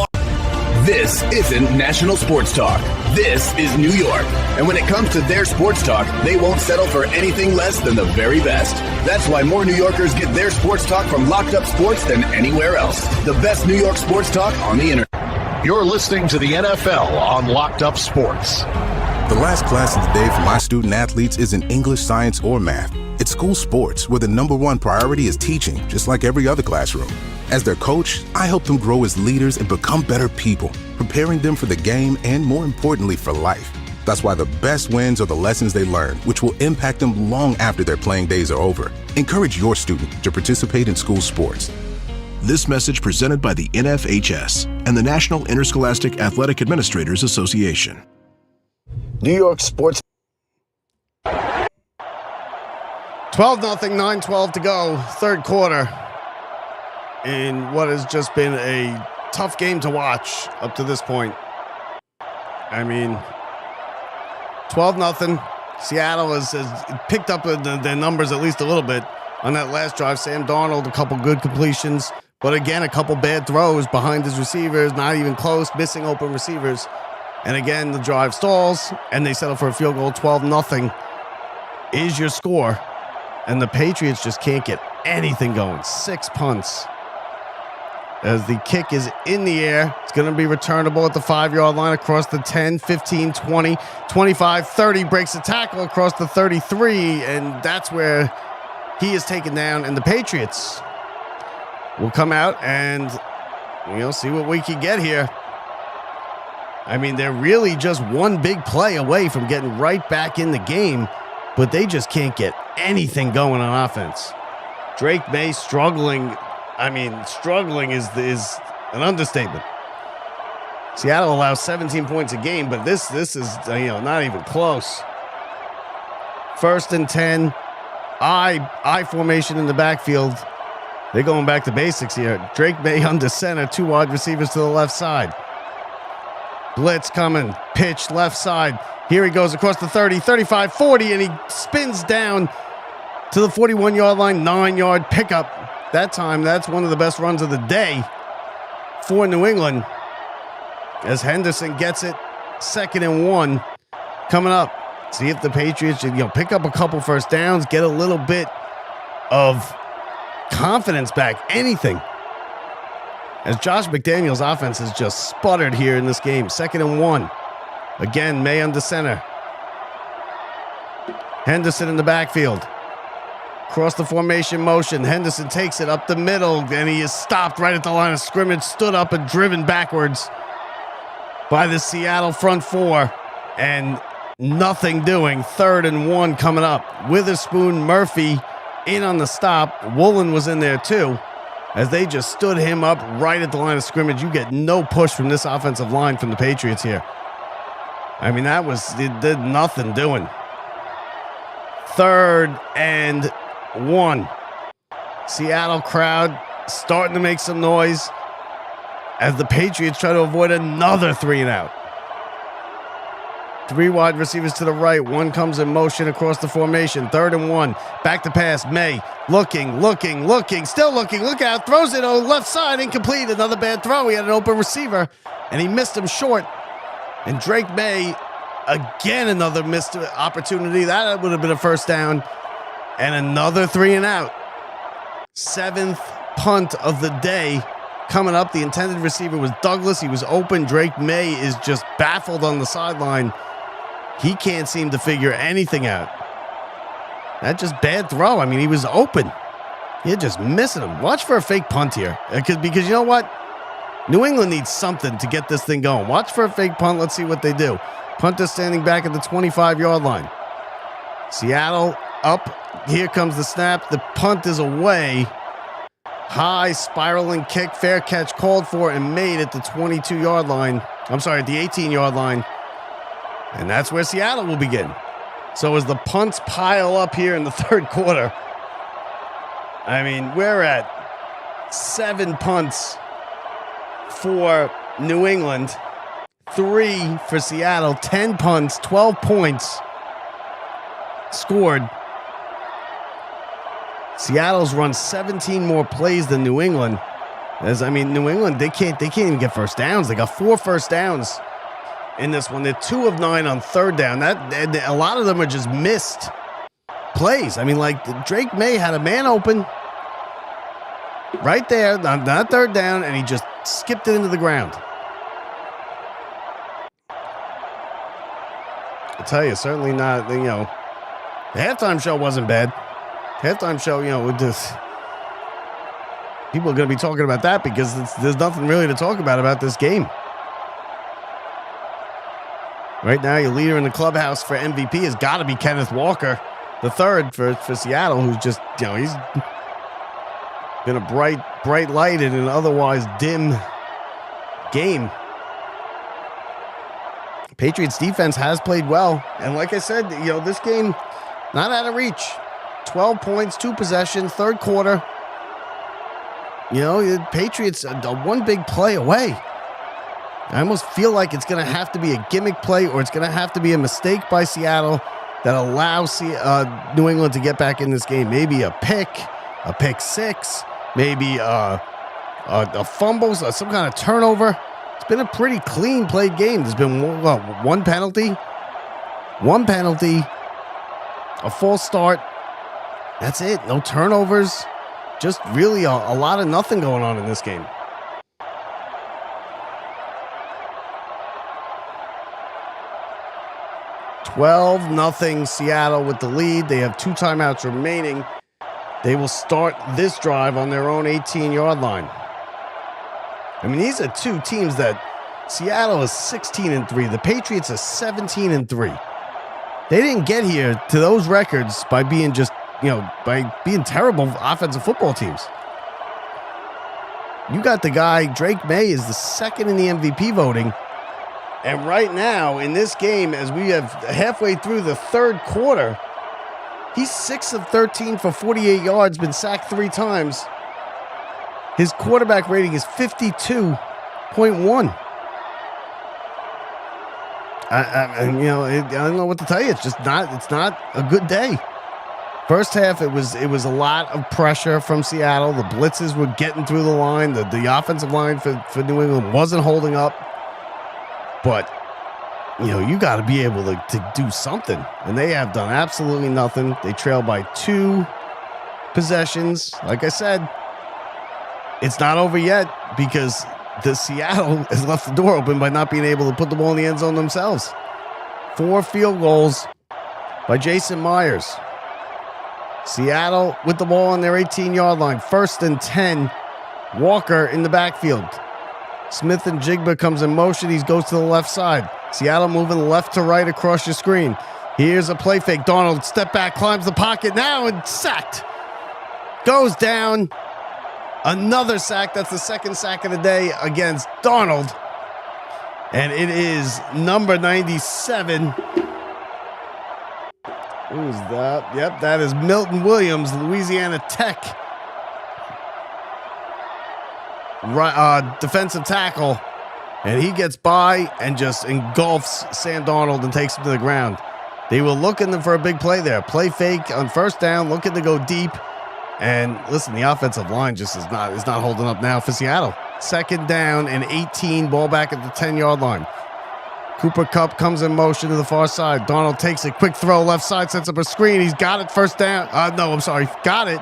This isn't national sports talk. This is New York. And when it comes to their sports talk, they won't settle for anything less than the very best. That's why more New Yorkers get their sports talk from Locked Up Sports than anywhere else. The best New York sports talk on the internet. You're listening to the NFL on Locked Up Sports. The last class of the day for my student athletes isn't English, science, or math. It's school sports, where the number one priority is teaching, just like every other classroom. As their coach, I help them grow as leaders and become better people, preparing them for the game and, more importantly, for life. That's why the best wins are the lessons they learn, which will impact them long after their playing days are over. Encourage your student to participate in school sports. This message presented by the NFHS and the National Interscholastic Athletic Administrators Association. New York sports. 12-0, 9-12 to go, third quarter, in what has just been a tough game to watch up to this point. I mean, 12-0. Seattle has picked up their numbers at least a little bit on that last drive. Sam Darnold, a couple good completions, but again, a couple bad throws behind his receivers, not even close, missing open receivers. And again, the drive stalls, and they settle for a field goal. 12-0 is your score. And the Patriots just can't get anything going. 6 punts. As the kick is in the air, it's going to be returnable at the 5-yard line across the 10, 15, 20, 25, 30. Breaks the tackle across the 33, and that's where he is taken down. And the Patriots will come out and see what we can get here. I mean, they're really just one big play away from getting right back in the game, but they just can't get anything going on offense. Drake May struggling. I mean, struggling is an understatement. Seattle allows 17 points a game, but this is not even close. 1st and 10, I formation in the backfield. They're going back to basics here. Drake May under center, 2 wide receivers to the left side. Blitz coming, pitch left side. Here he goes across the 30, 35, 40, and he spins down to the 41-yard line, 9-yard pickup. That time, that's one of the best runs of the day for New England. As Henderson gets it, 2nd and 1 coming up. See if the Patriots should pick up a couple first downs, get a little bit of confidence back, anything. As Josh McDaniels' offense has just sputtered here in this game. 2nd and 1. Again, May under center. Henderson in the backfield. Cross the formation motion. Henderson takes it up the middle, and he is stopped right at the line of scrimmage, stood up and driven backwards by the Seattle front 4. And nothing doing. 3rd and 1 coming up. Witherspoon, Murphy in on the stop. Woolen was in there too. As they just stood him up right at the line of scrimmage. You get no push from this offensive line from the Patriots here. I mean, it did nothing doing. 3rd and 1. Seattle crowd starting to make some noise as the Patriots try to avoid another 3-and-out. 3 wide receivers to the right. One comes in motion across the formation. 3rd and 1. Back to pass. May looking. Still looking. Look out. Throws it on the left side. Incomplete. Another bad throw. He had an open receiver, and he missed him short. And Drake May, again, another missed opportunity. That would have been a first down. And another 3-and-out. 7th punt of the day coming up. The intended receiver was Douglas. He was open. Drake May is just baffled on the sideline. He can't seem to figure anything out. That just bad throw. I mean, he was open. You're just missing him. Watch for a fake punt here. Because you know what? New England needs something to get this thing going. Watch for a fake punt. Let's see what they do. Punter standing back at the 25-yard line. Seattle up. Here comes the snap. The punt is away. High spiraling kick. Fair catch called for and made at the 22-yard line. I'm sorry, at the 18-yard line. And that's where Seattle will begin. So as the punts pile up here in the 3rd quarter, I mean, we're at 7 punts for New England, 3 for Seattle, 10 punts, 12 points scored. Seattle's run 17 more plays than New England. New England, they can't even get first downs. They got 4 first downs in this one. They're 2 of 9 on 3rd down. A lot of them are just missed plays. I mean, like Drake May had a man open right there on that 3rd down, and he just skipped it into the ground. I tell you, certainly not. The halftime show wasn't bad. Halftime show, people are going to be talking about that because there's nothing really to talk about this game. Right now, your leader in the clubhouse for MVP has got to be Kenneth Walker, the 3rd for Seattle, who's just, he's been a bright light in an otherwise dim game. Patriots defense has played well. And like I said, this game, not out of reach. 12 points, 2 possessions, 3rd quarter. The Patriots are one big play away. I almost feel like it's going to have to be a gimmick play, or it's going to have to be a mistake by Seattle that allows New England to get back in this game. Maybe a pick 6, maybe a fumble, some kind of turnover. It's been a pretty clean played game. There's been one penalty, a false start. That's it. No turnovers. Just really a lot of nothing going on in this game. $12-0 Seattle with the lead. They have 2 timeouts remaining. They will start this drive on their own 18-yard line. I mean, these are 2 teams that Seattle is 16-3. The Patriots are 17-3. They didn't get here to those records by being by being terrible offensive football teams. You got the guy, Drake May is the 2nd in the MVP voting. And right now, in this game, as we have halfway through the 3rd quarter, he's 6 of 13 for 48 yards, been sacked 3 times. His quarterback rating is 52.1. I don't know what to tell you. It's not a good day. First half, it was a lot of pressure from Seattle. The blitzes were getting through the line. The offensive line for New England wasn't holding up. But, you got to be able to do something. And they have done absolutely nothing. They trail by 2 possessions. Like I said, it's not over yet because the Seattle has left the door open by not being able to put the ball in the end zone themselves. 4 field goals by Jason Myers. Seattle with the ball on their 18-yard line. 1st and 10. Walker in the backfield. Smith and Jigba comes in motion. He goes to the left side. Seattle moving left to right across your screen. Here's a play fake. Darnold step back, climbs the pocket now and sacked. Goes down. Another sack. That's the 2nd sack of the day against Darnold. And it is number 97. Who's that? Yep, that is Milton Williams, Louisiana Tech defensive tackle, and he gets by and just engulfs Sam Darnold and takes him to the ground. They were looking for a big play there. Play fake on first down, looking to go deep. And listen, the offensive line just is not holding up now for Seattle. Second down and 18, ball back at the 10-yard line. Cooper Kupp comes in motion to the far side. Darnold takes a quick throw left side, sets up a screen. He's got it first down. Got it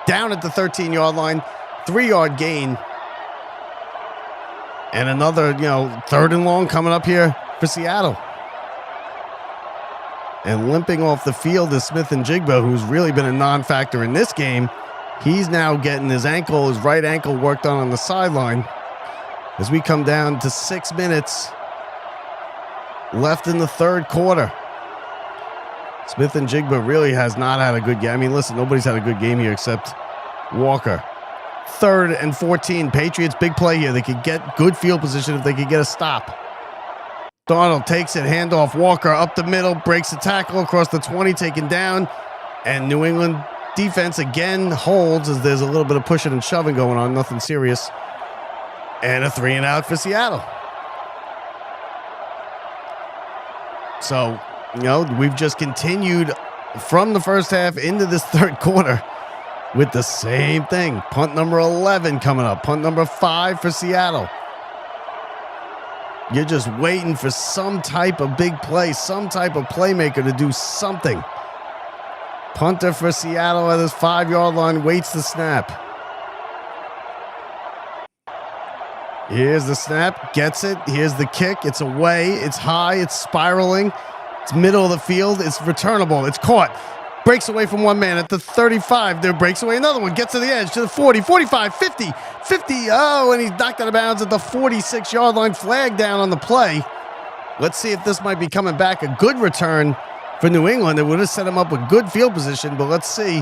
down at the 13-yard line. 3-yard gain. And another, third and long coming up here for Seattle. And limping off the field is Smith-Njigba, who's really been a non-factor in this game. He's now getting his right ankle worked on the sideline. As we come down to 6 minutes left in the third quarter. Smith-Njigba really has not had a good game. I mean, listen, nobody's had a good game here except Walker. 3rd and 14. Patriots, big play here. They could get good field position if they could get a stop. Darnold takes it, handoff, Walker up the middle, breaks the tackle across the 20, taken down. And New England defense again holds as there's a little bit of pushing and shoving going on, nothing serious. And a 3-and-out for Seattle. So, we've just continued from the first half into this third quarter with the same thing. Punt number 11 coming up. Punt number 5 for Seattle. You're just waiting for some type of big play, some type of playmaker to do something. Punter for Seattle at his 5-yard line waits the snap. Here's the snap, gets it. Here's the kick. It's away. It's high. It's spiraling. It's middle of the field. It's returnable. It's caught. Breaks away from one man at the 35. There breaks away another one. Gets to the edge to the 40, 45, 50, 50. Oh, and he's knocked out of bounds at the 46-yard line. Flag down on the play. Let's see if this might be coming back. A good return for New England. It would have set him up with good field position, but let's see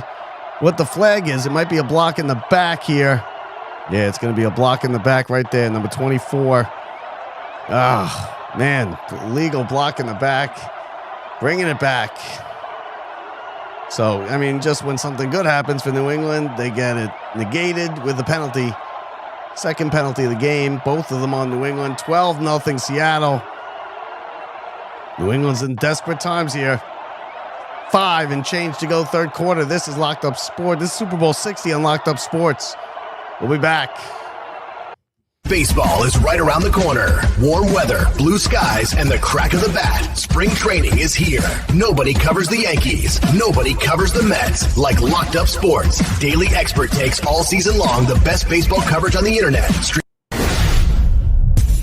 what the flag is. It might be a block in the back here. Yeah, it's going to be a block in the back right there, number 24. Oh, man, legal block in the back. Bringing it back. So, I mean, just when something good happens for New England, they get it negated with the penalty. Second penalty of the game, both of them on New England. 12-0 Seattle. New England's in desperate times here. 5 and change to go third quarter. This is Locked Up Sports. This is Super Bowl 60 on Locked Up Sports. We'll be back. Baseball is right around the corner. Warm weather, blue skies, and the crack of the bat. Spring training is here. Nobody covers the Yankees. Nobody covers the Mets like Locked Up Sports. Daily expert takes all season long the best baseball coverage on the internet.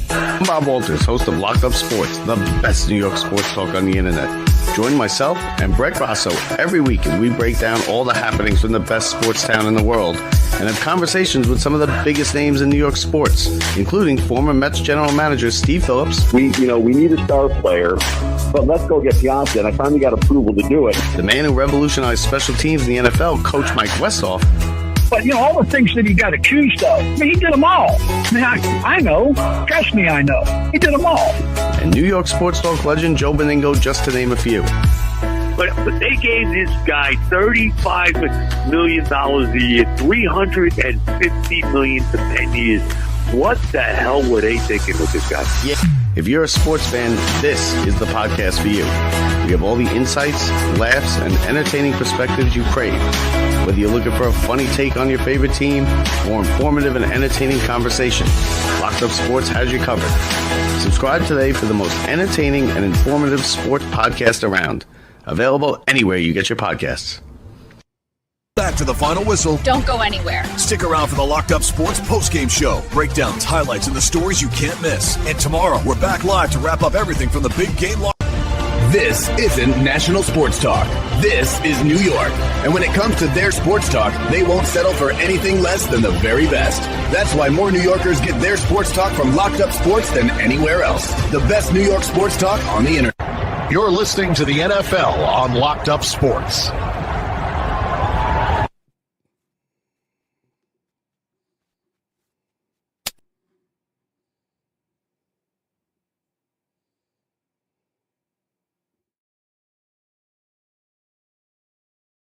I'm Bob Walters, host of Locked Up Sports, the best New York sports talk on the internet. Join myself and Brett Grasso every week as we break down all the happenings from the best sports town in the world and have conversations with some of the biggest names in New York sports, including former Mets general manager Steve Phillips. We need a star player, but let's go get Piazza, and I finally got approval to do it. The man who revolutionized special teams in the NFL, Coach Mike Westhoff. But, all the things that he got accused of, he did them all. I know. Trust me, I know. He did them all. And New York sports talk legend Joe Beningo, just to name a few. But they gave this guy $35 million a year, $350 million for 10 years. What the hell were they thinking with this guy? Yeah. If you're a sports fan, this is the podcast for you. We have all the insights, laughs, and entertaining perspectives you crave. Whether you're looking for a funny take on your favorite team or informative and entertaining conversation, Locked Up Sports has you covered. Subscribe today for the most entertaining and informative sports podcast around. Available anywhere you get your podcasts. Back to the final whistle. Don't go anywhere. Stick around for the Locked Up Sports postgame show. Breakdowns, highlights, and the stories you can't miss. And tomorrow, we're back live to wrap up everything from the big game. This isn't national sports talk. This is New York. And when it comes to their sports talk, they won't settle for anything less than the very best. That's why more New Yorkers get their sports talk from Locked Up Sports than anywhere else. The best New York sports talk on the internet. You're listening to the NFL on Locked Up Sports.